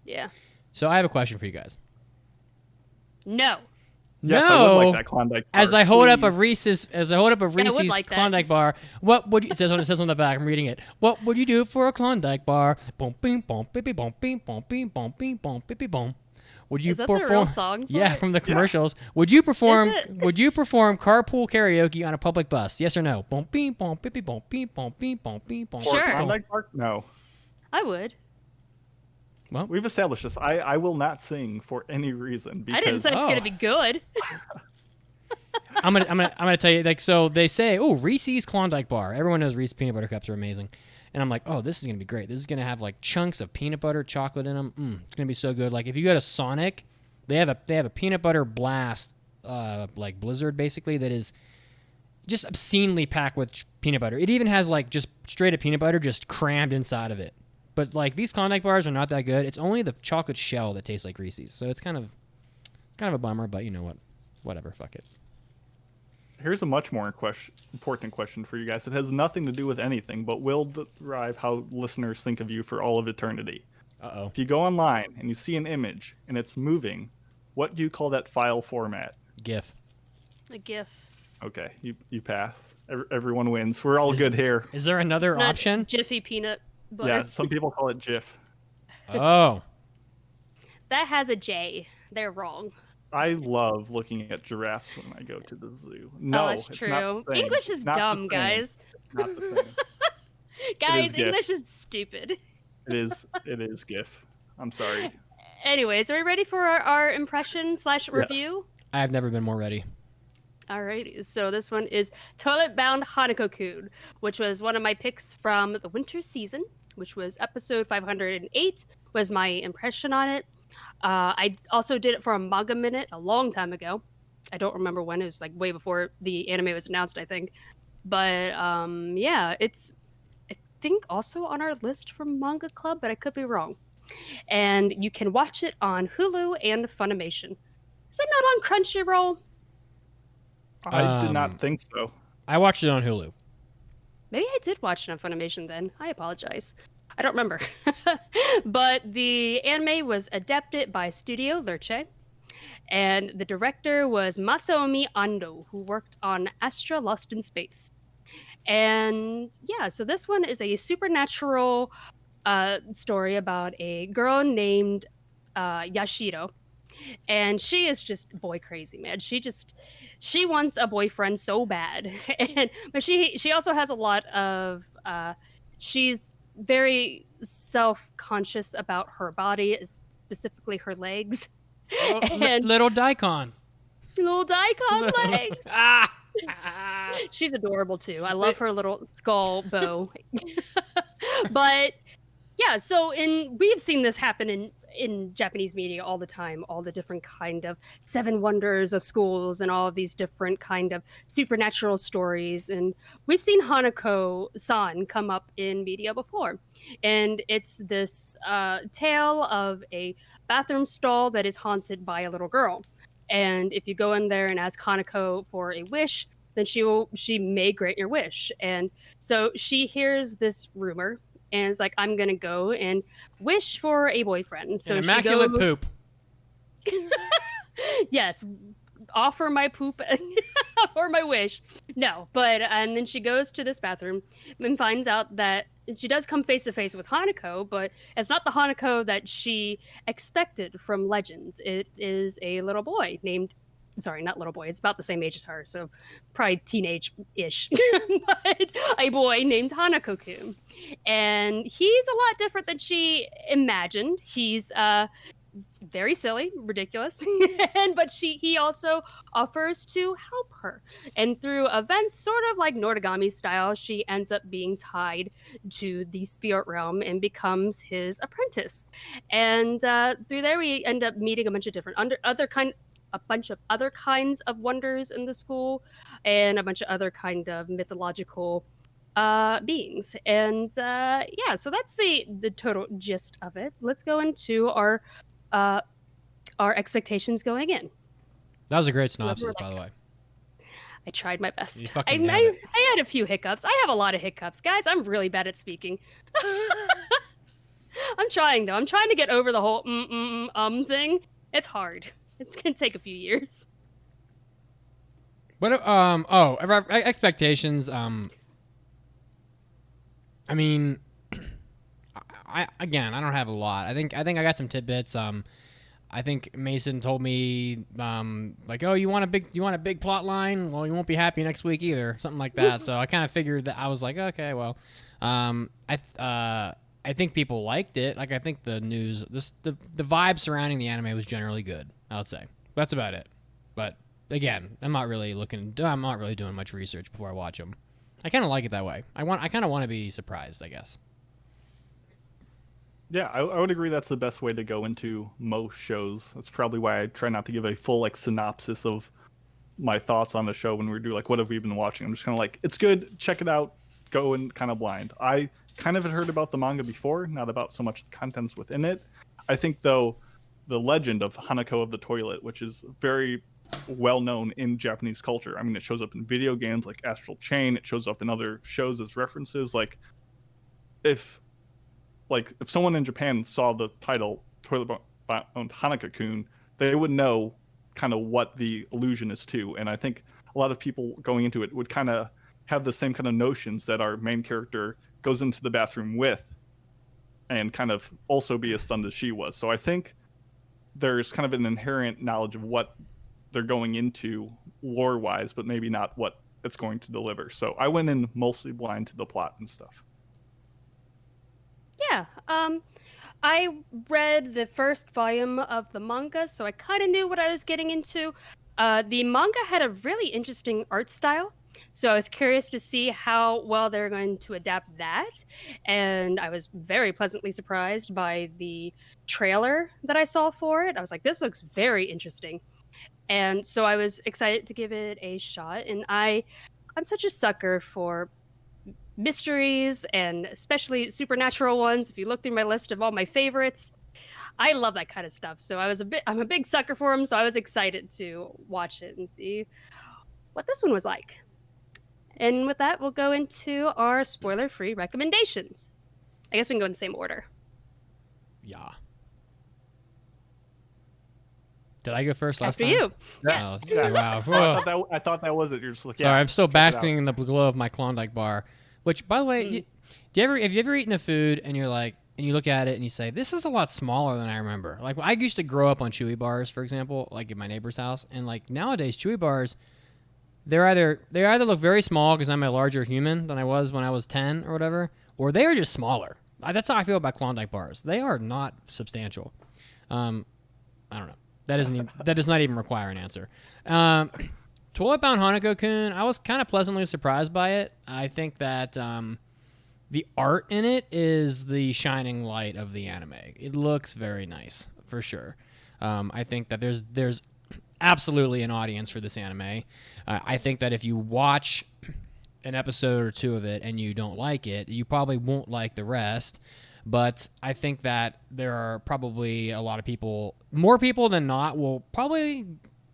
Yeah. So I have a question for you guys. No. Yes, I would like that Klondike bar. As I hold up a Reese's like Klondike bar, what would it says on the back? I'm reading it. What would you do for a Klondike bar? Boom, bing, boom, bippy, boom, bing, boom, bing, boom, bing, boom, bippy, boom. Would you Is that perform? the real song? Yeah, from the commercials. Would you perform? Would you perform carpool karaoke on a public bus? Yes or no? Boom, bing, boom, bippy, boom, bing, boom, bing, boom, bing, boom. Sure. Klondike bar? No. I would. Well, we've established this. I will not sing for any reason because I didn't say it's gonna be good. I'm gonna tell you, like, so they say, oh, Reese's Klondike bar. Everyone knows Reese's peanut butter cups are amazing, and I'm like, oh, this is gonna be great. This is gonna have like chunks of peanut butter, chocolate in them. It's gonna be so good. Like if you go to Sonic, they have a peanut butter blast, like Blizzard basically that is just obscenely packed with peanut butter. It even has like just straight up peanut butter just crammed inside of it. But like these Klondike bars are not that good. It's only the chocolate shell that tastes like Reese's. So it's kind of a bummer, but you know what? Whatever, fuck it. Here's a much more important question for you guys. It has nothing to do with anything, but will derive how listeners think of you for all of eternity. Uh-oh. If you go online and you see an image and it's moving, what do you call that file format? GIF. A GIF. Okay, you pass. Everyone wins. We're all good here. Is there another It's not option? Jiffy peanut butter. Yeah, some people call it GIF. Oh. That has a J. They're wrong. I love looking at giraffes when I go to the zoo. No, that's it's true. not the same. English is Not the dumb, same. guys. Not the same. Guys, GIF. English is stupid. It is GIF. I'm sorry. Anyways, are we ready for our impression / review? I have never been more ready. Alrighty, so this one is Toilet Bound Hanko Kun, which was one of my picks from the winter season, which was episode 508, was my impression on it. I also did it for a Manga Minute a long time ago. I don't remember when. It was like way before the anime was announced, I think. But yeah, it's I think also on our list from Manga Club, but I could be wrong. And you can watch it on Hulu and Funimation. Is it not on Crunchyroll? I did not think so. I watched it on Hulu. Maybe I did watch it on Funimation then. I apologize. I don't remember. But the anime was adapted by Studio Lerche. And the director was Masaomi Ando, who worked on Astra Lost in Space. And yeah, so this one is a supernatural story about a girl named Yashiro. And she is just boy crazy, man. She wants a boyfriend so bad. But she also has a lot of she's very self-conscious about her body, specifically her legs. And Little daikon. little daikon legs. She's adorable too. I love her little skull bow. But yeah, so we've seen this happen in Japanese media all the time, all the different kind of seven wonders of schools and all of these different kind of supernatural stories. And we've seen Hanako-san come up in media before. And it's this tale of a bathroom stall that is haunted by a little girl. And if you go in there and ask Hanako for a wish, then she may grant your wish. And so she hears this rumor and is like, I'm gonna go and wish for a boyfriend. So an immaculate poop. Yes, offer my poop or my wish. No, but and then she goes to this bathroom and finds out that she does come face to face with Hanako, but it's not the Hanako that she expected from Legends. It is a little boy named. Sorry, not little boy. It's about the same age as her, so probably teenage-ish. But a boy named Hanako-Kun. And he's a lot different than she imagined. He's very silly, ridiculous. But he also offers to help her. And through events sort of like Noragami style, she ends up being tied to the spirit realm and becomes his apprentice. And through there, we end up meeting a bunch of different a bunch of other kinds of wonders in the school and a bunch of other kind of mythological beings. And yeah, so that's the total gist of it. Let's go into our expectations going in. That was a great synopsis, by the way. I tried my best. I had a few hiccups. I have a lot of hiccups. Guys, I'm really bad at speaking. I'm trying, though. I'm trying to get over the whole thing. It's hard. It's gonna take a few years. What? Expectations. I mean, I don't have a lot. I think I got some tidbits. I think Mason told me like, oh, you want a big plot line? Well, you won't be happy next week either, something like that. So I kind of figured that. I was like, okay, well, I think people liked it. Like, I think the news, the vibe surrounding the anime was generally good, I would say. That's about it. But again, I'm not really doing much research before I watch them. I kind of like it that way. I kind of want to be surprised, I guess. Yeah, I would agree that's the best way to go into most shows. That's probably why I try not to give a full synopsis of my thoughts on the show when we do what have we been watching. I'm just kind of like, it's good, check it out, go in kind of blind. I kind of had heard about the manga before, not about so much the contents within it. I think, though, the legend of Hanako of the Toilet, which is very well known in Japanese culture. I mean, it shows up in video games like Astral Chain. It shows up in other shows as references. If someone in Japan saw the title Toilet Bound Hanko Kun, they would know kind of what the allusion is to. And I think a lot of people going into it would kind of have the same kind of notions that our main character goes into the bathroom with, and kind of also be as stunned as she was. So I think there's kind of an inherent knowledge of what they're going into lore-wise, but maybe not what it's going to deliver. So I went in mostly blind to the plot and stuff. Yeah, I read the first volume of the manga, so I kind of knew what I was getting into. The manga had a really interesting art style, so I was curious to see how well they're going to adapt that. And I was very pleasantly surprised by the trailer that I saw for it. I was like, this looks very interesting. And so I was excited to give it a shot. And I'm such a sucker for mysteries, and especially supernatural ones. If you look through my list of all my favorites, I love that kind of stuff. So I'm a big sucker for them. So I was excited to watch it and see what this one was like. And with that, we'll go into our spoiler-free recommendations. I guess we can go in the same order. Yeah. Did I go first last After time? you. Oh, Yes. wow. I thought that was it. You're just like, Sorry, yeah, I'm still check it out. basking in the glow of my Klondike bar. Which, by the way, have you ever eaten a food and you're like, and you look at it and you say, this is a lot smaller than I remember. Like, I used to grow up on Chewy bars, for example, like in my neighbor's house, and like nowadays Chewy bars, they either look very small because I'm a larger human than I was when I was 10 or whatever, or they are just smaller. That's how I feel about Klondike bars. They are not substantial. I don't know. That does not even require an answer. Toilet Bound Hanko Kun, I was kind of pleasantly surprised by it. I think that the art in it is the shining light of the anime. It looks very nice, for sure. I think that there's absolutely an audience for this anime. I think that if you watch an episode or two of it and you don't like it, you probably won't like the rest. But I think that there are probably a lot of people, more people than not, will probably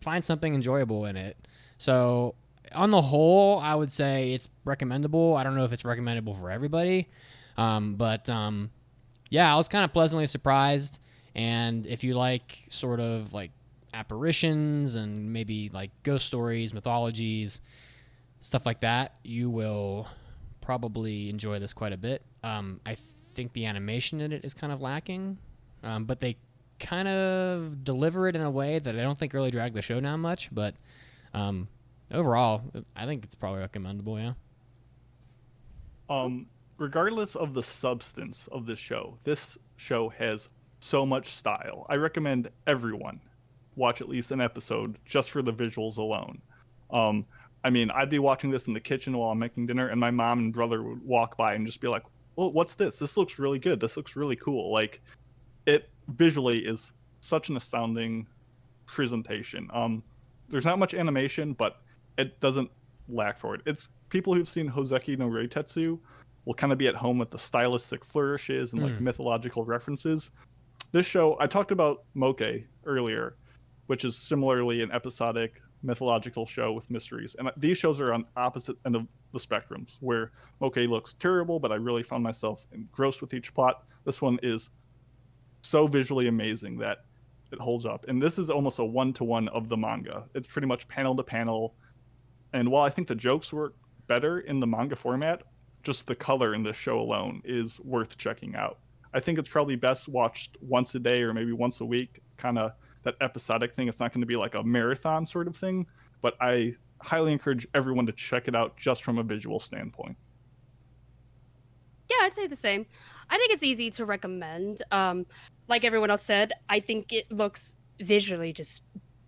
find something enjoyable in it. So on the whole, I would say it's recommendable. I don't know if it's recommendable for everybody. But yeah, I was kind of pleasantly surprised. And if you like sort of like apparitions and maybe like ghost stories, mythologies, stuff like that, you will probably enjoy this quite a bit. I think the animation in it is kind of lacking, but they kind of deliver it in a way that I don't think really drag the show down much. But overall, I think it's probably recommendable. Yeah. Regardless of the substance of this show has so much style. I recommend everyone watch at least an episode just for the visuals alone. I mean, I'd be watching this in the kitchen while I'm making dinner, and my mom and brother would walk by and just be like, well, what's this? This looks really good. This looks really cool. Like, it visually is such an astounding presentation. There's not much animation, but it doesn't lack for it. It's people who've seen Hoseki no Reitetsu will kind of be at home with the stylistic flourishes and like mythological references. This show, I talked about Moke earlier, which is similarly an episodic mythological show with mysteries. And these shows are on opposite end of the spectrums, where Moke looks terrible, but I really found myself engrossed with each plot. This one is so visually amazing that it holds up. And this is almost a one-to-one of the manga. It's pretty much panel to panel. And while I think the jokes work better in the manga format, just the color in this show alone is worth checking out. I think it's probably best watched once a day or maybe once a week, kind of that episodic thing. It's not going to be like a marathon sort of thing, but I highly encourage everyone to check it out just from a visual standpoint. Yeah, I'd say the same. I think it's easy to recommend. Like everyone else said, I think it looks visually just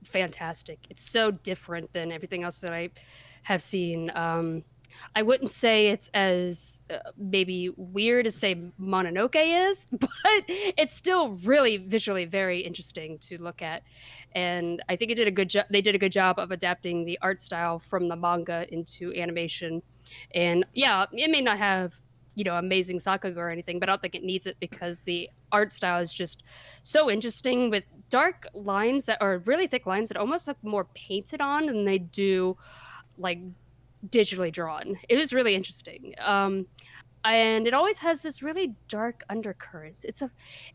fantastic. It's so different than everything else that I have seen. I wouldn't say it's as maybe weird as say Mononoke is, but it's still really visually very interesting to look at. And I think it did a good job. They did a good job of adapting the art style from the manga into animation. And yeah, it may not have, amazing sakuga or anything, but I don't think it needs it because the art style is just so interesting with dark lines that are really thick lines that almost look more painted on than they do like digitally drawn. It was really interesting. And it always has this really dark undercurrent. It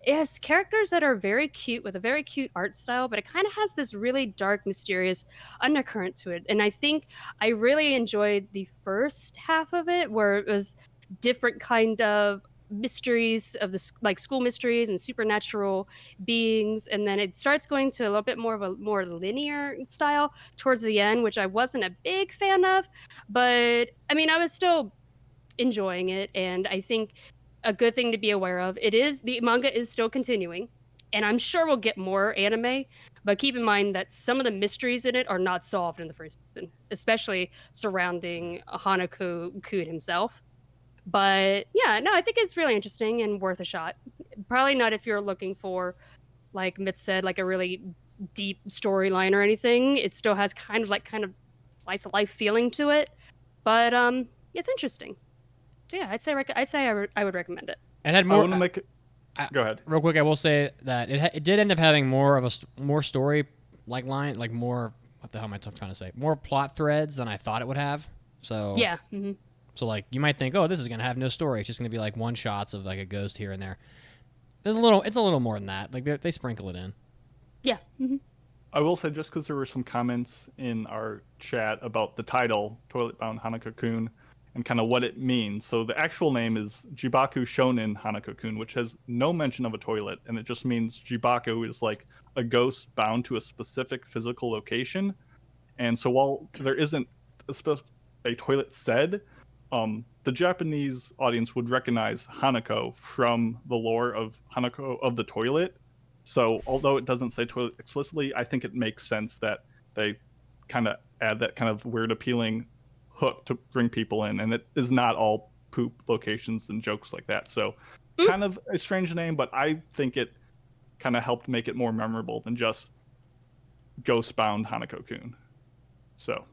has characters that are very cute with a very cute art style, but it kind of has this really dark, mysterious undercurrent to it. And I think I really enjoyed the first half of it, where it was different kind of mysteries of the like school mysteries and supernatural beings, and then it starts going to a little bit more of a more linear style towards the end, which I wasn't a big fan of, but I mean I was still enjoying it. And I think a good thing to be aware of, the manga is still continuing, and I'm sure we'll get more anime, but keep in mind that some of the mysteries in it are not solved in the first season, especially surrounding Hanako-Kun himself. But yeah, no, I think it's really interesting and worth a shot. Probably not if you're looking for, like Mitz said, like a really deep storyline or anything. It still has kind of slice of life feeling to it, but it's interesting. So yeah, I'd say I would recommend it. It had more. I want to make it. Go ahead. Real quick, I will say that it did end up having more of more story like line, like more. What the hell am I trying to say? More plot threads than I thought it would have. So yeah. Mm-hmm. So, like, you might think, oh, this is going to have no story. It's just going to be, like, one-shots of, like, a ghost here and there. It's a little more than that. Like, they sprinkle it in. Yeah. Mm-hmm. I will say, just because there were some comments in our chat about the title, Toilet Bound Hanko Kun, and kind of what it means. So the actual name is Jibaku Shonen Hanako Kun, which has no mention of a toilet, and it just means Jibaku is like a ghost bound to a specific physical location. And so while there isn't a toilet said, the Japanese audience would recognize Hanako from the lore of Hanako of the toilet. So although it doesn't say toilet explicitly, I think it makes sense that they kind of add that kind of weird appealing hook to bring people in, and it is not all poop locations and jokes like that. So kind of a strange name, but I think it kind of helped make it more memorable than just Ghost-bound Hanako-Kun. So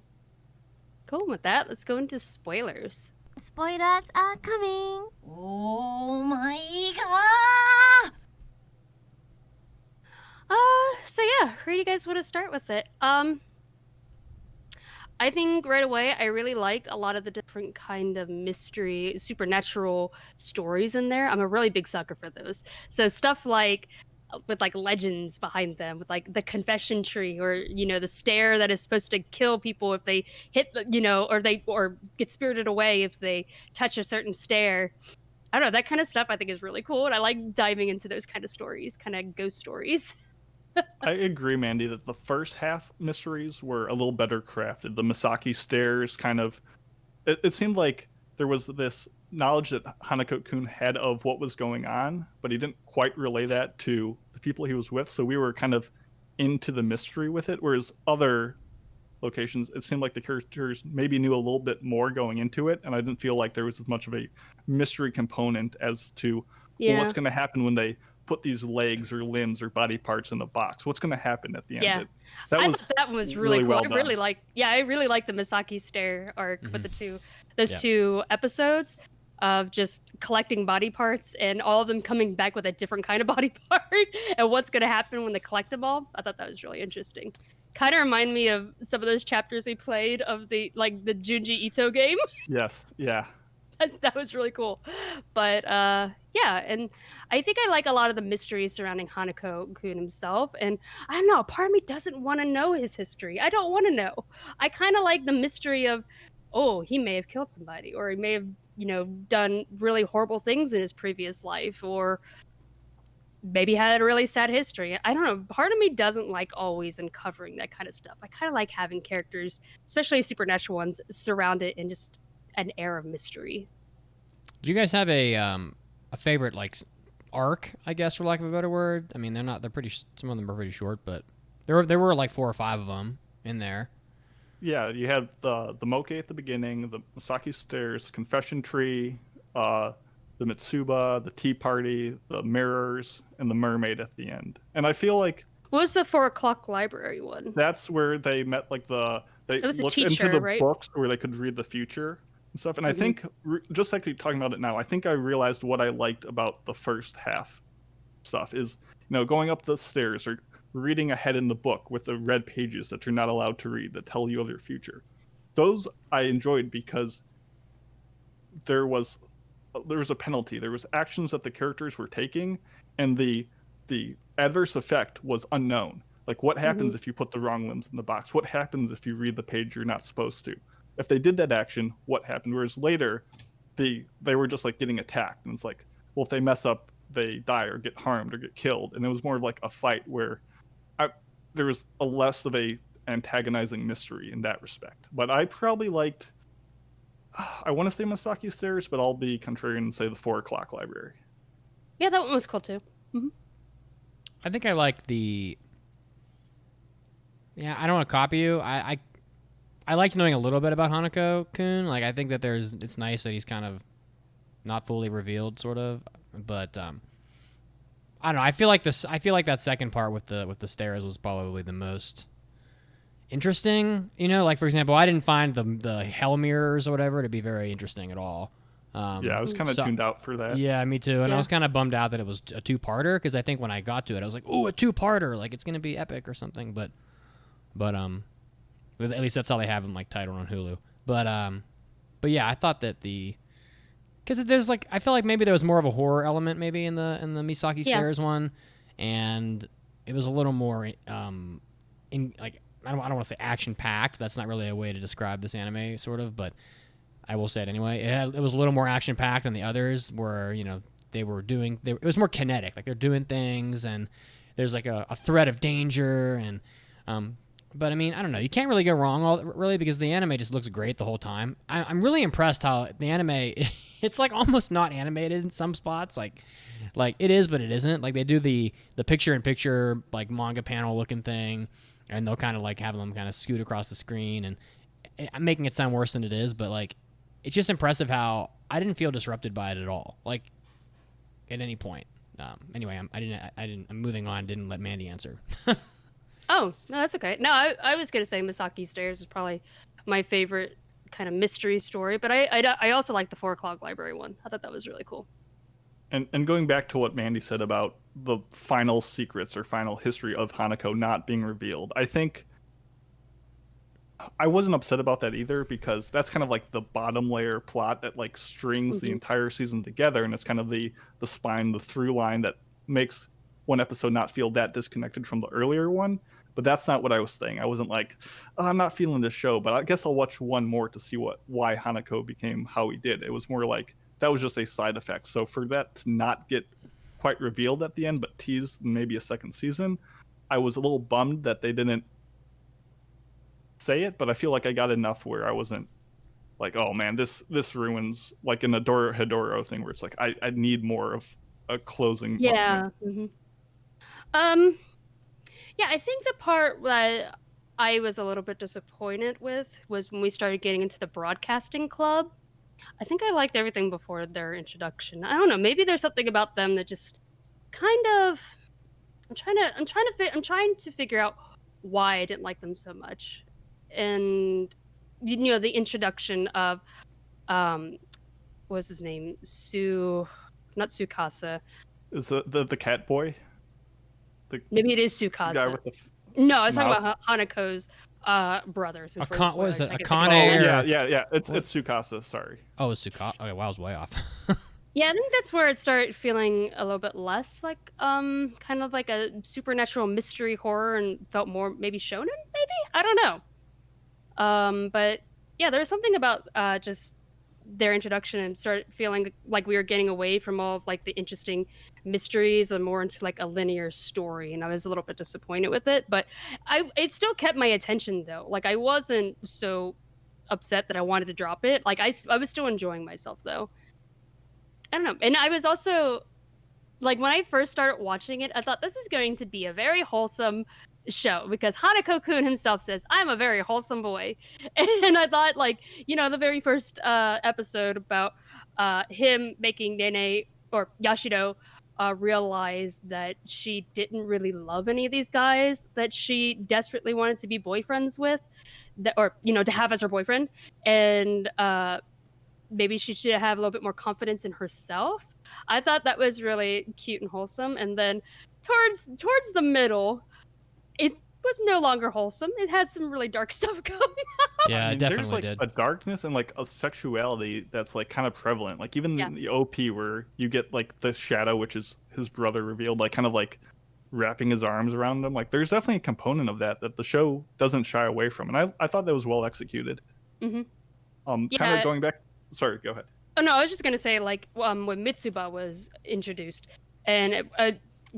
Cool. With that, let's go into spoilers. Spoilers are coming. Oh my god! So yeah, where do you guys want to start with it? I think right away I really liked a lot of the different kind of mystery, supernatural stories in there. I'm a really big sucker for those. So stuff like with like legends behind them, with like the confession tree, or the stair that is supposed to kill people if they hit, or get spirited away if they touch a certain stair. I don't know, that kind of stuff I think is really cool, and I like diving into those kind of stories, kind of ghost stories. I agree, Mandy, that the first half mysteries were a little better crafted. The Misaki stairs kind of... It seemed like there was this knowledge that Hanako-kun had of what was going on, but he didn't quite relay that to the people he was with, so we were kind of into the mystery with it, whereas other locations, it seemed like the characters maybe knew a little bit more going into it, and I didn't feel like there was as much of a mystery component as to what's going to happen when they put these legs or limbs or body parts in the box. What's going to happen at the end? Yeah, I thought that was really cool. Well, I really like the Misaki stair arc with those two episodes of just collecting body parts and all of them coming back with a different kind of body part and what's going to happen when they collect them all. I thought that was really interesting. Kind of remind me of some of those chapters we played of the Junji Ito game. Yes, yeah. That was really cool. But yeah, and I think I like a lot of the mysteries surrounding Hanako-kun himself. And I don't know, part of me doesn't want to know his history. I don't want to know. I kind of like the mystery of, oh, he may have killed somebody, or he may have, done really horrible things in his previous life, or maybe had a really sad history. I don't know. Part of me doesn't like always uncovering that kind of stuff. I kind of like having characters, especially supernatural ones, surrounded in just an air of mystery. Do you guys have a favorite arc, I guess, for lack of a better word? I mean, they're pretty, some of them are pretty short, but there were like 4 or 5 of them in there. Yeah, you had the moke at the beginning, the Misaki stairs, confession tree, the Mitsuba, the tea party, the mirrors, and the mermaid at the end. And I feel like, what was the 4 o'clock library one? That's where they met they looked teacher, into the right? books where they could read the future and stuff. And I think, just like talking about it now, I think I realized what I liked about the first half stuff is, going up the stairs or reading ahead in the book with the red pages that you're not allowed to read that tell you of their future. Those I enjoyed because there was a penalty. There was actions that the characters were taking, and the adverse effect was unknown. Like, what happens if you put the wrong limbs in the box? What happens if you read the page you're not supposed to? If they did that action, what happened? Whereas later, they were just like getting attacked, and it's like, well, if they mess up, they die or get harmed or get killed. And it was more of like a fight where there was a less of a antagonizing mystery in that respect. But I probably liked, I want to say Misaki stairs, but I'll be contrarian and say the 4 o'clock library. Yeah, that one was cool too. I think I like the... Yeah, I don't want to copy you. I liked knowing a little bit about Hanako-kun. Like, I think that it's nice that he's kind of not fully revealed, sort of. But I don't know. I feel like that second part with the stairs was probably the most interesting. Like, for example, I didn't find the hell mirrors or whatever to be very interesting at all. Yeah, I was kind of tuned out for that. Yeah, me too. And I was kind of bummed out that it was a 2-parter, because I think when I got to it, I was like, "Oh, a 2-parter! Like, it's gonna be epic or something." But at least that's how they have them titled on Hulu. But yeah, I thought that because there's I feel like maybe there was more of a horror element maybe in the Misaki Stairs one, and it was a little more in like I don't want to say action packed. That's not really a way to describe this anime, sort of, but I will say it anyway. It was a little more action packed than the others, where it was more kinetic. Like they're doing things, and there's like a threat of danger, and but I mean, I don't know. You can't really go wrong, really, because the anime just looks great the whole time. I'm really impressed how the anime. It's like almost not animated in some spots, like it is, but it isn't. Like they do the picture-in-picture like manga panel looking thing, and they'll kind of like have them kind of scoot across the screen, and I'm making it sound worse than it is, but like it's just impressive how I didn't feel disrupted by it at all, like at any point. Anyway, I'm moving on. Didn't let Mandi answer. Oh, no, that's okay. No, I was gonna say Misaki Stairs is probably my favorite kind of mystery story, but I also like the 4 o'clock library one. I thought that was really cool. And going back to what Mandi said about the final secrets or final history of Hanako not being revealed, I think I wasn't upset about that either, because that's kind of like the bottom layer plot that like strings the entire season together, and it's kind of the spine, the through line that makes one episode not feel that disconnected from the earlier one. But that's not what I was saying. I wasn't like, oh, I'm not feeling this show, but I guess I'll watch one more to see why Hanako became how he did. It was more like that was just a side effect. So for that to not get quite revealed at the end, but teased in maybe a second season, I was a little bummed that they didn't say it, but I feel like I got enough where I wasn't like, oh man, this ruins, like in the Hidoro thing where it's like I need more of a closing Yeah. moment. Yeah, I think the part that I was a little bit disappointed with was when we started getting into the broadcasting club. I think I liked everything before their introduction. I don't know, maybe there's something about them that just kind of I'm trying to figure out why I didn't like them so much. And the introduction of what's his name? Not Tsukasa. Is the cat boy? Maybe it is Tsukasa. Guy with the No, I was talking about Hanako's brother. Since what is it? Yeah. It's Tsukasa. Sorry. Oh, it's Tsukasa. Okay, wow, I was way off. Yeah, I think that's where it started feeling a little bit less like kind of like a supernatural mystery horror, and felt more maybe shonen. Maybe, I don't know. But yeah, there was something about just their introduction and started feeling like we were getting away from all of like the interesting mysteries and more into like a linear story, and I was a little bit disappointed with it, but it still kept my attention though. Like I wasn't so upset that I wanted to drop it. Like I was still enjoying myself though. I don't know. And I was also like, when I first started watching it, I thought this is going to be a very wholesome show, because Hanako-Kun himself says, I'm a very wholesome boy. And I thought, like, the very first episode about him making Nene or Yashiro realize that she didn't really love any of these guys that she desperately wanted to be boyfriends with, or to have as her boyfriend, and maybe she should have a little bit more confidence in herself. I thought that was really cute and wholesome. And then towards the middle, it was no longer wholesome. It had some really dark stuff going on. Yeah, I mean, definitely there's did. a darkness and like a sexuality that's like kind of prevalent. Like even in the OP where you get like the shadow, which is his brother revealed, like kind of like wrapping his arms around him. Like there's definitely a component of that the show doesn't shy away from. And I thought that was well executed. Mm-hmm. Kind of going back. Sorry, go ahead. Oh no, I was just gonna say, like, when Mitsuba was introduced, and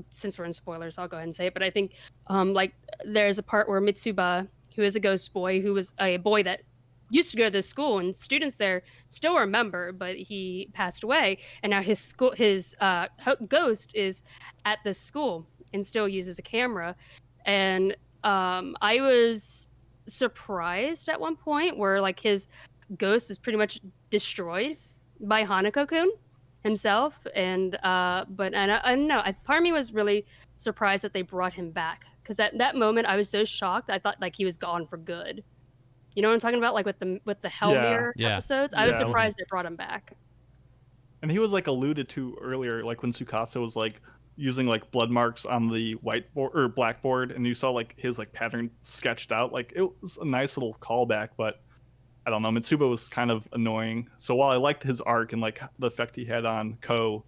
since we're in spoilers, I'll go ahead and say it. But I think, like, there's a part where Mitsuba, who is a ghost boy, who was a boy that used to go to this school, and students there still remember, but he passed away, and now his ghost is at this school and still uses a camera. And I was surprised at one point where like his ghost was pretty much destroyed by Hanako-Kun himself, and but I don't know, part of me was really surprised that they brought him back, because at that moment I was so shocked. I thought like he was gone for good. You know what I'm talking about, like with the Hell Mirror episodes. I was surprised they brought him back. And he was like alluded to earlier, like when Tsukasa was like using like blood marks on the whiteboard or blackboard, and you saw like his like pattern sketched out. Like it was a nice little callback, but I don't know, Mitsuba was kind of annoying. So while I liked his arc and like the effect he had on Ko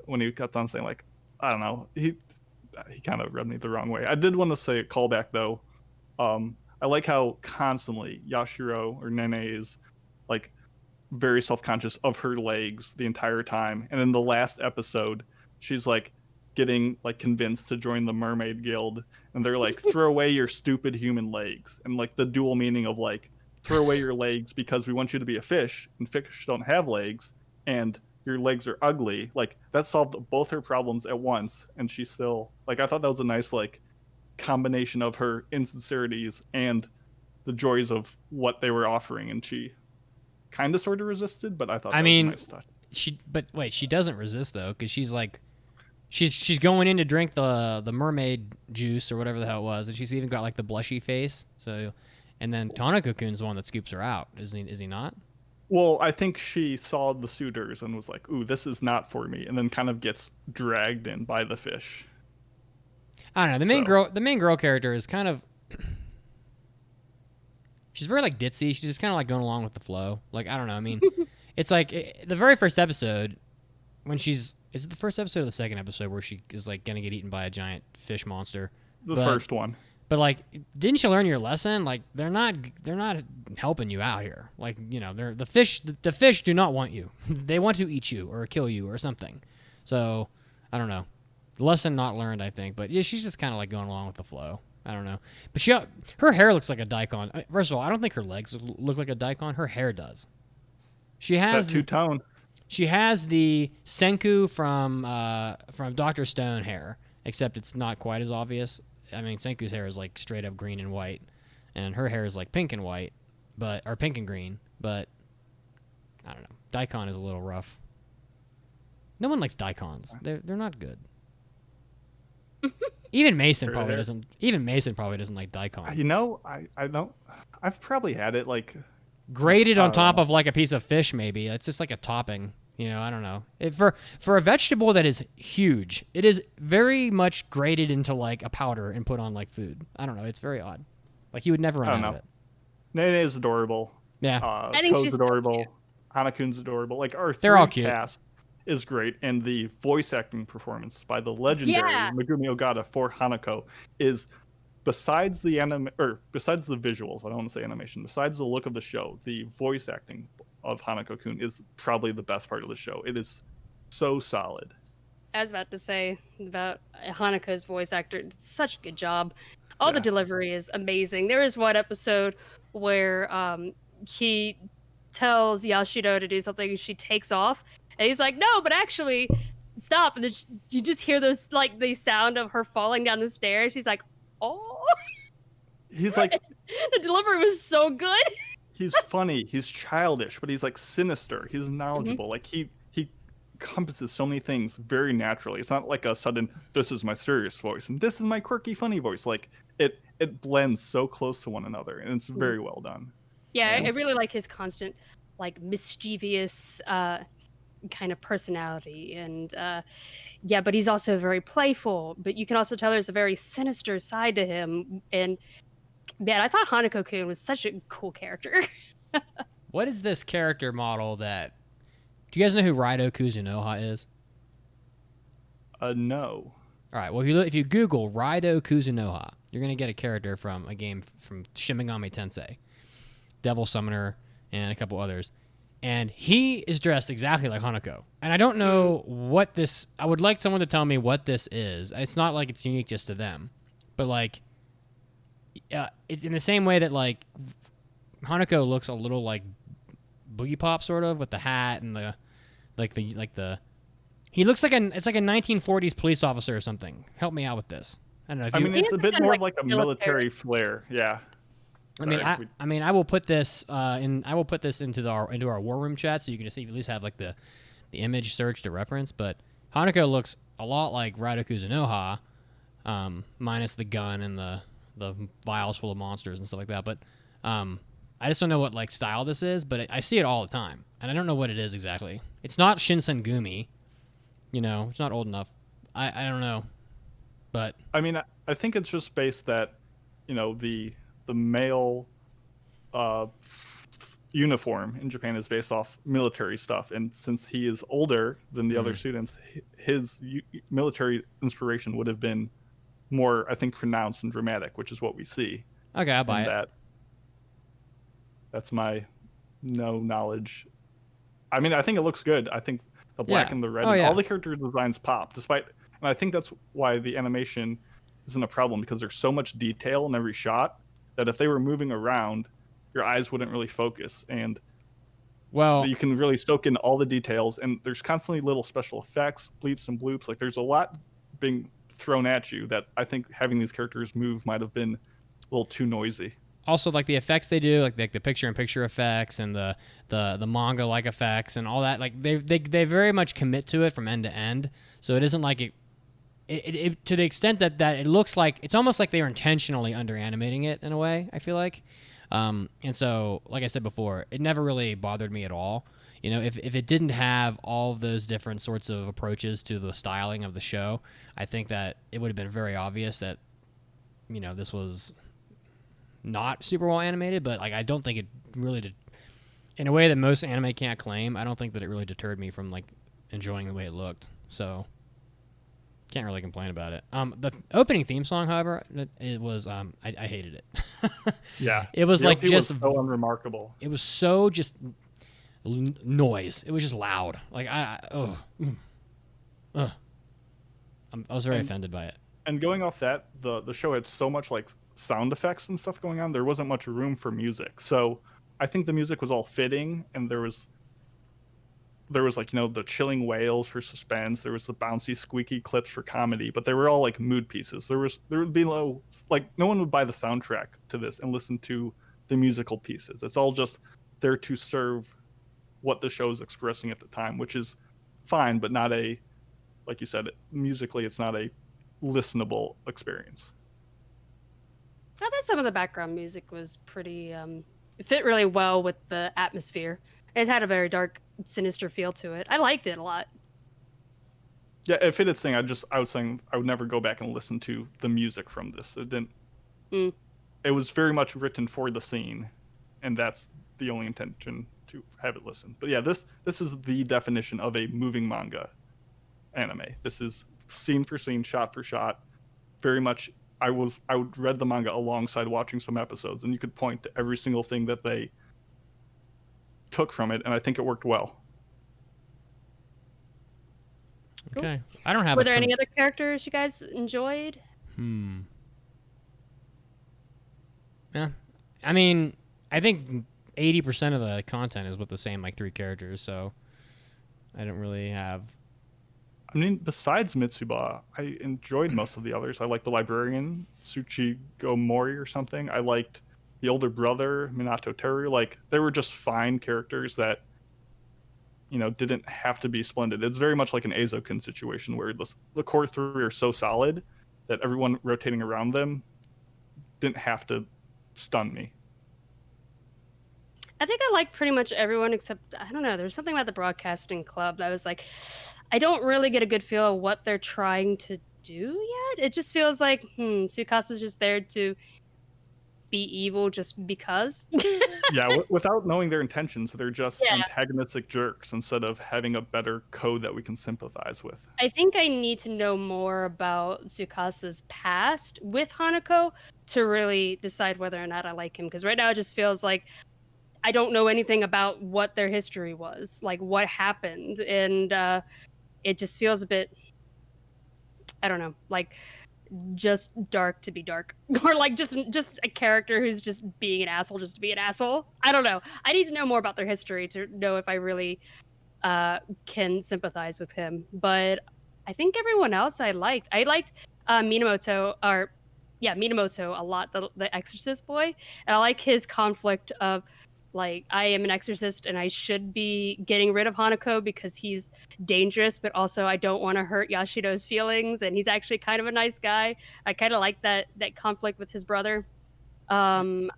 when he kept on saying like, I don't know, he kind of rubbed me the wrong way. I did want to say a callback though I like how constantly Yashiro or Nene is like very self-conscious of her legs the entire time. And in the last episode, she's like getting like convinced to join the Mermaid Guild, and they're like, throw away your stupid human legs. And like the dual meaning of like, throw away your legs because we want you to be a fish, and fish don't have legs, and your legs are ugly. Like that solved both her problems at once. And she still like, I thought that was a nice like combination of her insincerities and the joys of what they were offering. And she kind of sort of resisted, but I thought that was a nice touch. She doesn't resist though, because she's like, she's going in to drink the mermaid juice or whatever the hell it was, and she's even got like the blushy face. So, and then Hanako-Kun's the one that scoops her out. Is he not? Well, I think she saw the suitors and was like, "Ooh, this is not for me," and then kind of gets dragged in by the fish. I don't know. The main girl character is kind of. She's very like ditzy. She's just kind of like going along with the flow. Like, I don't know. I mean, it's like the very first episode when is it the first episode or the second episode where she is like gonna get eaten by a giant fish monster? The first one. But like, didn't you learn your lesson? Like, they're not helping you out here. Like, you know, the fish do not want you. They want to eat you or kill you or something. So, I don't know. Lesson not learned, I think. But yeah, she's just kind of like going along with the flow. I don't know. But her hair looks like a daikon. First of all, I don't think her legs look like a daikon. Her hair does. She has that two-tone. She has the Senku from Dr. Stone hair, except it's not quite as obvious. I mean, Senku's hair is like straight up green and white, and her hair is like pink and white, or pink and green. But I don't know. Daikon is a little rough. No one likes daikons. They're not good. Even Mason probably doesn't. Even Mason probably doesn't like daikon. You know, I don't. I've probably had it like grated on top of like a piece of fish. Maybe it's just like a topping. You know, I don't know. For a vegetable that is huge, it is very much grated into like a powder and put on like food. I don't know. It's very odd. Like you would never run out of it. Nene is adorable. Yeah, I think Toad's she's adorable. Hanako-Kun's adorable. Like our they're all cute. Cast is great, and the voice acting performance by the legendary Megumi Ogata for Hanako is, besides the besides the visuals, I don't want to say animation, besides the look of the show, the voice acting of Hanako-Kun is probably the best part of the show. It is so solid. I was about to say about Hanako's voice actor. It's such a good job. All the delivery is amazing. There is one episode where he tells Yashiro to do something and she takes off. And he's like, no, but actually, stop. And then you just hear those, like, the sound of her falling down the stairs. He's like, oh. He's like... The delivery was so good. He's funny. He's childish, but he's, like, sinister. He's knowledgeable. Mm-hmm. Like, he encompasses so many things very naturally. It's not like a sudden, this is my serious voice, and this is my quirky, funny voice. Like, it blends so close to one another, and it's very well done. Yeah, I really like his constant, like, mischievous... kind of personality, and but he's also very playful, but you can also tell there's a very sinister side to him. And man, I thought Hanako-Kun was such a cool character. What is this character model that do you guys know who Raido Kuzunoha is? No. All right, well, if you Google Raido Kuzunoha, you're gonna get a character from a game from Shin Megami Tensei, Devil Summoner, and a couple others. And he is dressed exactly like Hanako. And I don't know what this... I would like someone to tell me what this is. It's not like it's unique just to them. But, like... it's in the same way that, like... Hanako looks a little like Boogie Pop, sort of, with the hat and the... He looks like it's like a 1940s police officer or something. Help me out with this. I don't know if you... it's a bit more of like a military flair. Yeah. Sorry, I mean, I will put this into our war room chat, so you can just at least have like the image search to reference. But Hanako looks a lot like Raido Kuzunoha, minus the gun and the vials full of monsters and stuff like that. But I just don't know what like style this is, but I see it all the time, and I don't know what it is exactly. It's not Shinsengumi, you know. It's not old enough. I don't know, but I mean, I think it's just based that, you know, the male uniform in Japan is based off military stuff, and since he is older than the other students, his military inspiration would have been more, I think, pronounced and dramatic, which is what we see. Okay, I'll buy And it. That's my no knowledge. I mean, I think it looks good. I think the black Yeah. and the red, Oh, and yeah. all the character designs pop. And I think that's why the animation isn't a problem, because there's so much detail in every shot that if they were moving around, your eyes wouldn't really focus, and Well, you can really soak in all the details. And there's constantly little special effects, bleeps and bloops. Like there's a lot being thrown at you that I think having these characters move might have been a little too noisy. also like the effects they do, like the picture-in-picture effects and the manga-like effects and all that. Like they very much commit to it from end to end. So it isn't like it to the extent that it looks like it's almost like they were intentionally under-animating it in a way. I feel like, and so like I said before, it never really bothered me at all. You know, if it didn't have all of those different sorts of approaches to the styling of the show, I think that it would have been very obvious that, you know, this was not super well animated. But like, I don't think it really did, in a way that most anime can't claim. I don't think that it really deterred me from like enjoying the way it looked. So can't really complain about it. The opening theme song, however, it was I hated it. Yeah, it was the like OP just was so unremarkable. It was so just noise. It was just loud. Like I was very offended by it. And going off that, the show had so much like sound effects and stuff going on. There wasn't much room for music. So I think the music was all fitting, and there was like, you know, the chilling wails for suspense. There was the bouncy, squeaky clips for comedy, but they were all like mood pieces. There would be no one would buy the soundtrack to this and listen to the musical pieces. It's all just there to serve what the show is expressing at the time, which is fine, but not like you said, musically, it's not a listenable experience. I thought some of the background music was pretty it fit really well with the atmosphere. It had a very dark, sinister feel to it. I liked it a lot. Yeah, if it had saying, I would never go back and listen to the music from this. It didn't. It was very much written for the scene, and that's the only intention to have it listen. But yeah, this is the definition of a moving manga anime. This is scene for scene, shot for shot. Very much, I would read the manga alongside watching some episodes, and you could point to every single thing that they took from it, and I think it worked well. Okay, I don't have. Were there any other characters you guys enjoyed? Yeah, I mean, I think 80% of the content is with the same like 3 characters, so I don't really have. I mean, besides Mitsuba, I enjoyed most of the others. I liked the librarian, Tsuchigo Mori or something. I liked the older brother, Minato Teru. Like, they were just fine characters that, you know, didn't have to be splendid. It's very much like an Eizouken situation where the core 3 are so solid that everyone rotating around them didn't have to stun me. I think I liked pretty much everyone except, I don't know, there's something about the broadcasting club that I was like, I don't really get a good feel of what they're trying to do yet. It just feels like, Tsukasa's just there to be evil just because. Yeah, without knowing their intentions, they're just antagonistic jerks instead of having a better code that we can sympathize with. I think I need to know more about Tsukasa's past with Hanako to really decide whether or not I like him. Because right now it just feels like I don't know anything about what their history was, like what happened. And it just feels a bit, I don't know, like just dark to be dark, or like just a character who's just being an asshole just to be an asshole. I don't know. I need to know more about their history to know if I really can sympathize with him. But I think everyone else I liked Minamoto a lot, the exorcist boy, and I like his conflict of, like, I am an exorcist and I should be getting rid of Hanako because he's dangerous, but also I don't want to hurt Yashiro's feelings, and he's actually kind of a nice guy. I kind of like that conflict with his brother. Sorry.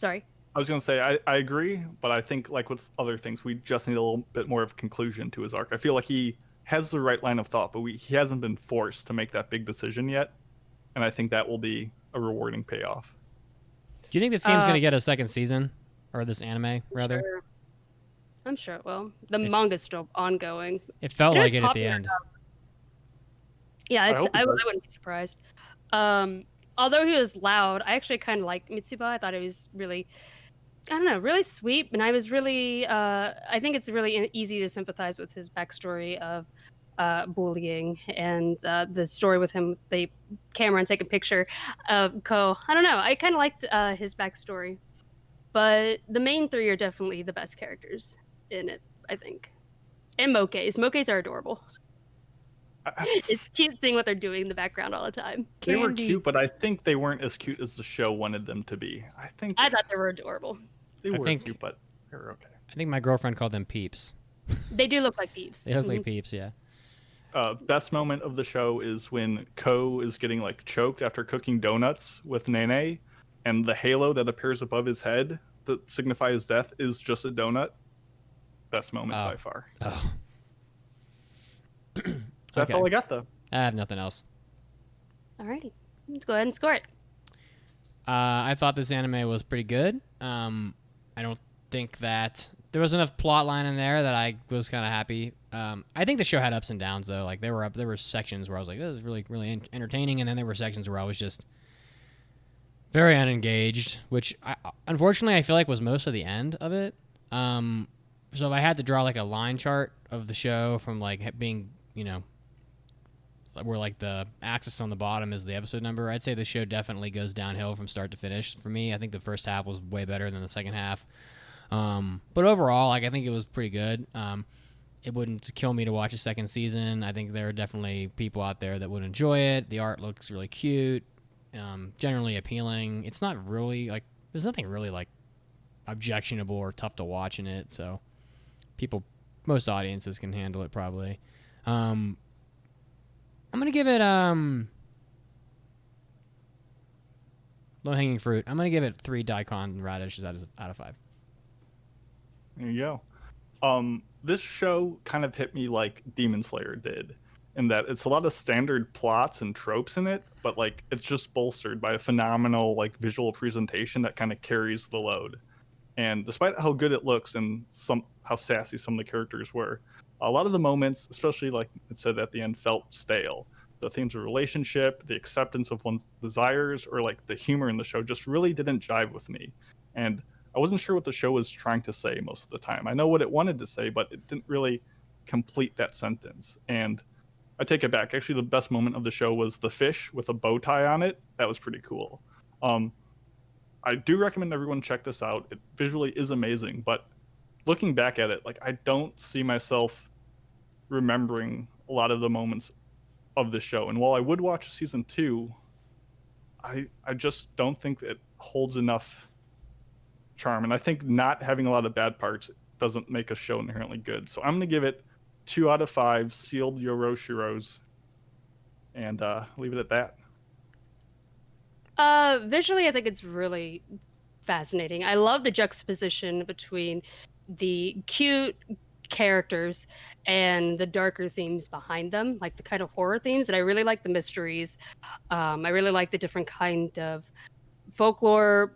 I was going to say, I agree, but I think, like with other things, we just need a little bit more of conclusion to his arc. I feel like he has the right line of thought, but he hasn't been forced to make that big decision yet, and I think that will be a rewarding payoff. Do you think this game's going to get a second season? Or this anime, rather? Sure. I'm sure it will. The manga's still ongoing. It felt like it at the end. Yeah, I wouldn't be surprised. although he was loud, I actually kind of liked Mitsuba. I thought it was really, I don't know, really sweet. And I was really, I think it's really easy to sympathize with his backstory of bullying and the story with him, the camera and take a picture of Ko. I don't know. I kind of liked his backstory. But the main three are definitely the best characters in it, I think. And Moke's. Moke's are adorable. It's cute seeing what they're doing in the background all the time. They were cute, but I think they weren't as cute as the show wanted them to be. I thought they were adorable. They were cute, but they were okay. I think my girlfriend called them peeps. They do look like peeps. They look like peeps, yeah. Best moment of the show is when Ko is getting like choked after cooking donuts with Nene, and the halo that appears above his head that signifies death is just a donut. Best moment by far. Oh. That's all I got, though. I have nothing else. Alrighty. Let's go ahead and score it. I thought this anime was pretty good. I don't think that there was enough plot line in there that I was kind of happy. I think the show had ups and downs, though. Like there were sections where I was like, this is really, really entertaining, and then there were sections where I was just very unengaged, which unfortunately I feel like was most of the end of it. So if I had to draw like a line chart of the show from like being, where like the axis on the bottom is the episode number, I'd say the show definitely goes downhill from start to finish for me. I think the first half was way better than the second half. But overall, like I think it was pretty good. It wouldn't kill me to watch a second season. I think there are definitely people out there that would enjoy it. The art looks really cute, generally appealing. It's not really like there's nothing really like objectionable or tough to watch in it. So most audiences can handle it probably. I'm gonna give it low-hanging fruit. I'm gonna give it 3 daikon radishes out of 5. There you go. This show kind of hit me like Demon Slayer did, in that it's a lot of standard plots and tropes in it, but like it's just bolstered by a phenomenal like visual presentation that kind of carries the load. And despite how good it looks and how sassy some of the characters were, a lot of the moments, especially like it said at the end, felt stale. The themes of relationship, the acceptance of one's desires, or like the humor in the show just really didn't jive with me. And I wasn't sure what the show was trying to say most of the time. I know what it wanted to say, but it didn't really complete that sentence. And I take it back. Actually, the best moment of the show was the fish with a bow tie on it. That was pretty cool. I do recommend everyone check this out. It visually is amazing, but looking back at it, like I don't see myself remembering a lot of the moments of the show. And while I would watch season 2, I just don't think it holds enough charm. And I think not having a lot of bad parts doesn't make a show inherently good. So I'm going to give it 2 out of 5 sealed Yoroshiros and leave it at that. Visually, I think it's really fascinating. I love the juxtaposition between the cute characters and the darker themes behind them, like the kind of horror themes. And I really like the mysteries. I really like the different kind of folklores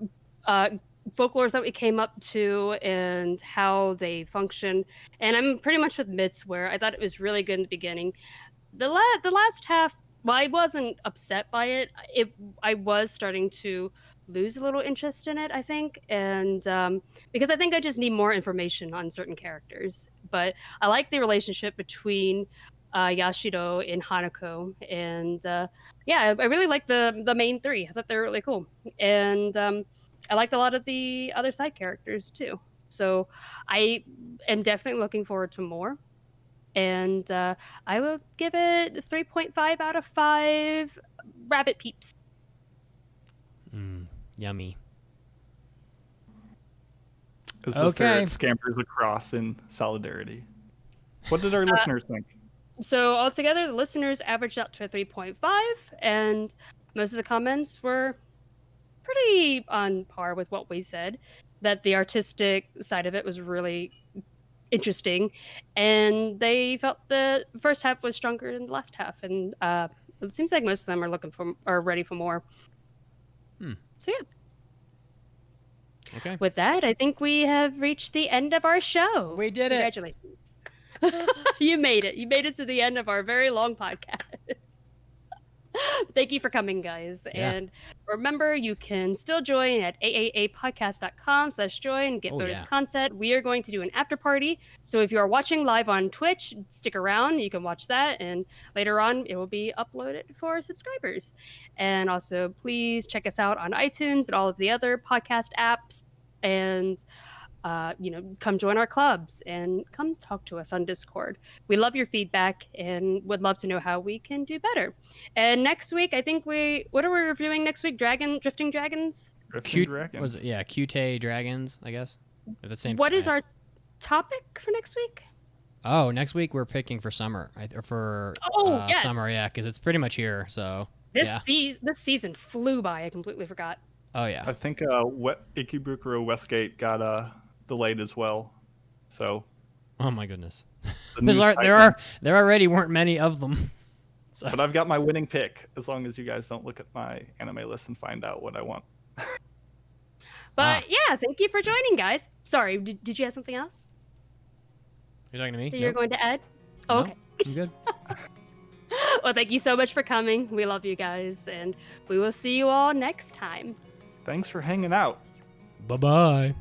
that we came up to and how they function. And I'm pretty much with Mitz, where I thought it was really good in the beginning. The last half, well, I wasn't upset by it. I was starting to lose a little interest in it, I think, and because I think I just need more information on certain characters. But I like the relationship between Yashiro and Hanako, and I really like the main 3. I thought they were really cool, and I liked a lot of the other side characters too. So I am definitely looking forward to more. And I will give it 3.5 out of 5 rabbit peeps. Yummy. As the ferret scampers across in solidarity. What did our listeners think? So altogether, the listeners averaged out to a 3.5, and most of the comments were pretty on par with what we said, that the artistic side of it was really interesting, and they felt the first half was stronger than the last half, and it seems like most of them are ready for more. So yeah. Okay. With that, I think we have reached the end of our show. We did it. Congratulations. You made it. You made it to the end of our very long podcast. Thank you for coming, guys. Yeah. And remember, you can still join at aaapodcast.com/join, get Oh, bonus yeah. content. We are going to do an after party. So if you are watching live on Twitch, stick around. You can watch that. And later on, it will be uploaded for subscribers. And also, please check us out on iTunes and all of the other podcast apps. And come join our clubs and come talk to us on Discord. We love your feedback and would love to know how we can do better. And next week, I think what are we reviewing next week? Drifting Dragons? Drifting Dragons. Was it, yeah, Cute Dragons, I guess. They're the same. What is our topic for next week? Oh, next week we're picking for summer. Yes. Summer, yeah, because it's pretty much here. So This yeah. this season flew by. I completely forgot. Oh yeah. I think Ikebukuro Westgate got delayed as well. So Oh my goodness. the There already weren't many of them. So. But I've got my winning pick, as long as you guys don't look at my anime list and find out what I want. But yeah, thank you for joining, guys. Sorry, did you have something else You're talking to me? that you're going to add? No, Okay. I'm good. Well, thank you so much for coming. We love you guys, and we will see you all next time. Thanks for hanging out. Bye-bye.